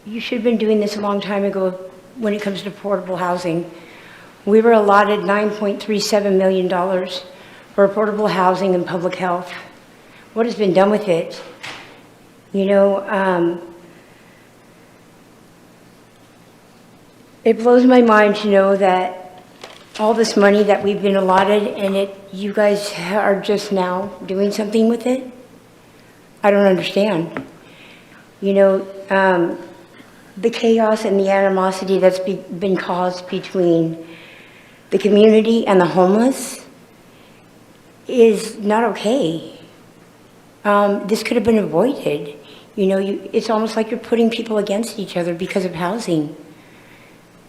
you should have been doing this a long time ago when it comes to affordable housing. We were allotted $9.37 million for affordable housing and public health. What has been done with it? It blows my mind to know that all this money that we've been allotted and you guys are just now doing something with it. I don't understand. The chaos and the animosity that's been caused between the community and the homeless is not okay. This could have been avoided. It's almost like you're putting people against each other because of housing.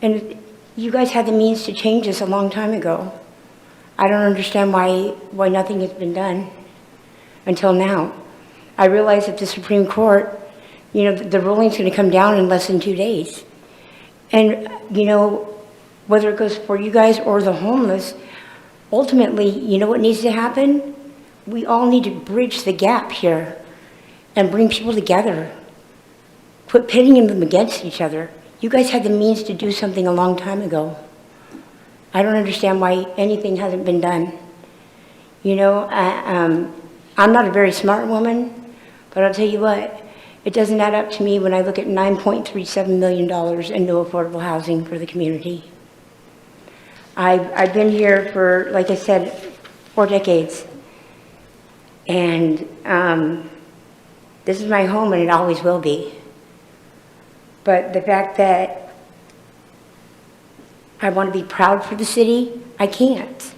And you guys had the means to change this a long time ago. I don't understand why nothing has been done until now. I realize that the Supreme Court, the ruling's going to come down in less than 2 days. And, whether it goes for you guys or the homeless, ultimately, what needs to happen? We all need to bridge the gap here and bring people together. Quit pitting them against each other. You guys had the means to do something a long time ago. I don't understand why anything hasn't been done. I'm not a very smart woman, but I'll tell you what, It doesn't add up to me when I look at $9.37 million in no affordable housing for the community. I've been here for, like I said, 4 decades. And this is my home and it always will be. But the fact that I want to be proud for the city, I can't.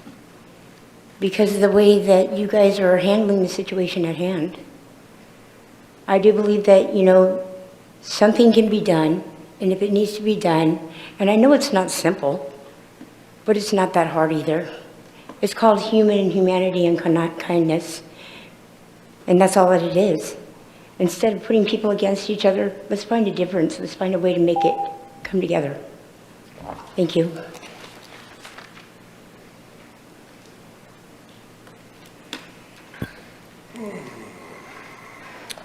Because of the way that you guys are handling the situation at hand. I do believe that, you know, something can be done, and if it needs to be done, and I know it's not simple, but it's not that hard either. It's called humanity and kindness, and that's all that it is. Instead of putting people against each other, let's find a difference. Let's find a way to make it come together. Thank you.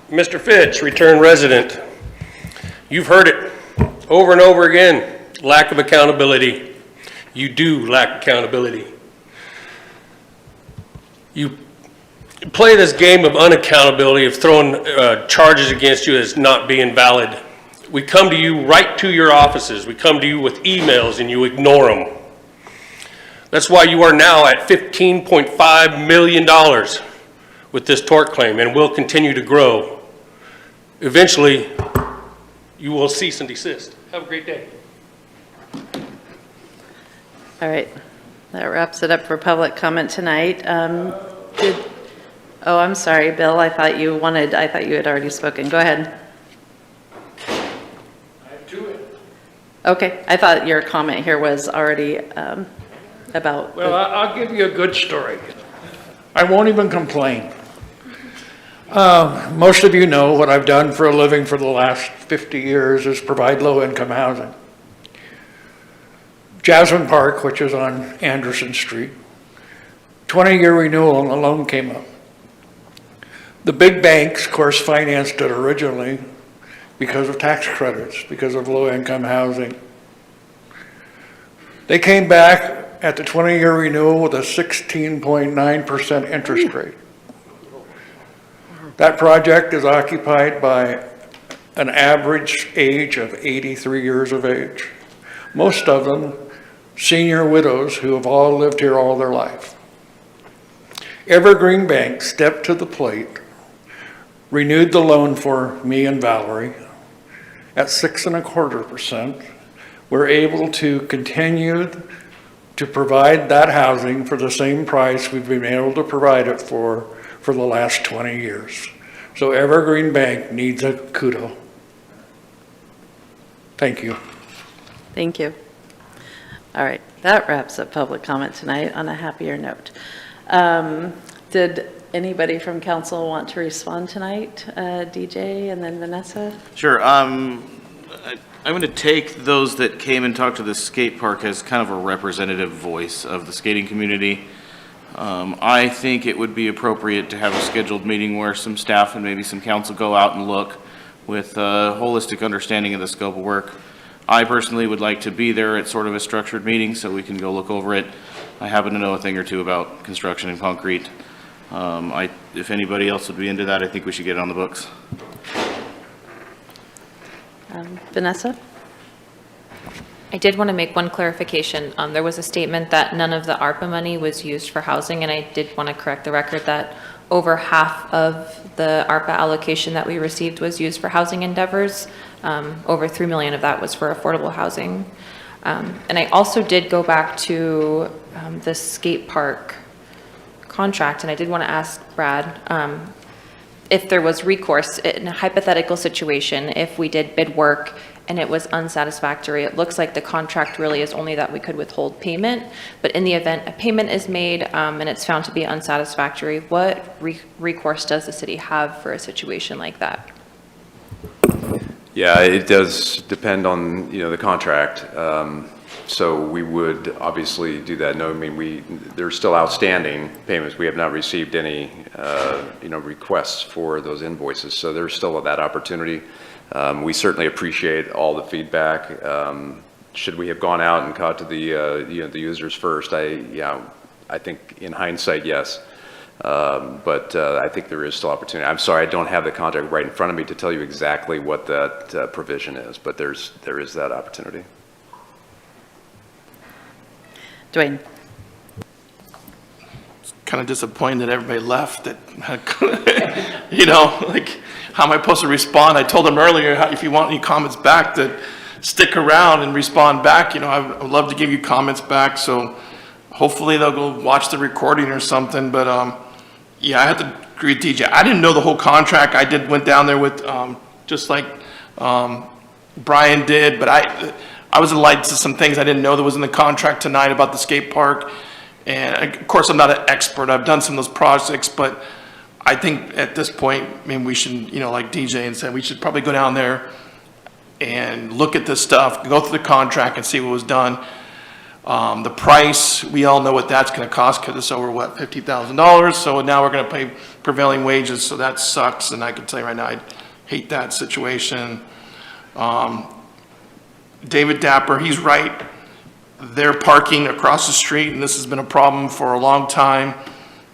Mr. Fitch, return resident. You've heard it over and over again, lack of accountability. You do lack accountability. You play this game of unaccountability, of throwing charges against you as not being valid. We come to you right to your offices. We come to you with emails and you ignore them. That's why you are now at $15.5 million with this tort claim and will continue to grow. Eventually, you will cease and desist. Have a great day. All right, that wraps it up for public comment tonight. Oh, I'm sorry, Bill, I thought you had already spoken. Go ahead. Okay, I thought your comment here was already about... Well, I'll give you a good story. I won't even complain. Most of you know what I've done for a living for the last 50 years is provide low-income housing. Jasmine Park, which is on Anderson Street, 20-year renewal and a loan came up. The big banks, of course, financed it originally because of tax credits, because of low-income housing. They came back at the 20-year renewal with a 16.9% interest rate. That project is occupied by an average age of 83 years of age. Most of them senior widows who have all lived here all their life. Evergreen Bank stepped to the plate, renewed the loan for me and Valerie at 6.25%. We're able to continue to provide that housing for the same price we've been able to provide it for the last 20 years. So Evergreen Bank needs a kudo. Thank you. Thank you. All right, that wraps up public comment tonight on a happier note. Did anybody from council want to respond tonight? DJ and then Vanessa? Sure. I'm going to take those that came and talked to the skate park as kind of a representative voice of the skating community. I think it would be appropriate to have a scheduled meeting where some staff and maybe some council go out and look with a holistic understanding of the scope of work. I personally would like to be there at sort of a structured meeting so we can go look over it. I happen to know a thing or two about construction and concrete. If anybody else would be into that, I think we should get it on the books. Vanessa? I did want to make one clarification. There was a statement that none of the ARPA money was used for housing, and I did want to correct the record that over half of the ARPA allocation that we received was used for housing endeavors. Over $3 million of that was for affordable housing. And I also did go back to the skate park contract, and I did want to ask Brad if there was recourse in a hypothetical situation, if we did bid work and it was unsatisfactory. It looks like the contract really is only that we could withhold payment, but in the event a payment is made and it's found to be unsatisfactory, what recourse does the city have for a situation like that? Yeah, it does depend on, the contract. So we would obviously do that. No, I mean, there's still outstanding payments. We have not received any, requests for those invoices. So there's still that opportunity. We certainly appreciate all the feedback. Should we have gone out and caught to the users first? I think in hindsight, yes. But I think there is still opportunity. I'm sorry, I don't have the contract right in front of me to tell you exactly what that provision is, but there is that opportunity. Dwayne? Kind of disappointed that everybody left. That, you know, like, how am I supposed to respond? I told them earlier, if you want any comments back, that stick around and respond back. You know, I would love to give you comments back, so hopefully they'll go watch the recording or something. But yeah, I have to agree with DJ. I didn't know the whole contract. I went down there with just like Brian did, but I was enlightened to some things I didn't know that was in the contract tonight about the skate park. And of course, I'm not an expert. I've done some of those projects, but I think at this point, maybe we should, you know, like DJ and said, we should probably go down there and look at this stuff, go through the contract and see what was done. The price, we all know what that's going to cost because it's over, what, $50,000. So now we're going to pay prevailing wages, so that sucks. And I can tell you right now, I hate that situation. David Dapper, he's right. They're parking across the street, and this has been a problem for a long time.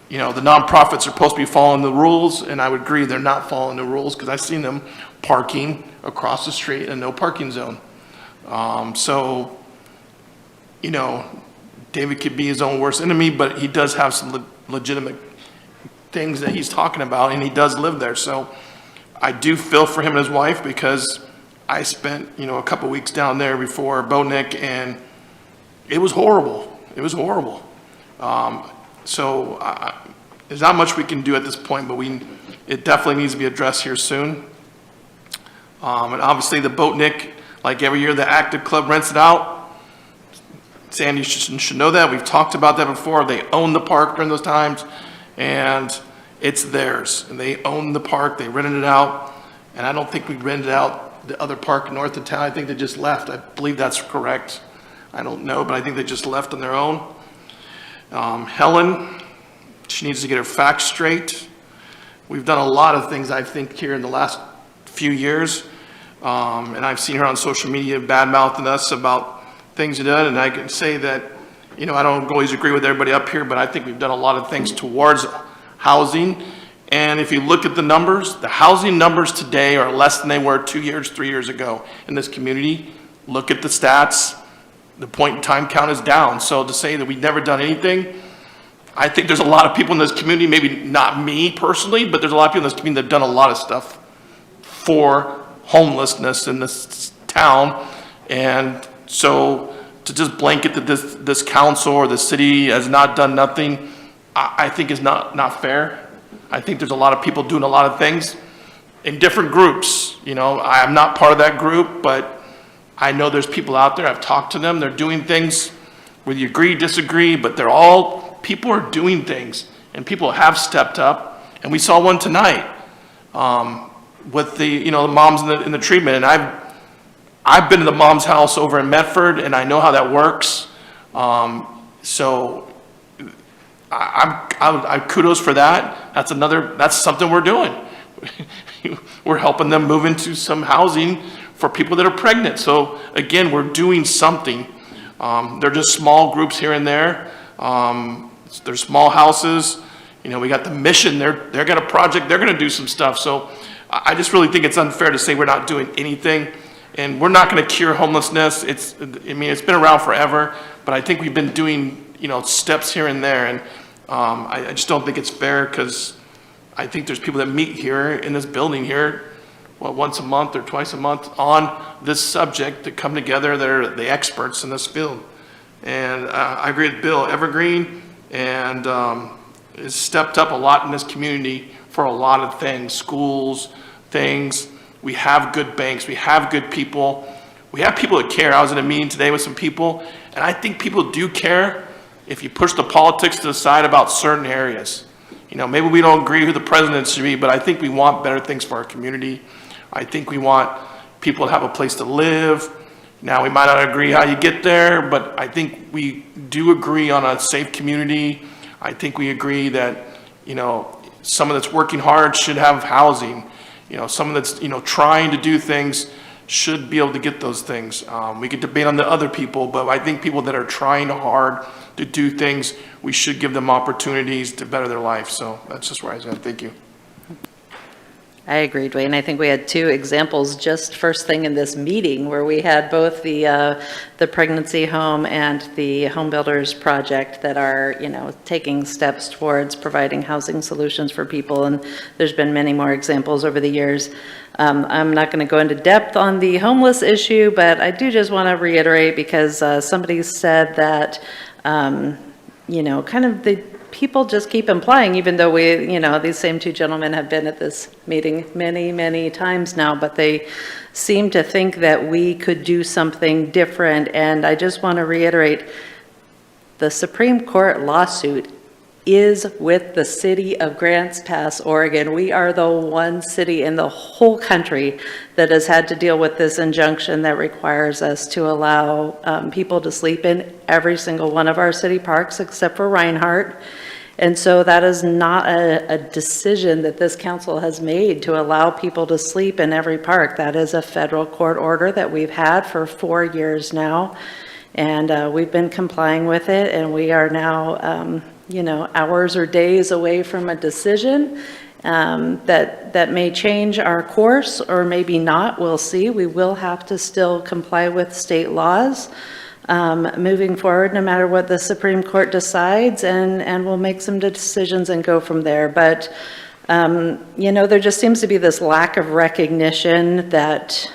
You know, the nonprofits are supposed to be following the rules, and I would agree they're not following the rules because I've seen them parking across the street in a no parking zone. So, you know, David could be his own worst enemy, but he does have some legitimate things that he's talking about, and he does live there. So I do feel for him and his wife because I spent, you know, a couple weeks down there before Botnick, and it was horrible. It was horrible. So there's not much we can do at this point, but it definitely needs to be addressed here soon. And obviously the Botnick, like every year the Active Club rents it out. Sandy should know that. We've talked about that before. They own the park during those times, and it's theirs. And they own the park. They rented it out. And I don't think we rented out the other park north of town. I think they just left. I believe that's correct. I don't know, but I think they just left on their own. Helen, she needs to get her facts straight. We've done a lot of things, I think, here in the last few years. And I've seen her on social media bad-mouthing us about things we've done. And I can say that, you know, I don't always agree with everybody up here, but I think we've done a lot of things towards housing. And if you look at the numbers, the housing numbers today are less than they were 2 years, 3 years ago in this community. Look at the stats. The point in time count is down. So to say that we've never done anything, I think there's a lot of people in this community, maybe not me personally, but there's a lot of people in this community that have done a lot of stuff for homelessness in this town. And so to just blanket that this council or the city has not done nothing, I think is not fair. I think there's a lot of people doing a lot of things in different groups. You know, I am not part of that group, but I know there's people out there, I've talked to them, they're doing things, whether you agree, disagree, but people are doing things, and people have stepped up, and we saw one tonight with the, you know, the moms in the treatment, and I've been to the mom's house over in Medford, and I know how that works, so I kudos for that. That's something we're doing. We're helping them move into some housing for people that are pregnant. So again, we're doing something. They're just small groups here and there. They're small houses. You know, we got the mission. They're got a project. They're going to do some stuff. So I just really think it's unfair to say we're not doing anything. And we're not going to cure homelessness. It's been around forever. But I think we've been doing, you know, steps here and there. And I just don't think it's fair because I think there's people that meet here in this building here, well, once a month or twice a month on this subject that come together. They're the experts in this field. And I agree with Bill Evergreen, and has stepped up a lot in this community for a lot of things, schools, things. We have good banks. We have good people. We have people that care. I was in a meeting today with some people, and I think people do care if you push the politics to the side about certain areas. You know, maybe we don't agree who the president should be, but I think we want better things for our community. I think we want people to have a place to live. Now, we might not agree how you get there, but I think we do agree on a safe community. I think we agree that, you know, someone that's working hard should have housing. You know, someone that's, you know, trying to do things should be able to get those things. We could debate on the other people, but I think people that are trying hard to do things, we should give them opportunities to better their life. So that's just where I stand. Thank you. I agree, Dwayne. I think we had two examples just first thing in this meeting where we had both the pregnancy home and the home builders project that are, taking steps towards providing housing solutions for people. And there's been many more examples over the years. I'm not going to go into depth on the homeless issue, but I do just want to reiterate because somebody said that, kind of the people just keep implying, even though these same two gentlemen have been at this meeting many, many times now, but they seem to think that we could do something different. And I just want to reiterate, the Supreme Court lawsuit is with the city of Grants Pass, Oregon. We are the one city in the whole country that has had to deal with this injunction that requires us to allow people to sleep in every single one of our city parks except for Reinhardt. And so that is not a decision that this council has made to allow people to sleep in every park. That is a federal court order that we've had for 4 years now. And we've been complying with it, and we are now hours or days away from a decision that may change our course or maybe not. We'll see. We will have to still comply with state laws moving forward, no matter what the Supreme Court decides, and we'll make some decisions and go from there. But, there just seems to be this lack of recognition that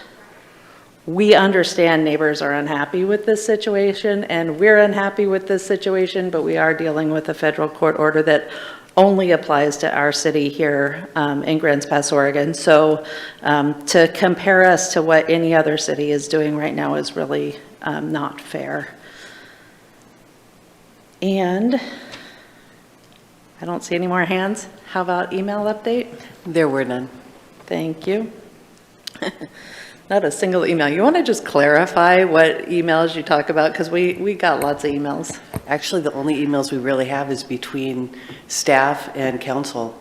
we understand neighbors are unhappy with this situation, and we're unhappy with this situation, but we are dealing with a federal court order that only applies to our city here in Grants Pass, Oregon. So to compare us to what any other city is doing right now is really not fair. And I don't see any more hands. How about email update? There were none. Thank you. Not a single email. You want to just clarify what emails you talk about? Because we got lots of emails. Actually, the only emails we really have is between staff and council.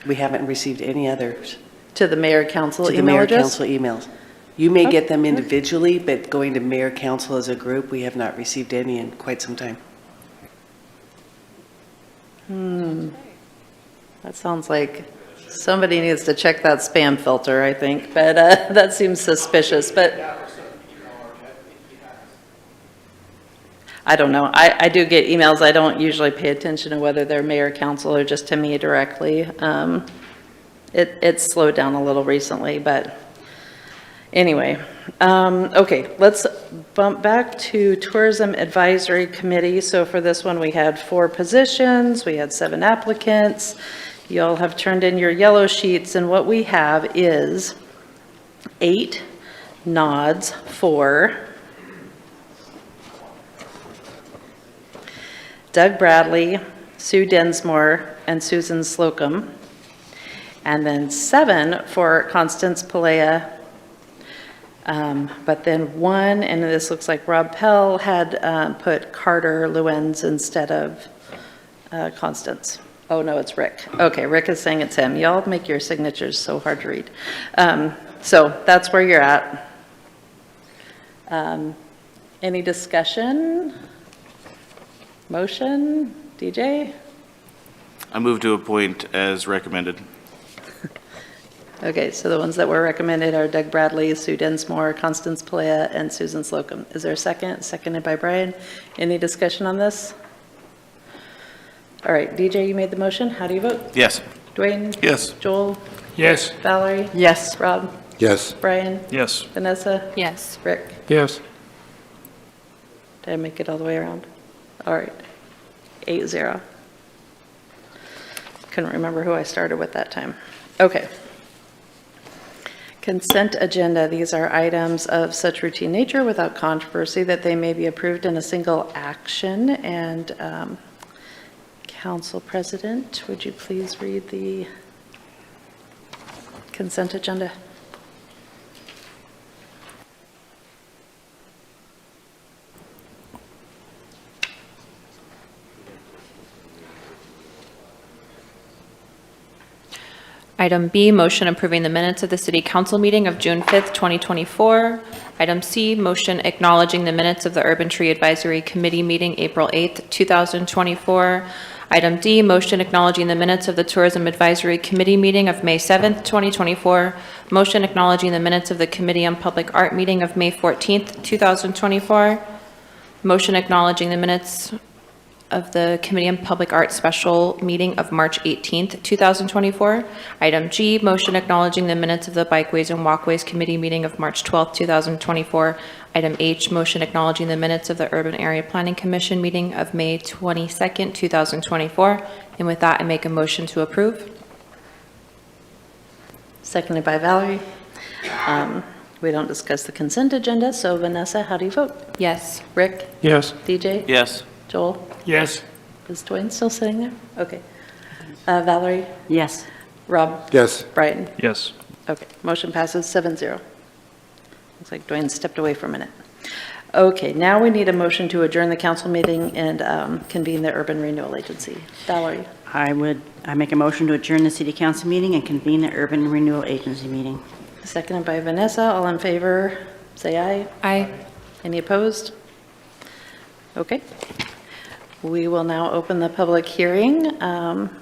We haven't received any others. To the mayor council To the email mayor address? council emails. You may get them individually, but going to mayor council as a group, we have not received any in quite some time. That sounds like somebody needs to check that spam filter, I think, but that seems suspicious, but I don't know. I do get emails. I don't usually pay attention to whether they're mayor, council, or just to me directly. It's slowed down a little recently, but anyway. Okay, let's bump back to Tourism Advisory Committee. So for this one, we had 4 positions. We had 7 applicants. You all have turned in your yellow sheets, and what we have is 8 nods for Doug Bradley, Sue Densmore, and Susan Slocum, and then 7 for Constance Pelea. But then 1, and this looks like Rob Pell had put Carter Lewens instead of Constance. Oh, no, it's Rick. Okay, Rick is saying it's him. Y'all make your signatures so hard to read. So that's where you're at. Any discussion? Motion? DJ? I move to appoint as recommended. Okay, so the ones that were recommended are Doug Bradley, Sue Densmore, Constance Pelea, and Susan Slocum. Is there a second? Seconded by Brian. Any discussion on this? All right, DJ, you made the motion. How do you vote? Yes. Dwayne? Yes. Joel? Yes. Valerie? Yes. Rob? Yes. Brian? Yes. Vanessa? Yes. Rick? Yes. Did I make it all the way around? All right. 8-0. Couldn't remember who I started with that time. Okay. Consent agenda. These are items of such routine nature without controversy that they may be approved in a single action. And Council President, would you please read the consent agenda? Item B, motion approving the minutes of the City Council meeting of June 5th, 2024. Item C, motion acknowledging the minutes of the Urban Tree Advisory Committee meeting April 8th, 2024. Item D, motion acknowledging the minutes of the Tourism Advisory Committee meeting of May 7th, 2024. Motion acknowledging the minutes of the Committee on Public Art meeting of May 14th, 2024. Motion acknowledging the minutes of the Committee on Public Art special meeting of March 18th, 2024. Item G, motion acknowledging the minutes of the Bikeways and Walkways Committee meeting of March 12th, 2024. Item H, motion acknowledging the minutes of the Urban Area Planning Commission meeting of May 22nd, 2024. And with that, I make a motion to approve. Seconded by Valerie. We don't discuss the consent agenda, so Vanessa, how do you vote? Yes. Rick? Yes. DJ? Yes. Joel? Yes. Is Dwayne still sitting there? Okay. Valerie? Yes. Rob? Yes. Brian? Yes. Okay, motion passes 7-0. Looks like Dwayne stepped away for a minute. Okay, now we need a motion to adjourn the council meeting and convene the Urban Renewal Agency. Valerie? I make a motion to adjourn the city council meeting and convene the Urban Renewal Agency meeting. Seconded by Vanessa. All in favor, say aye. Aye. Any opposed? Okay. We will now open the public hearing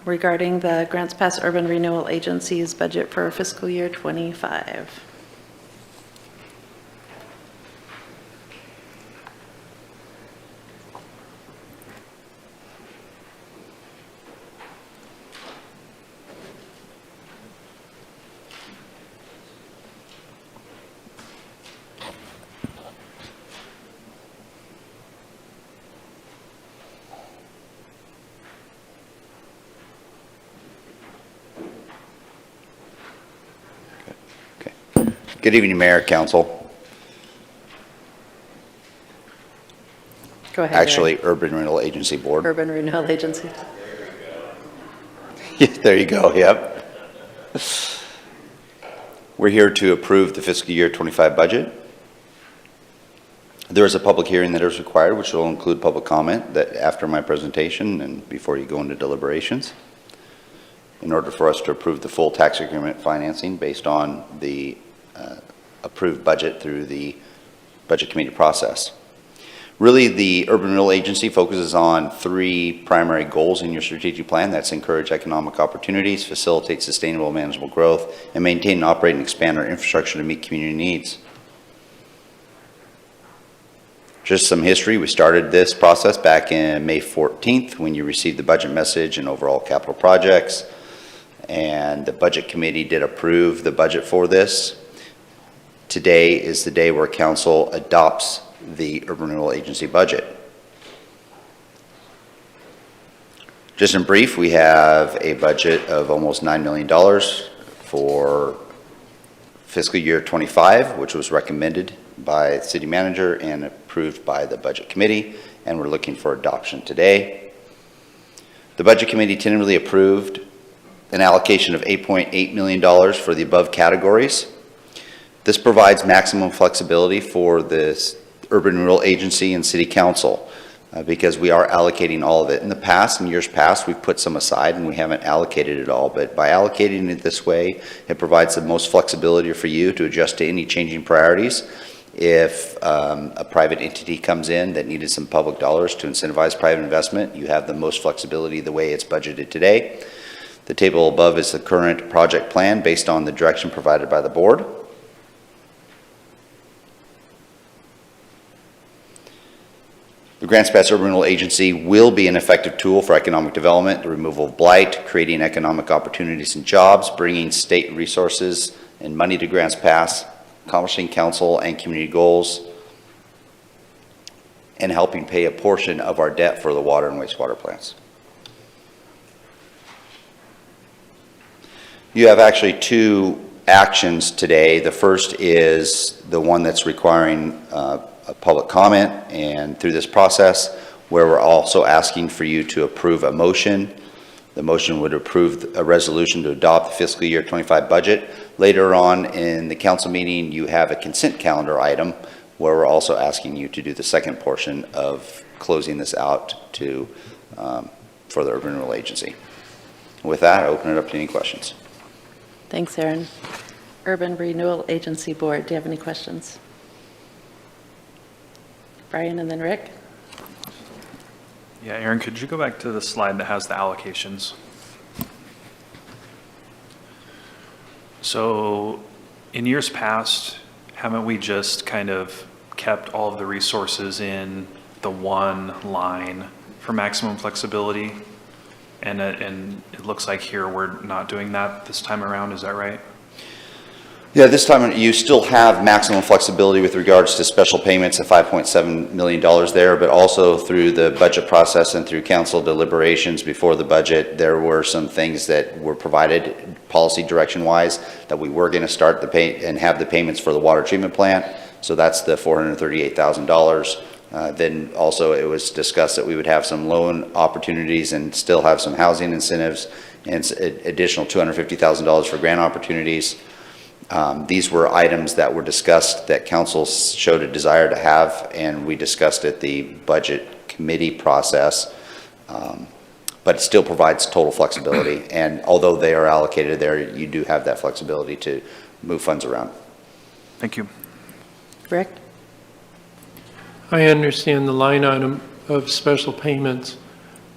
regarding the Grants Pass Urban Renewal Agency's budget for fiscal year 25. Good evening, Mayor, Council. Go ahead. Actually, Urban Renewal Agency Board. Urban Renewal Agency. Yeah, there you go, yep. We're here to approve the fiscal year 25 budget. There is a public hearing that is required, which will include public comment that after my presentation and before you go into deliberations, in order for us to approve the full tax agreement financing based on the approved budget through the budget committee process. Really, the Urban Renewal Agency focuses on three primary goals in your strategic plan. That's encourage economic opportunities, facilitate sustainable manageable growth, and maintain, operate, and expand our infrastructure to meet community needs. Just some history, we started this process back in May 14th when you received the budget message and overall capital projects. And the budget committee did approve the budget for this. Today is the day where council adopts the Urban Renewal Agency budget. Just in brief, we have a budget of almost $9 million for fiscal year 25, which was recommended by the city manager and approved by the budget committee, and we're looking for adoption today. The budget committee tentatively approved an allocation of $8.8 million for the above categories. This provides maximum flexibility for this Urban Renewal Agency and City Council because we are allocating all of it. In the past, in years past, we've put some aside and we haven't allocated it all, but by allocating it this way, it provides the most flexibility for you to adjust to any changing priorities. If a private entity comes in that needed some public dollars to incentivize private investment, you have the most flexibility the way it's budgeted today. The table above is the current project plan based on the direction provided by the board. The Grants Pass Urban Renewal Agency will be an effective tool for economic development, the removal of blight, creating economic opportunities and jobs, bringing state resources and money to Grants Pass, accomplishing council and community goals, and helping pay a portion of our debt for the water and wastewater plants. You have actually two actions today. The first is the one that's requiring a public comment, and through this process where we're also asking for you to approve a motion. The motion would approve a resolution to adopt the fiscal year 25 budget. Later on in the council meeting, you have a consent calendar item where we're also asking you to do the second portion of closing this out to for the Urban Renewal Agency. With that, I open it up to any questions. Thanks, Aaron. Urban Renewal Agency Board, do you have any questions? Brian and then Rick? Yeah, Aaron, could you go back to the slide that has the allocations? So in years past, haven't we just kind of kept all of the resources in the one line for maximum flexibility? And it looks like here we're not doing that this time around, is that right? Yeah, this time you still have maximum flexibility with regards to special payments of $5.7 million there, but also through the budget process and through council deliberations before the budget, there were some things that were provided policy direction wise that we were going to start the pay and have the payments for the water treatment plant. So that's the $438,000. Then also it was discussed that we would have some loan opportunities and still have some housing incentives and additional $250,000 for grant opportunities. These were items that were discussed that council showed a desire to have, and we discussed at the budget committee process. But it still provides total flexibility. And although they are allocated there, you do have that flexibility to move funds around. Thank you. Rick? I understand the line item of special payments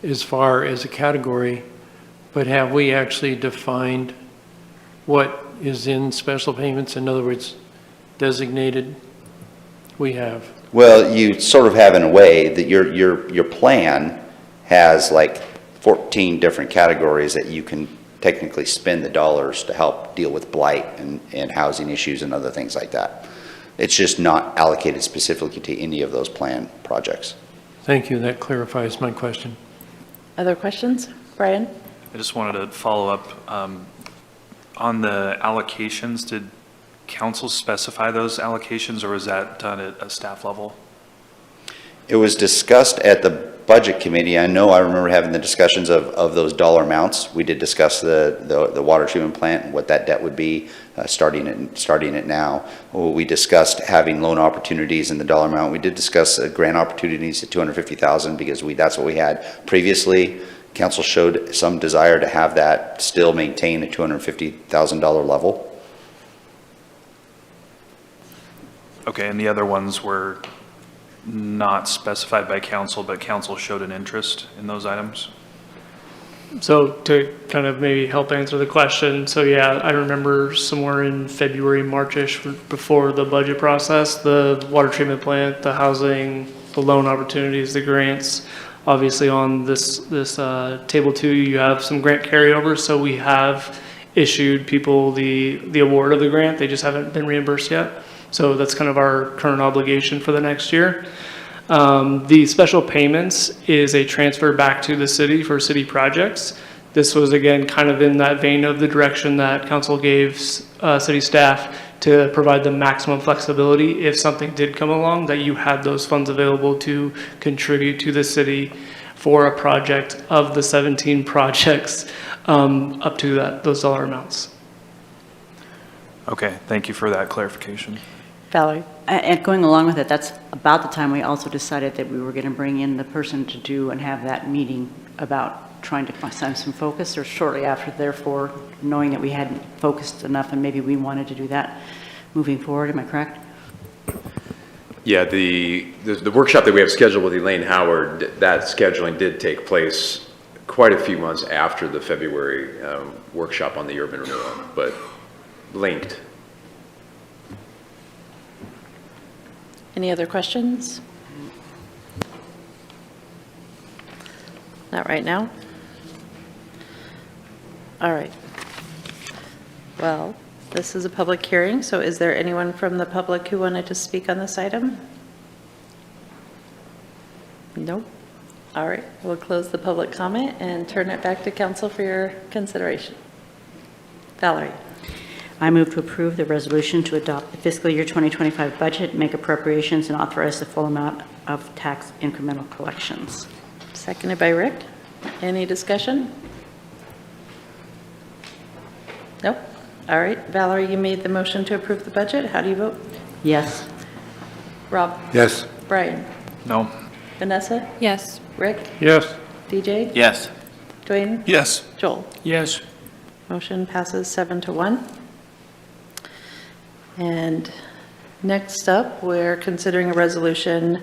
as far as a category, but have we actually defined what is in special payments? In other words, designated? We have. Well, you sort of have in a way that your plan has like 14 different categories that you can technically spend the dollars to help deal with blight and housing issues and other things like that. It's just not allocated specifically to any of those plan projects. Thank you. That clarifies my question. Other questions? Brian? I just wanted to follow up on the allocations. Did council specify those allocations, or was that done at a staff level? It was discussed at the budget committee. I remember having the discussions of those dollar amounts. We did discuss the water treatment plant and what that debt would be starting it now. We discussed having loan opportunities in the dollar amount. We did discuss grant opportunities at $250,000 because that's what we had previously. Council showed some desire to have that still maintain a $250,000 level. Okay, and the other ones were not specified by council, but council showed an interest in those items? So to kind of maybe help answer the question, so yeah, I remember somewhere in February, March-ish, before the budget process, the water treatment plant, the housing, the loan opportunities, the grants. Obviously on this table 2, you have some grant carryovers, so we have issued people the award of the grant. They just haven't been reimbursed yet. So that's kind of our current obligation for the next year. The special payments is a transfer back to the city for city projects. This was, again, kind of in that vein of the direction that council gave city staff to provide the maximum flexibility if something did come along, that you had those funds available to contribute to the city for a project of the 17 projects up to those dollar amounts. Okay, thank you for that clarification. Valerie? And going along with it, that's about the time we also decided that we were going to bring in the person to do and have that meeting about trying to find some focus, or shortly after, therefore, knowing that we hadn't focused enough and maybe we wanted to do that moving forward. Am I correct? Yeah, the workshop that we have scheduled with Elaine Howard, that scheduling did take place quite a few months after the February workshop on the urban renewal, but linked. Any other questions? Not right now? All right. Well, this is a public hearing, so is there anyone from the public who wanted to speak on this item? Nope. All right, we'll close the public comment and turn it back to council for your consideration. Valerie? I move to approve the resolution to adopt the fiscal year 2025 budget, make appropriations, and authorize the full amount of tax incremental collections. Seconded by Rick. Any discussion? Nope. All right, Valerie, you made the motion to approve the budget. How do you vote? Yes. Rob? Yes. Brian? No. Vanessa? Yes. Rick? Yes. DJ? Yes. Dwayne? Yes. Joel? Yes. Motion passes 7-1. And next up, we're considering a resolution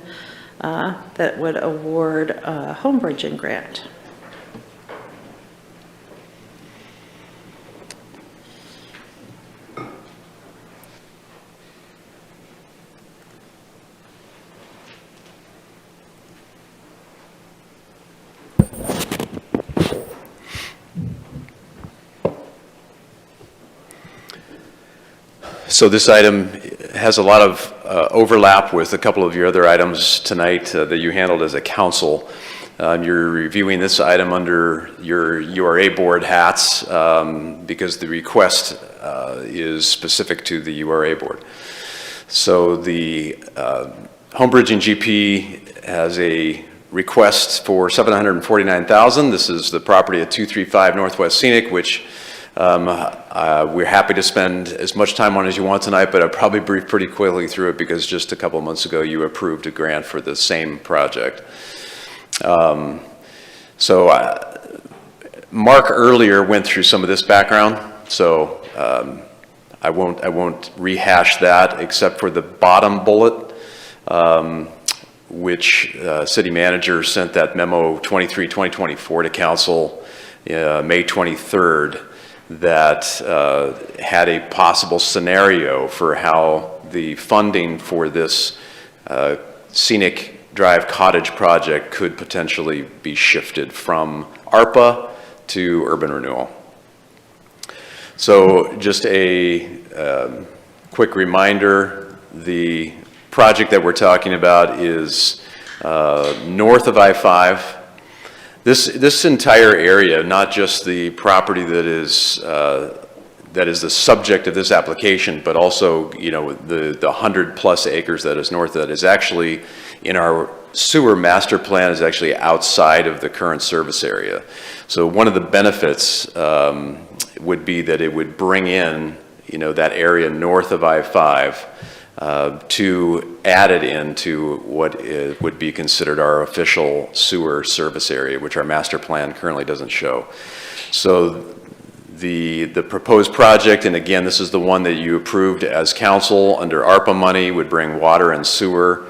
that would award a home bridging grant. So this item has a lot of overlap with a couple of your other items tonight that you handled as a council. You're reviewing this item under your URA board hats because the request is specific to the URA board. So the Home Bridging GP has a request for $749,000. This is the property at 235 Northwest Scenic, which we're happy to spend as much time on as you want tonight, but I'll probably brief pretty quickly through it because just a couple of months ago you approved a grant for the same project. Mark earlier went through some of this background, so I won't rehash that except for the bottom bullet, which city manager sent that memo 23-2024 to council May 23rd. That had a possible scenario for how the funding for this Scenic Drive Cottage project could potentially be shifted from ARPA to urban renewal. So just a quick reminder, the project that we're talking about is north of I-5. This entire area, not just the property that is the subject of this application, but also, you know, the 100+ acres that is north of that is actually in our sewer master plan, is actually outside of the current service area. So one of the benefits would be that it would bring in, you know, that area north of I-5 to add it into what would be considered our official sewer service area, which our master plan currently doesn't show. So the proposed project, and again, this is the one that you approved as council under ARPA money, would bring water and sewer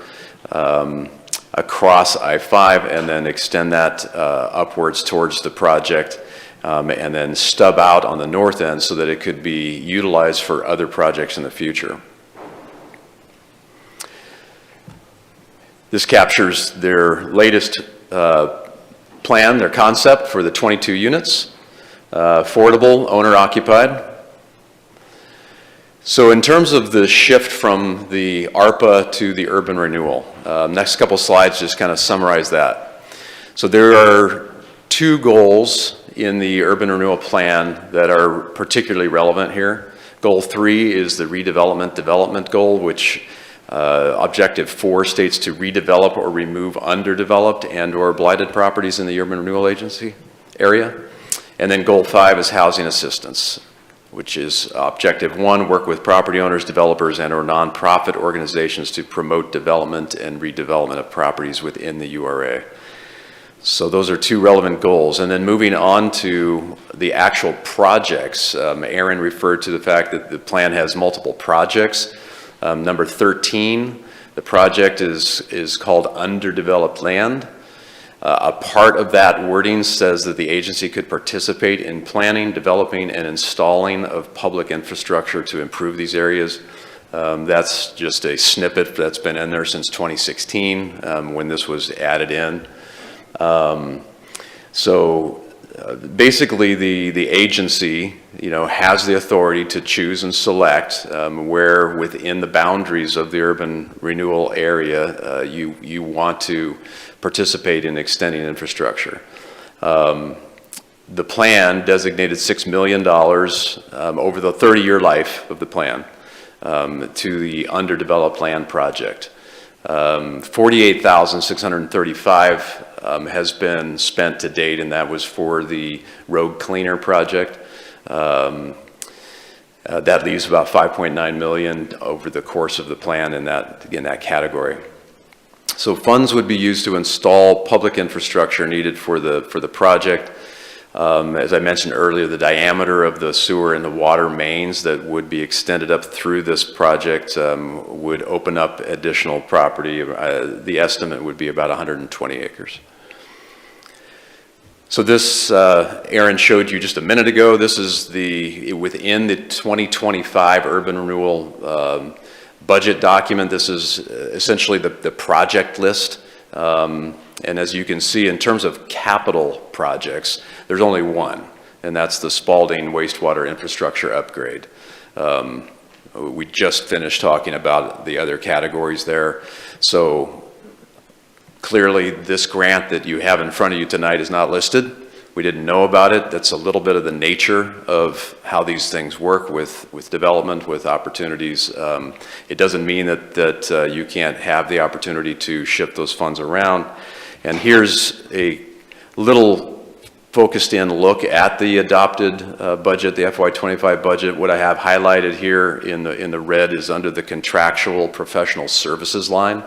across I-5 and then extend that upwards towards the project and then stub out on the north end so that it could be utilized for other projects in the future. This captures their latest plan, their concept for the 22 units, affordable, owner-occupied. So in terms of the shift from the ARPA to the urban renewal, next couple slides just kind of summarize that. So there are two goals in the urban renewal plan that are particularly relevant here. Goal 3 is the redevelopment development goal, which Objective 4 states to redevelop or remove underdeveloped and or blighted properties in the urban renewal agency area. And then Goal 5 is housing assistance, which is Objective 1, work with property owners, developers, and or nonprofit organizations to promote development and redevelopment of properties within the URA. So those are two relevant goals. And then moving on to the actual projects, Aaron referred to the fact that the plan has multiple projects. Number 13, the project is called underdeveloped land. A part of that wording says that the agency could participate in planning, developing, and installing of public infrastructure to improve these areas. That's just a snippet that's been in there since 2016 when this was added in. Basically the agency, you know, has the authority to choose and select where within the boundaries of the urban renewal area you want to participate in extending infrastructure. The plan designated $6 million over the 30-year life of the plan to the underdeveloped land project. $48,635 has been spent to date, and that was for the road cleaner project. That leaves about $5.9 million over the course of the plan in that category. So funds would be used to install public infrastructure needed for the project. As I mentioned earlier, the diameter of the sewer and the water mains that would be extended up through this project would open up additional property. The estimate would be about 120 acres. So this, Aaron showed you just a minute ago, this is within the 2025 urban renewal budget document. This is essentially the project list. And as you can see, in terms of capital projects, there's only one, and that's the Spalding wastewater infrastructure upgrade. We just finished talking about the other categories there. So clearly, this grant that you have in front of you tonight is not listed. We didn't know about it. That's a little bit of the nature of how these things work with development, with opportunities. It doesn't mean that you can't have the opportunity to shift those funds around. And here's a little focused in look at the adopted budget, the FY25 budget. What I have highlighted here in the red is under the contractual professional services line.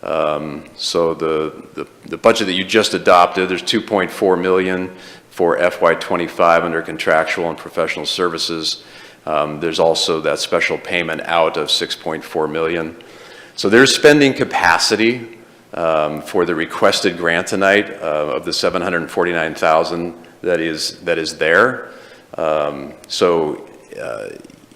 So the budget that you just adopted, there's $2.4 million for FY25 under contractual and professional services. There's also that special payment out of $6.4 million. So there's spending capacity for the requested grant tonight of the $749,000 that is there. So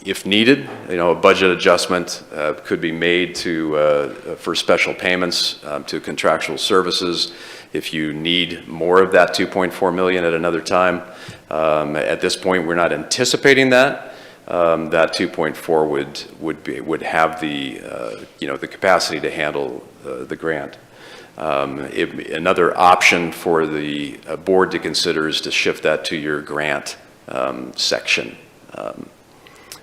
if needed, a budget adjustment could be made for special payments to contractual services. If you need more of that $2.4 million at another time, at this point we're not anticipating that. That 2.4 would have the the capacity to handle the grant. Another option for the board to consider is to shift that to your grant section,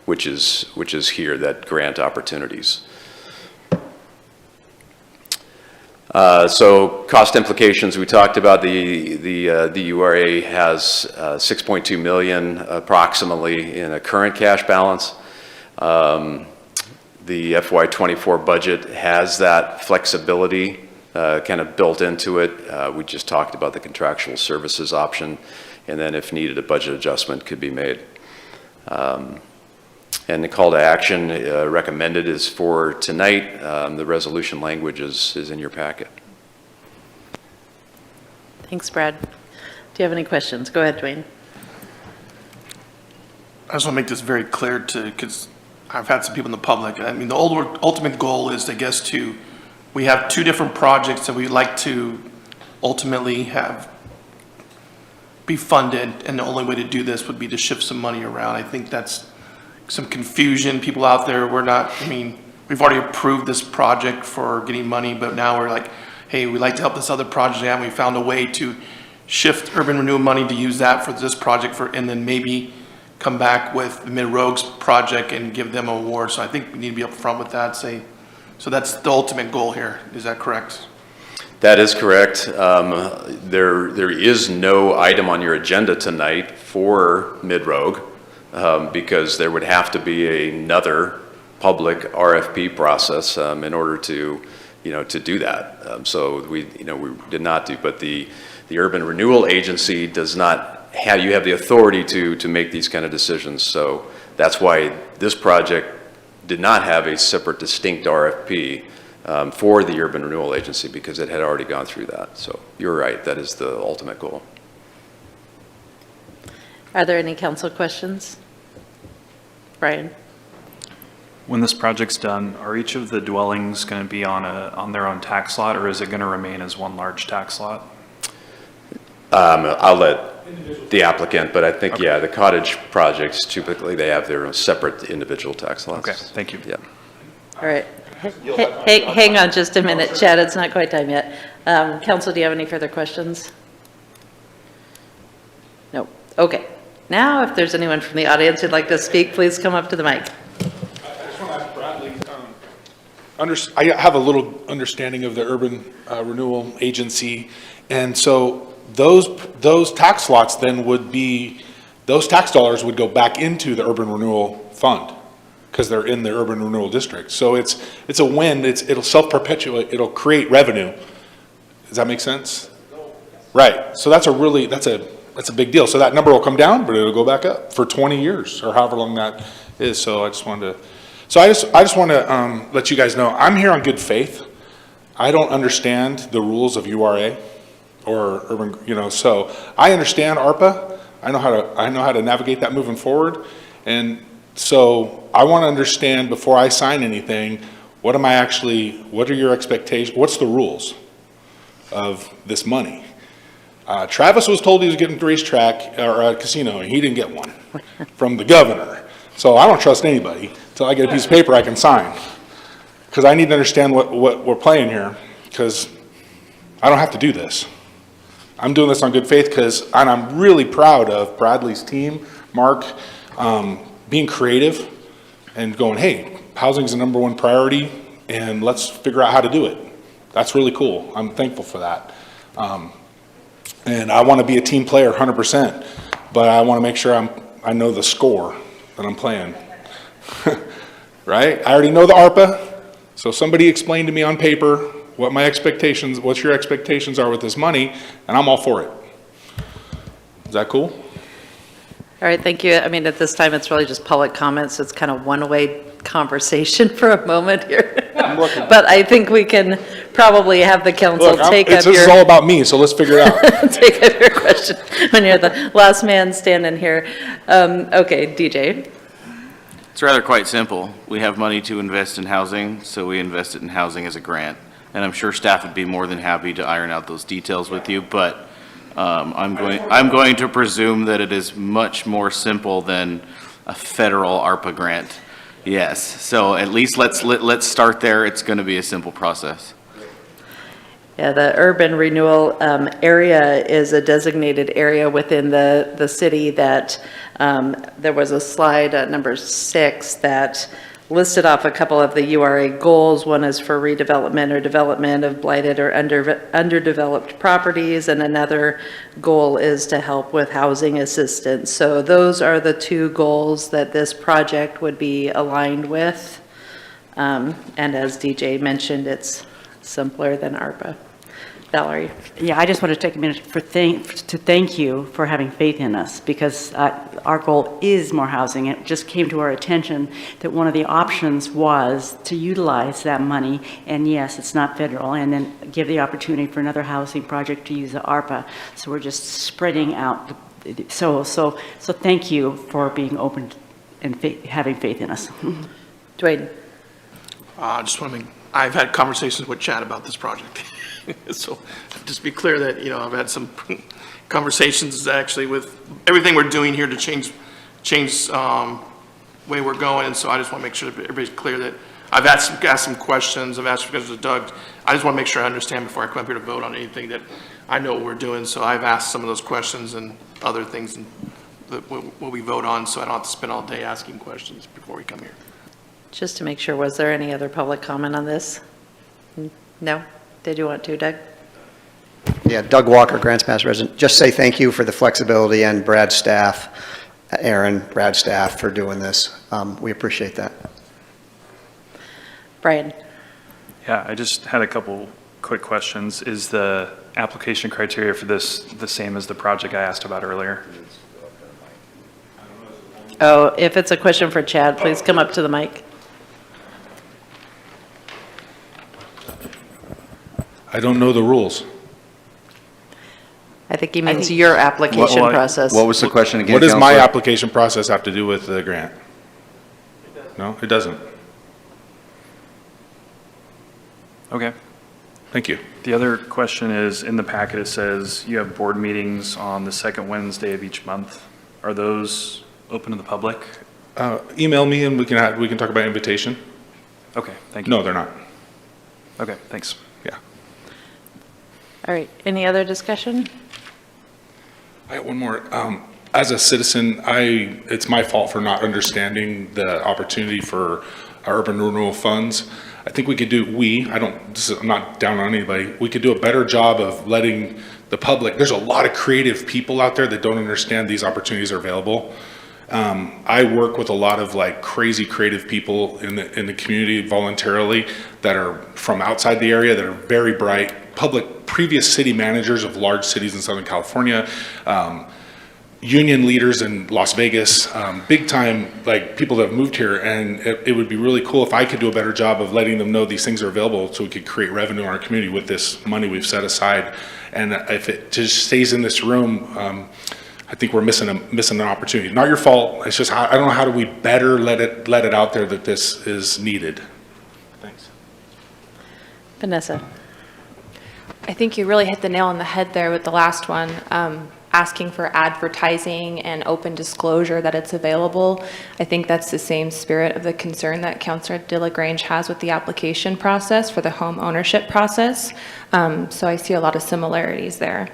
which is here, that grant opportunities. So cost implications, we talked about the URA has $6.2 million approximately in a current cash balance. The FY24 budget has that flexibility kind of built into it. We just talked about the contractual services option, and then if needed, a budget adjustment could be made. And the call to action recommended is for tonight. The resolution language is in your packet. Thanks, Brad. Do you have any questions? Go ahead, Dwayne. I just want to make this very clear because I've had some people in the public. I mean, the ultimate goal is, I guess, we have two different projects that we'd like to ultimately have be funded, and the only way to do this would be to shift some money around. I think that's some confusion. People out there, we've already approved this project for getting money, but now we're like, hey, we'd like to help this other project out, and we found a way to shift urban renewal money to use that for this project and then maybe come back with the Mid-Rogues project and give them an award. So I think we need to be upfront with that, so that's the ultimate goal here. Is that correct? That is correct. There is no item on your agenda tonight for Mid-Rogue because there would have to be another public RFP process in order to do that. So we did not do, but the Urban Renewal Agency does not have, you have the authority to make these kind of decisions. So that's why this project did not have a separate distinct RFP for the Urban Renewal Agency because it had already gone through that. So you're right, that is the ultimate goal. Are there any council questions? Brian? When this project's done, are each of the dwellings going to be on their own tax lot, or is it going to remain as one large tax lot? I'll let the applicant, but I think, okay. Yeah, the cottage projects, typically they have their own separate individual tax lots. Okay, thank you. Yeah. All right. Hang on just a minute, Chad, it's not quite time yet. Council, do you have any further questions? No. Okay. Now, if there's anyone from the audience who'd like to speak, please come up to the mic. I just want to ask Bradley, I have a little understanding of the Urban Renewal Agency, and so those tax lots then would be, those tax dollars would go back into the Urban Renewal Fund because they're in the Urban Renewal District. So it's a win. It'll self-perpetuate. It'll create revenue. Does that make sense? Right. So that's a That's a big deal. So that number will come down, but it'll go back up for 20 years or however long that is. So I just wanted to, I just want to let you guys know, I'm here on good faith. I don't understand the rules of URA or urban, so I understand ARPA. I know how to navigate that moving forward. And so I want to understand before I sign anything, what are your expectations? What's the rules of this money? Travis was told he was getting a racetrack or a casino, and he didn't get one from the governor. So I don't trust anybody until I get a piece of paper I can sign. Because I need to understand what we're playing here, because I don't have to do this. I'm doing this on good faith and I'm really proud of Bradley's team, Mark, being creative and going, hey, housing is the #1 priority, and let's figure out how to do it. That's really cool. I'm thankful for that. And I want to be a team player 100%, but I want to make sure I know the score that I'm playing. Right? I already know the ARPA, so somebody explain to me on paper what your expectations are with this money, and I'm all for it. Is that cool? All right, thank you. I mean, at this time, it's really just public comments. It's kind of one-way conversation for a moment here. But I think we can probably have the council This is all about me, so let's figure it out. take up your question when you're the last man standing here. Okay, DJ. It's rather quite simple. We have money to invest in housing, so we invest it in housing as a grant. And I'm sure staff would be more than happy to iron out those details with you, but I'm going to presume that it is much more simple than a federal ARPA grant. Yes, so at least let's start there. It's going to be a simple process. Yeah, the urban renewal area is a designated area within the city that there was a slide at number 6 that listed off a couple of the URA goals. One is for redevelopment or development of blighted or underdeveloped properties, and another goal is to help with housing assistance. So those are the 2 goals that this project would be aligned with. And as DJ mentioned, it's simpler than ARPA. Valerie. Yeah, I just want to take a minute to thank you for having faith in us, because our goal is more housing. It just came to our attention that one of the options was to utilize that money, and yes, it's not federal, and then give the opportunity for another housing project to use the ARPA. So we're just spreading out. So thank you for being open and having faith in us. Dwayne. I've had conversations with Chad about this project. So just be clear that, I've had some conversations actually with everything we're doing here to change way we're going. And so I just want to make sure that everybody's clear that I've asked some questions. I've asked questions to Doug. I just want to make sure I understand before I come up here to vote on anything that I know what we're doing. So I've asked some of those questions and other things what we vote on, so I don't have to spend all day asking questions before we come here. Just to make sure, was there any other public comment on this? No? Did you want to, Doug? Yeah, Doug Walker, Grants Pass resident. Just say thank you for the flexibility, and Brad's staff, Brad's staff for doing this. We appreciate that. Brian. Yeah, I just had a couple quick questions. Is the application criteria for this the same as the project I asked about earlier? Oh, if it's a question for Chad, please come up to the mic. I don't know the rules. I think he means your application process. What was the question again, What does my Counselor? application process have to do with the grant? No, it doesn't. Okay. Thank you. The other question is, in the packet it says you have board meetings on the 2nd Wednesday of each month. Are those open to the public? Email me and we can talk about invitation. Okay, thank you. No, they're not. Okay, thanks. Yeah. All right, any other discussion? I have one more. As a citizen, it's my fault for not understanding the opportunity for our urban renewal funds. I think we could do, I'm not down on anybody, we could do a better job of letting the public, there's a lot of creative people out there that don't understand these opportunities are available. I work with a lot of crazy creative people in the community voluntarily that are from outside the area that are very bright, previous city managers of large cities in Southern California, union leaders in Las Vegas, big time, like people that have moved here, and it would be really cool if I could do a better job of letting them know these things are available so we could create revenue in our community with this money we've set aside. And if it just stays in this room, I think we're missing an opportunity. Not your fault. It's just, I don't know how do we better let it out there that this is needed. Thanks. Vanessa? I think you really hit the nail on the head there with the last one, asking for advertising and open disclosure that it's available. I think that's the same spirit of the concern that Councillor DeLagrange has with the application process for the home ownership process. So I see a lot of similarities there.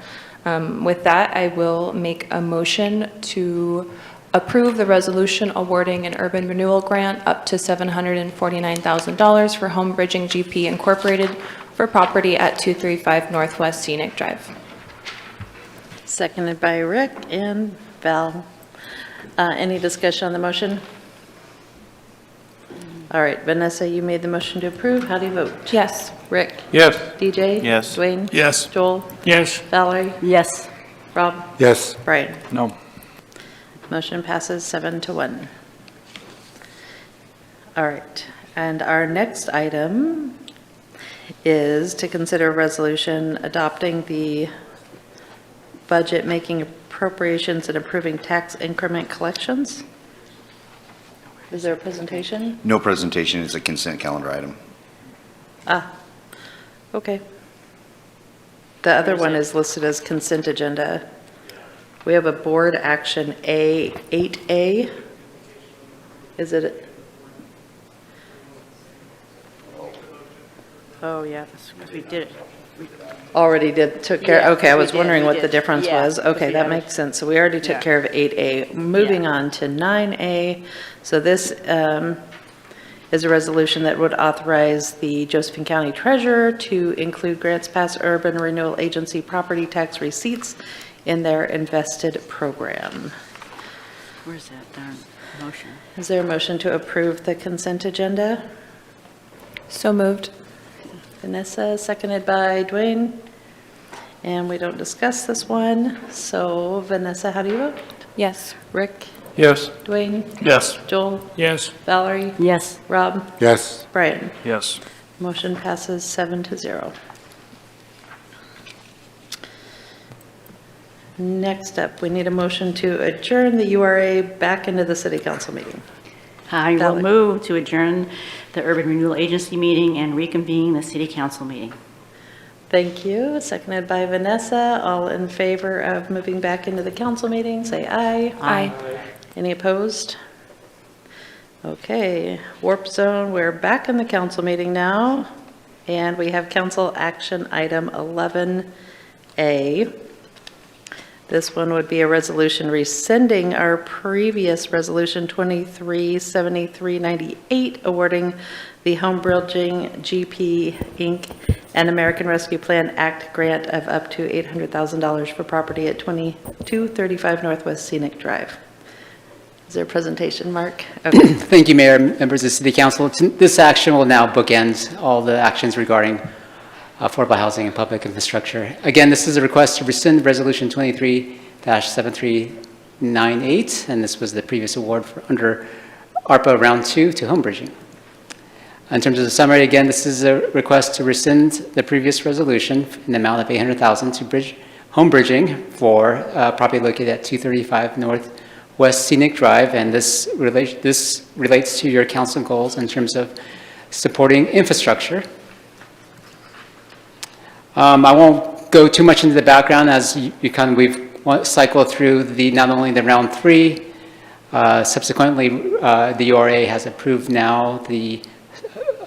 With that, I will make a motion to approve the resolution awarding an urban renewal grant up to $749,000 for Home Bridging GP Incorporated for property at 235 Northwest Scenic Drive. Seconded by Rick and Val. Any discussion on the motion? All right, Vanessa, you made the motion to approve. How do you vote? Yes. Rick? Yes. DJ? Yes. Dwayne? Yes. Joel? Yes. Valerie? Yes. Rob? Yes. Brian? No. Motion passes 7-1. All right, and our next item is to consider a resolution adopting the budget, making appropriations and approving tax increment collections. Is there a presentation? No presentation, it's a consent calendar item. Okay. The other one is listed as consent agenda. We have a board action A, 8A. Is it? Oh, yeah. Because we did it. Already took care, Yeah, okay, I we was did, wondering we what the did. difference Yeah, was. because Okay, we that have it. makes sense. So we already took Yeah. care of 8A. Moving on to 9A. So this is a resolution that would authorize the Josephine County Treasurer to include Grants Pass Urban Renewal Agency property tax receipts in their invested program. Where's that darn motion? Is there a motion to approve the consent agenda? So moved. Vanessa, seconded by Dwayne. And we don't discuss this one. So Vanessa, how do you vote? Yes. Rick? Yes. Dwayne? Yes. Joel? Yes. Valerie? Yes. Rob? Yes. Brian? Yes. Motion passes 7-0. Next up, we need a motion to adjourn the URA back into the city council meeting. I will Valid. move to adjourn the Urban Renewal Agency meeting and reconvene the city council meeting. Thank you. Seconded by Vanessa. All in favor of moving back into the council meeting, say aye. Aye. Any opposed? Okay, Warp Zone, we're back in the council meeting now, and we have council action item 11A. This one would be a resolution rescinding our previous resolution 237398, awarding the Home Bridging GP Inc. and American Rescue Plan Act grant of up to $800,000 for property at 2235 Northwest Scenic Drive. Is there a presentation, Mark? Okay. Thank you, Mayor, members of the City Council. This action will now bookend all the actions regarding affordable housing and public infrastructure. Again, this is a request to rescind Resolution 23-7398, and this was the previous award for under ARPA Round 2 to home bridging. In terms of the summary, again, this is a request to rescind the previous resolution in the amount of $800,000 to home bridging for property located at 235 Northwest Scenic Drive, and this relates to your council goals in terms of supporting infrastructure. I won't go too much into the background as we've cycled through not only the round 3, subsequently the URA has approved now the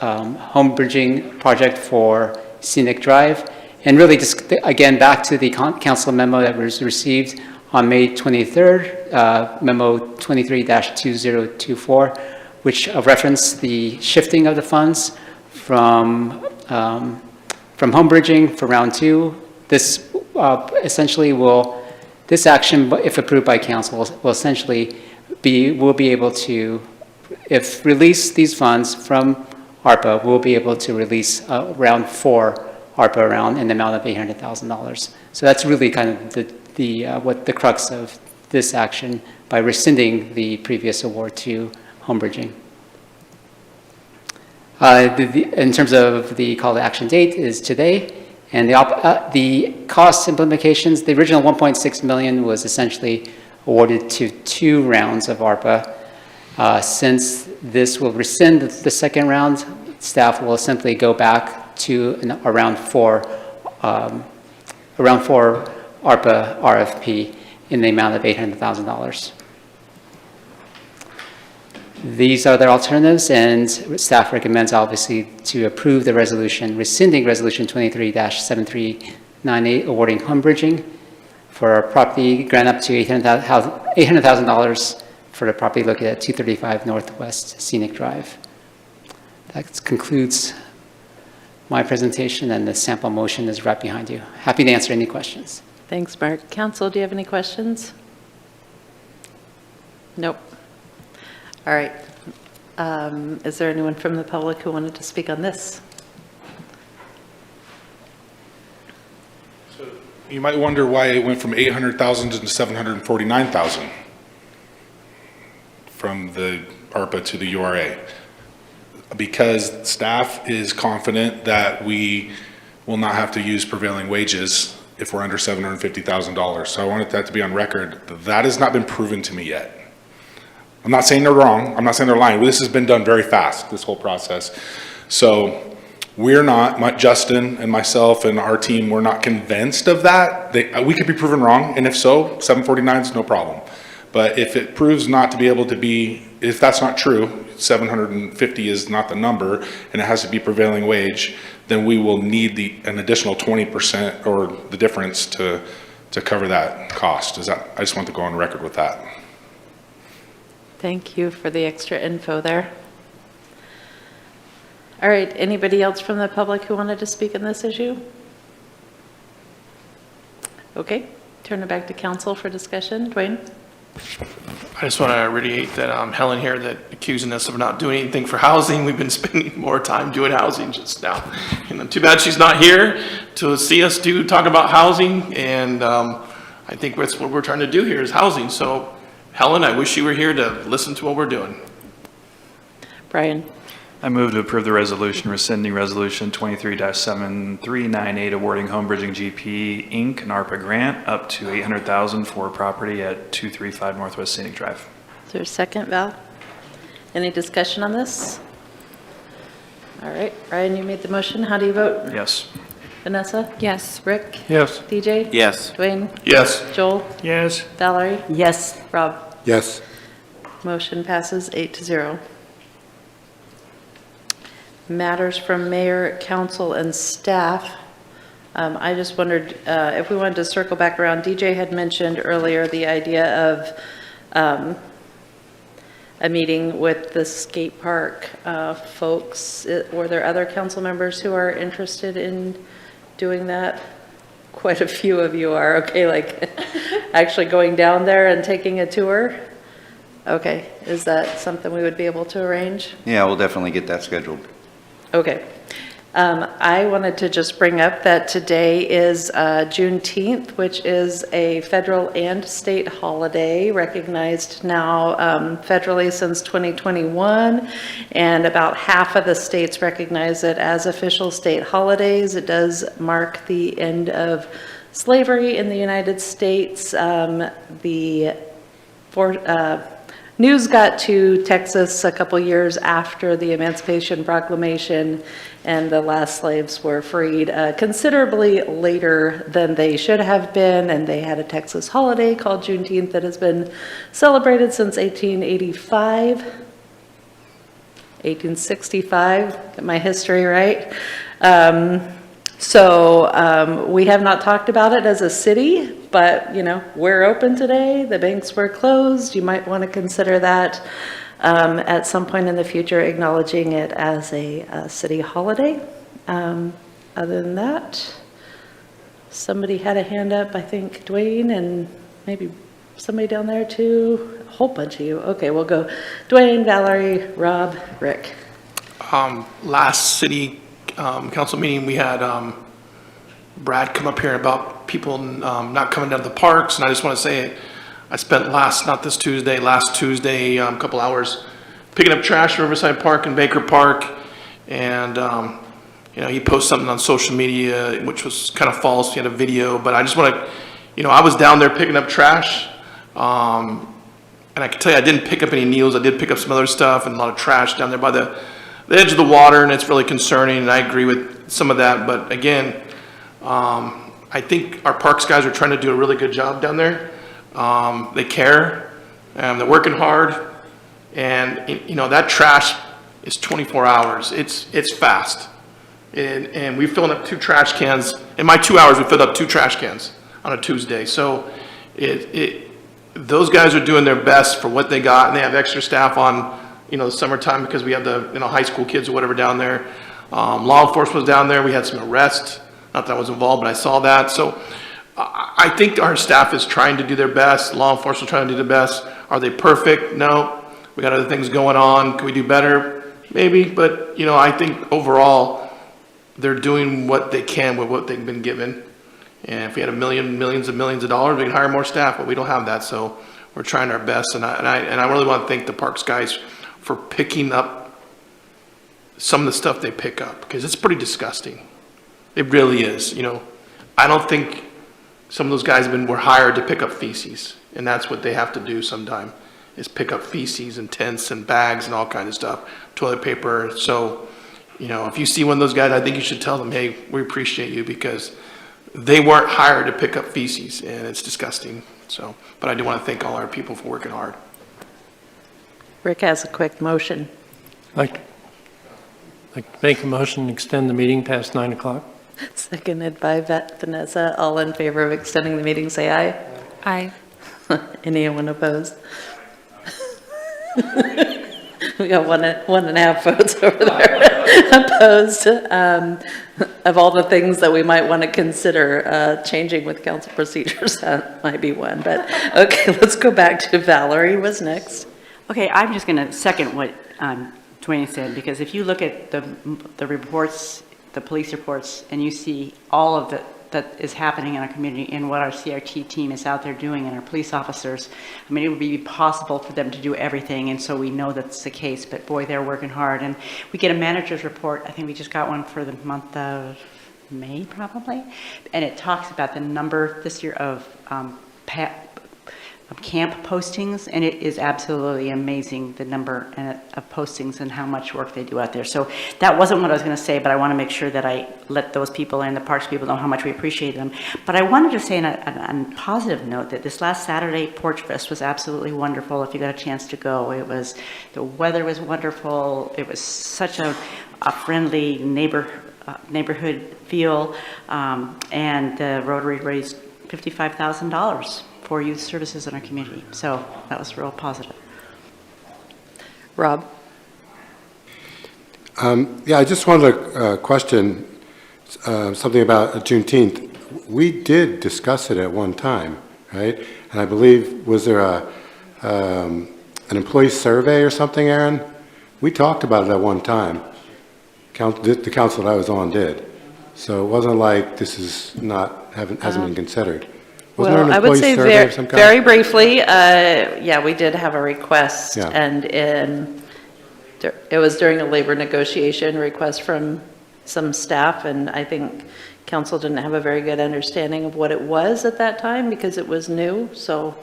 home bridging project for Scenic Drive, and really just again back to the council memo that was received on May 23rd, memo 23-2024, which referenced the shifting of the funds from home bridging for round 2. This essentially this action, if approved by council, will essentially we'll be able to, if release these funds from ARPA, we'll be able to release round 4 ARPA round in the amount of $800,000. So that's really kind of what the crux of this action by rescinding the previous award to home bridging. In terms of the call to action date is today, and the cost implications, the original 1.6 million was essentially awarded to 2 rounds of ARPA. Since this will rescind the second round, staff will simply go back to around 4 ARPA RFP in the amount of $800,000. These are their alternatives, and staff recommends obviously to approve the resolution, rescinding resolution 23-7398, awarding home bridging for a property grant up to $800,000 for the property located at 235 Northwest Scenic Drive. That concludes my presentation, and the sample motion is right behind you. Happy to answer any questions. Thanks, Mark. Council, do you have any questions? Nope. All right. Is there anyone from the public who wanted to speak on this? So you might wonder why it went from 800,000 to 749,000 from the ARPA to the URA. Because staff is confident that we will not have to use prevailing wages if we're under $750,000. So I wanted that to be on record. That has not been proven to me yet. I'm not saying they're wrong. I'm not saying they're lying. This has been done very fast, this whole process. So we're not, Justin and myself and our team, we're not convinced of that. We could be proven wrong, and if so, 749 is no problem. But if it proves not to be able to be, if that's not true, 750 is not the number, and it has to be prevailing wage, then we will need an additional 20% or the difference to cover that cost. I just want to go on record with that. Thank you for the extra info there. All right, anybody else from the public who wanted to speak on this issue? Okay, turn it back to council for discussion. Dwayne? I just want to reiterate that Helen here that accusing us of not doing anything for housing. We've been spending more time doing housing just now. And too bad she's not here to see us talk about housing. And I think that's what we're trying to do here is housing. So Helen, I wish you were here to listen to what we're doing. Brian? I move to approve the resolution rescinding resolution 23-7398, awarding Home Bridging GP Inc. an ARPA grant up to $800,000 for property at 235 Northwest Scenic Drive. Is there a second, Val? Any discussion on this? All right, Brian, you made the motion. How do you vote? Yes. Vanessa? Yes. Rick? Yes. DJ? Yes. Dwayne? Yes. Joel? Yes. Valerie? Yes. Rob? Yes. Motion passes 8-0. Matters from mayor, council, and staff. I just wondered if we wanted to circle back around. DJ had mentioned earlier the idea of a meeting with the skate park folks. Were there other council members who are interested in doing that? Quite a few of you are, okay, like actually going down there and taking a tour? Okay, is that something we would be able to arrange? Yeah, we'll definitely get that scheduled. Okay. I wanted to just bring up that today is Juneteenth, which is a federal and state holiday, recognized now federally since 2021, and about half of the states recognize it as official state holidays. It does mark the end of slavery in the United States. News got to Texas a couple years after the Emancipation Proclamation, and the last slaves were freed considerably later than they should have been, and they had a Texas holiday called Juneteenth that has been celebrated since 1865, get my history right. So we have not talked about it as a city, but you know, we're open today. The banks were closed. You might want to consider that at some point in the future, acknowledging it as a city holiday. Other than that, somebody had a hand up, I think Dwayne, and maybe somebody down there too. A whole bunch of you. Okay, we'll go Dwayne, Valerie, Rob, Rick. Last city council meeting, we had Brad come up here about people not coming down to the parks, and I just want to say I spent not this Tuesday, last Tuesday, a couple hours picking up trash at Riverside Park and Baker Park. And, you know, he posted something on social media, which was kind of false. He had a video, but I just want to, you know, I was down there picking up trash. And I can tell you, I didn't pick up any needles. I did pick up some other stuff and a lot of trash down there by the edge of the water, and it's really concerning, and I agree with some of that. But again, I think our parks guys are trying to do a really good job down there. They care, they're working hard, and you know, that trash is 24 hours. It's fast. And we filled up 2 trash cans. In my 2 hours, we filled up 2 trash cans on a Tuesday. So those guys are doing their best for what they got, and they have extra staff on, you know, the summertime because we have the, you know, high school kids or whatever down there. Law enforcement was down there. We had some arrests. Not that I was involved, but I saw that. So I think our staff is trying to do their best. Law enforcement trying to do their best. Are they perfect? No. We got other things going on. Can we do better? Maybe. But, you know, I think overall they're doing what they can with what they've been given. And if we had millions of dollars, we could hire more staff, but we don't have that. So we're trying our best. And I really want to thank the parks guys for picking up some of the stuff they pick up, because it's pretty disgusting. It really is. You know, I don't think some of those guys were hired to pick up feces, and that's what they have to do sometime, is pick up feces and tents and bags and all kinds of stuff, toilet paper. So, you know, if you see one of those guys, I think you should tell them, hey, we appreciate you, because they weren't hired to pick up feces, and it's disgusting. So, but I do want to thank all our people for working hard. Rick has a quick motion. Like to make a motion to extend the meeting past 9 o'clock. Seconded by Vanessa. All in favor of extending the meeting, say aye. Aye. Anyone opposed? We got one and a half votes over there opposed. Of all the things that we might want to consider changing with council procedures, that might be one. But okay, let's go back to Valerie was next. Okay, I'm just going to second what Dwayne said, because if you look at the reports, the police reports, and you see all of that is happening in our community and what our CRT team is out there doing and our police officers, I mean, it would be possible for them to do everything, and so we know that's the case, but boy, they're working hard. And we get a manager's report. I think we just got one for the month of May, probably, and it talks about the number this year of camp postings, and it is absolutely amazing, the number of postings and how much work they do out there. So that wasn't what I was going to say, but I want to make sure that I let those people and the parks people know how much we appreciate them. But I wanted to say on a positive note that this last Saturday, Porch Fest was absolutely wonderful. If you got a chance to go, the weather was wonderful. It was such a friendly neighborhood feel, and the Rotary raised $55,000 for youth services in our community. So that was real positive. Rob? Yeah, I just wanted to question something about Juneteenth. We did discuss it at one time, right? And I believe, was there an employee survey or something, Aaron? We talked about it at one time. The council that I was on did. So it wasn't like this is hasn't been considered. Well, I would say very briefly, yeah, we did have a request, and it was during a labor negotiation request from some staff, and I think council didn't have a very good understanding of what it was at that time because it was new. So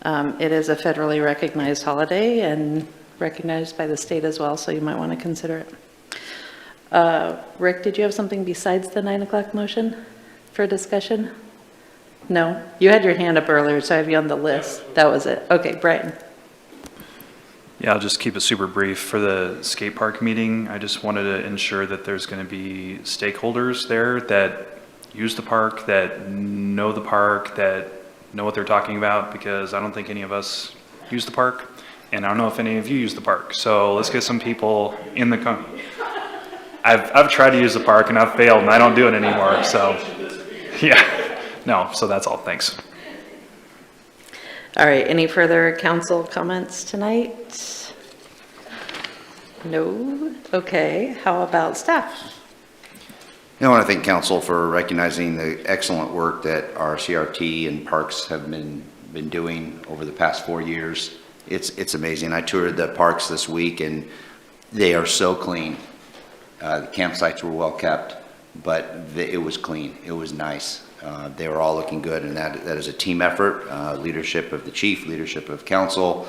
it is a federally recognized holiday and recognized by the state as well, so you might want to consider it. Rick, did you have something besides the 9 o'clock motion for discussion? No? You had your hand up earlier, so I have you on the list. That was it. Okay, Brian. Yeah, I'll just keep it super brief. For the skate park meeting, I just wanted to ensure that there's going to be stakeholders there that use the park, that know the park, that know what they're talking about, because I don't think any of us use the park, and I don't know if any of you use the park. So let's get some people in the I've tried to use the park and I've failed and I don't do it anymore. So yeah. No, so that's all. Thanks. All right, any further council comments tonight? No? Okay, how about staff? I want to thank council for recognizing the excellent work that our CRT and parks have been been doing over the past 4 years. It's amazing. I toured the parks this week, and they are so clean. The campsites were well kept, but it was clean. It was nice. They were all looking good, and that is a team effort, leadership of the chief, leadership of council,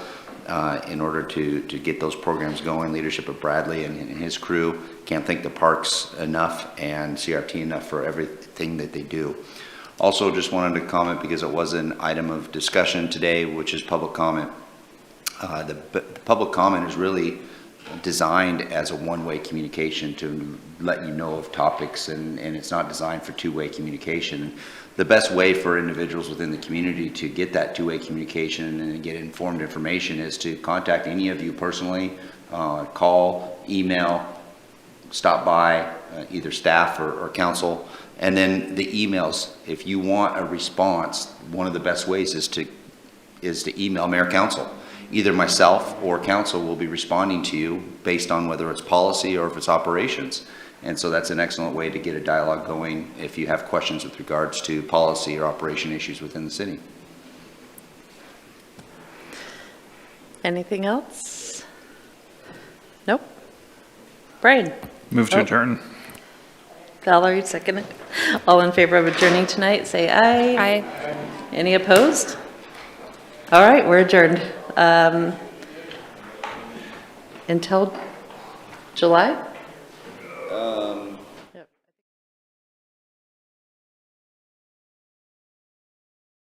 in order to get those programs going, leadership of Bradley and his crew. Can't thank the parks enough and CRT enough for everything that they do. Also, just wanted to comment because it was an item of discussion today, which is public comment. The public comment is really designed as a one-way communication to let you know of topics, and it's not designed for two-way communication. The best way for individuals within the community to get that two-way communication and get informed information is to contact any of you personally, call, email, stop by, either staff or council. And then the emails, if you want a response, one of the best ways is to email mayor council. Either myself or council will be responding to you based on whether it's policy or if it's operations. And so that's an excellent way to get a dialogue going if you have questions with regards to policy or operation issues within the city. Anything else? Nope. Brian? Move to adjourn. Valerie, second it. All in favor of adjourning tonight, say aye. Aye. Any opposed? All right, we're adjourned. Until July?